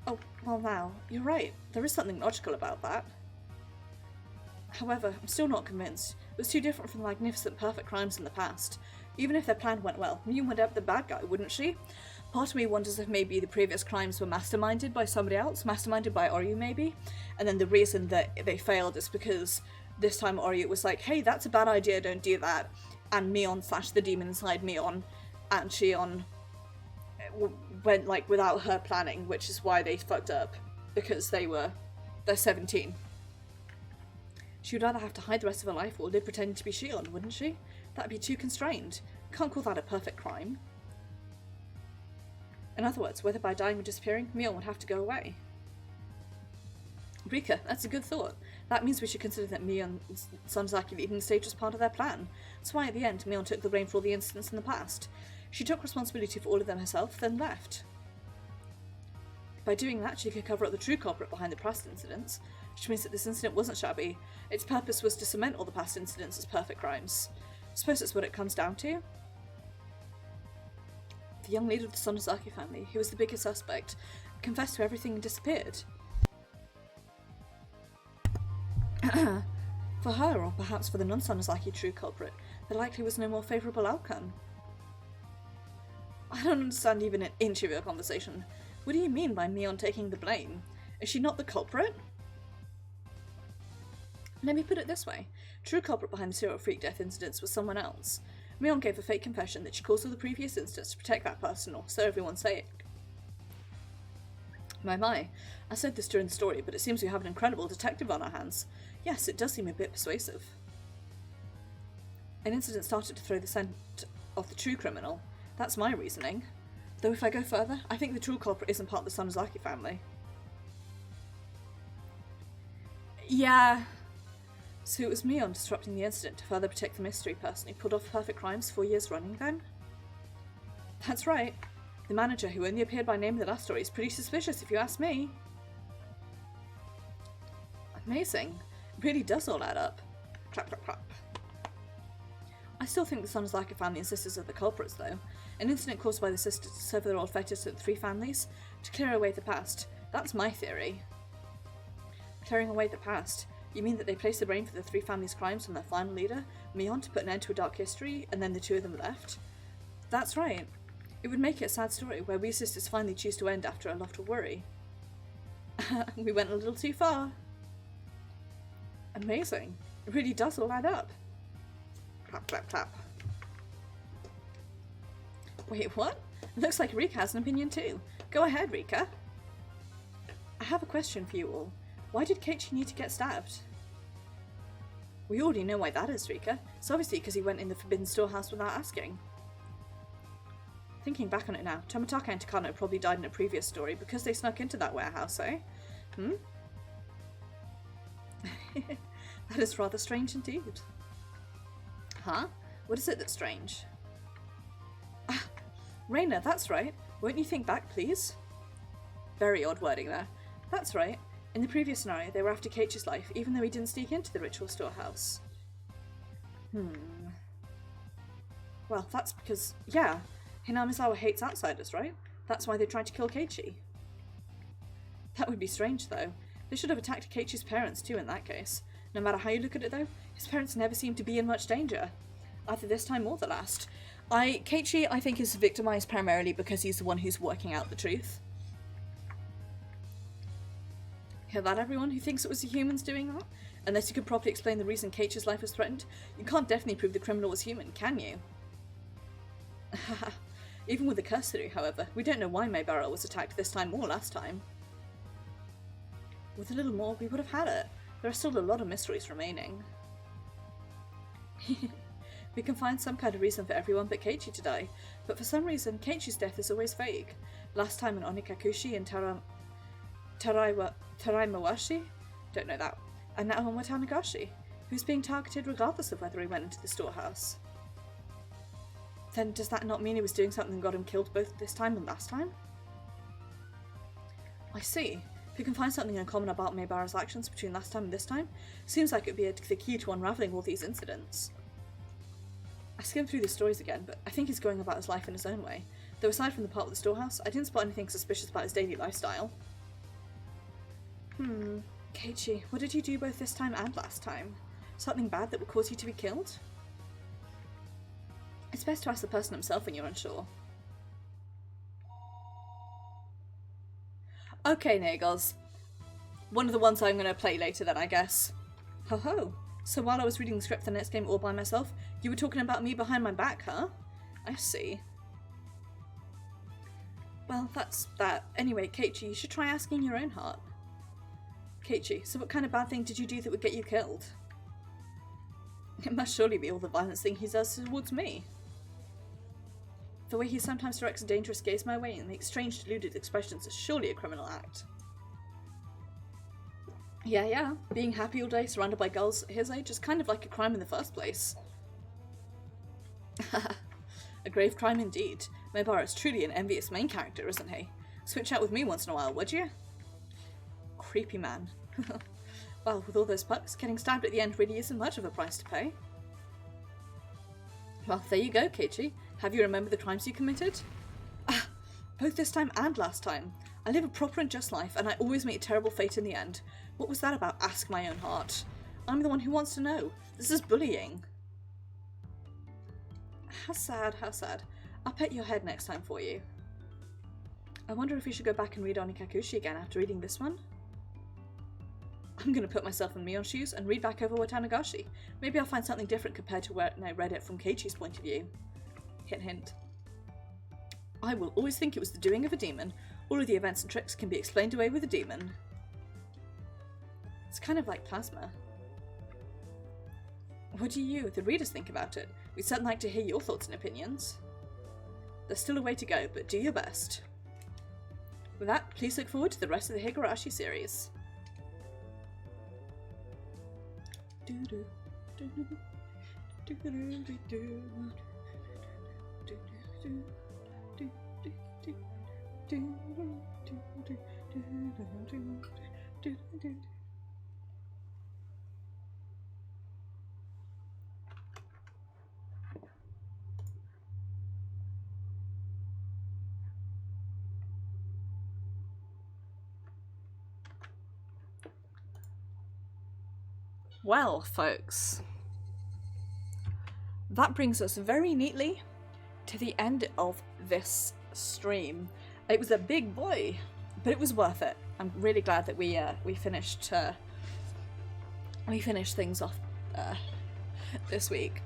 Oh, well now, you're right. There is something logical about that. However, I'm still not convinced. It was too different from the magnificent perfect crimes in the past. Even if their plan went well, Mion would end up the bad guy, wouldn't she? Part of me wonders if maybe the previous crimes were masterminded by somebody else, masterminded by Oryu maybe, and then the reason that they failed is because this time Oryu was like, hey, that's a bad idea, don't do that, and Mion / the demon inside Mion and Shion went like without her planning, which is why they fucked up, because they're 17. She would either have to hide the rest of her life or live pretending to be Shion, wouldn't she? That'd be too constrained. Can't call that a perfect crime. In other words, whether by dying or disappearing, Mion would have to go away. Rika, that's a good thought. That means we should consider that Mion's Sonozaki leaving the stage was part of their plan. That's why at the end, Mion took the blame for all the incidents in the past. She took responsibility for all of them herself, then left. By doing that, she could cover up the true culprit behind the past incidents, which means that this incident wasn't shabby. Its purpose was to cement all the past incidents as perfect crimes. I suppose that's what it comes down to. The young leader of the Sonozaki family, who was the biggest suspect, confessed to everything and disappeared. For her, or perhaps for the non-Sonozaki true culprit, there likely was no more favourable outcome. I don't understand even an inch of your conversation. What do you mean by Mion taking the blame? Is she not the culprit? Let me put it this way. True culprit behind the serial freak death incidents was someone else. Mion gave a fake confession that she caused all the previous incidents to protect that person, or so everyone's saying. My, I said this during the story, but it seems we have an incredible detective on our hands. Yes, it does seem a bit persuasive. An incident started to throw the scent of the true criminal. That's my reasoning. Though if I go further, I think the true culprit isn't part of the Sonozaki family. Yeah. So it was Mion disrupting the incident to further protect the mystery person who pulled off perfect crimes 4 years running then? That's right. The manager, who only appeared by name in the last story, is pretty suspicious if you ask me. Amazing. It really does all add up. Clap, clap, clap. I still think the Sonozaki family and sisters are the culprits, though. An incident caused by the sisters to sever their old fetters to the three families, to clear away the past. That's my theory. Clearing away the past? You mean that they placed the blame for the three families' crimes on their final leader, Mion, to put an end to a dark history, and then the two of them left? That's right. It would make it a sad story, where we sisters finally choose to end after a lot of worry. We went a little too far. Amazing. It really does all add up. Clap, clap, clap. Wait, what? It looks like Rika has an opinion too. Go ahead, Rika. I have a question for you all. Why did Keiichi need to get stabbed? We already know why that is, Rika. It's obviously because he went in the forbidden storehouse without asking. Thinking back on it now, Tomitaka and Takano probably died in a previous story because they snuck into that warehouse, eh? That is rather strange indeed. Huh? What is it that's strange? Ah, Reina, that's right. Won't you think back, please? Very odd wording there. That's right. In the previous scenario, they were after Keiichi's life, even though he didn't sneak into the ritual storehouse. Well, that's because, yeah, Hinamizawa hates outsiders, right? That's why they tried to kill Keiichi. That would be strange, though. They should have attacked Keiichi's parents, too, in that case. No matter how you look at it, though, his parents never seem to be in much danger. Either this time or the last. Keiichi, I think, is victimized primarily because he's the one who's working out the truth. Hear that, everyone who thinks it was the humans doing that? Unless you could properly explain the reason Keiichi's life was threatened, you can't definitely prove the criminal was human, can you? Even with the curse theory, however, we don't know why Maebara was attacked this time or last time. With a little more, we would have had it. There are still a lot of mysteries remaining. We can find some kind of reason for everyone but Keiichi to die, but for some reason, Keiichi's death is always vague. Last time in Onikakushi and Taraimawashi? Don't know that. And now on Watanagashi, who's being targeted regardless of whether he went into the storehouse. Then does that not mean he was doing something that got him killed both this time and last time? I see. If you can find something in common about Maebara's actions between last time and this time, seems like it'd be the key to unravelling all these incidents. I skimmed through the stories again, but I think he's going about his life in his own way. Though aside from the part with the storehouse, I didn't spot anything suspicious about his daily lifestyle. Keiichi, what did you do both this time and last time? Something bad that would cause you to be killed? It's best to ask the person himself when you're unsure. Okay, Nagels. One of the ones I'm going to play later then, I guess. Ho ho! So while I was reading the script for the next game all by myself, you were talking about me behind my back, huh? I see. Well, that's that. Anyway, Keiichi, you should try asking your own heart. Keiichi, so what kind of bad thing did you do that would get you killed? It must surely be all the violence thing he does towards me. The way he sometimes directs a dangerous gaze my way and makes strange deluded expressions is surely a criminal act. Yeah, being happy all day surrounded by girls his age is kind of like a crime in the first place. A grave crime indeed. Maebara is truly an envious main character, isn't he? Switch out with me once in a while, would you? Creepy man. Well, with all those perks, getting stabbed at the end really isn't much of a price to pay. Well, there you go, Keiichi. Have you remembered the crimes you committed? Ah, both this time and last time. I live a proper and just life, and I always meet a terrible fate in the end. What was that about? Ask my own heart. I'm the one who wants to know. This is bullying. How sad, how sad. I'll pet your head next time for you. I wonder if we should go back and read Onikakushi again after reading this one. I'm going to put myself in Mion's shoes and read back over Watanagashi. Maybe I'll find something different compared to when I read it from Keiichi's point of view. Hint, hint. I will always think it was the doing of a demon. All of the events and tricks can be explained away with a demon. It's kind of like plasma. What do you, the readers, think about it? We'd certainly like to hear your thoughts and opinions. There's still a way to go, but do your best. With that, please look forward to the rest of the Higurashi series. Well, folks, that brings us very neatly to the end of this stream. It was a big boy, but it was worth it. I'm really glad that we finished things off this week.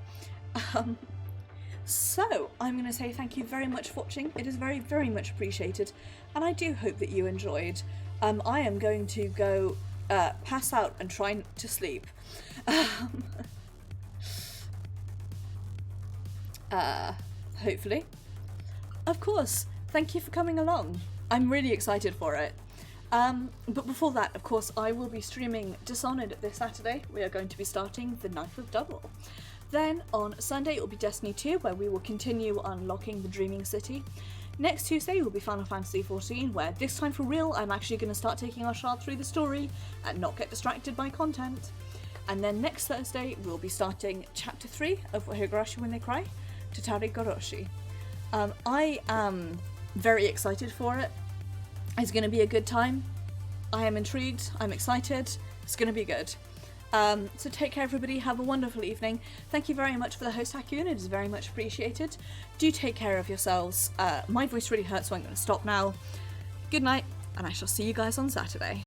So I'm going to say thank you very much for watching. It is very, very much appreciated, and I do hope that you enjoyed. I am going to go pass out and try to sleep. Hopefully. Of course, thank you for coming along. I'm really excited for it. But before that, of course, I will be streaming Dishonored this Saturday. We are going to be starting the Knife of Double. Then on Sunday it will be Destiny 2, where we will continue unlocking the Dreaming City. Next Tuesday will be Final Fantasy XIV, where this time for real I'm actually going to start taking our shard through the story and not get distracted by content. And then next Thursday we'll be starting Chapter 3 of Higurashi When They Cry. Higurashi. I am very excited for it. It's going to be a good time. I am intrigued. I'm excited. It's going to be good. So take care, everybody. Have a wonderful evening. Thank you very much for the host, Hakun. It is very much appreciated. Do take care of yourselves. My voice really hurts, so I'm going to stop now. Good night, and I shall see you guys on Saturday.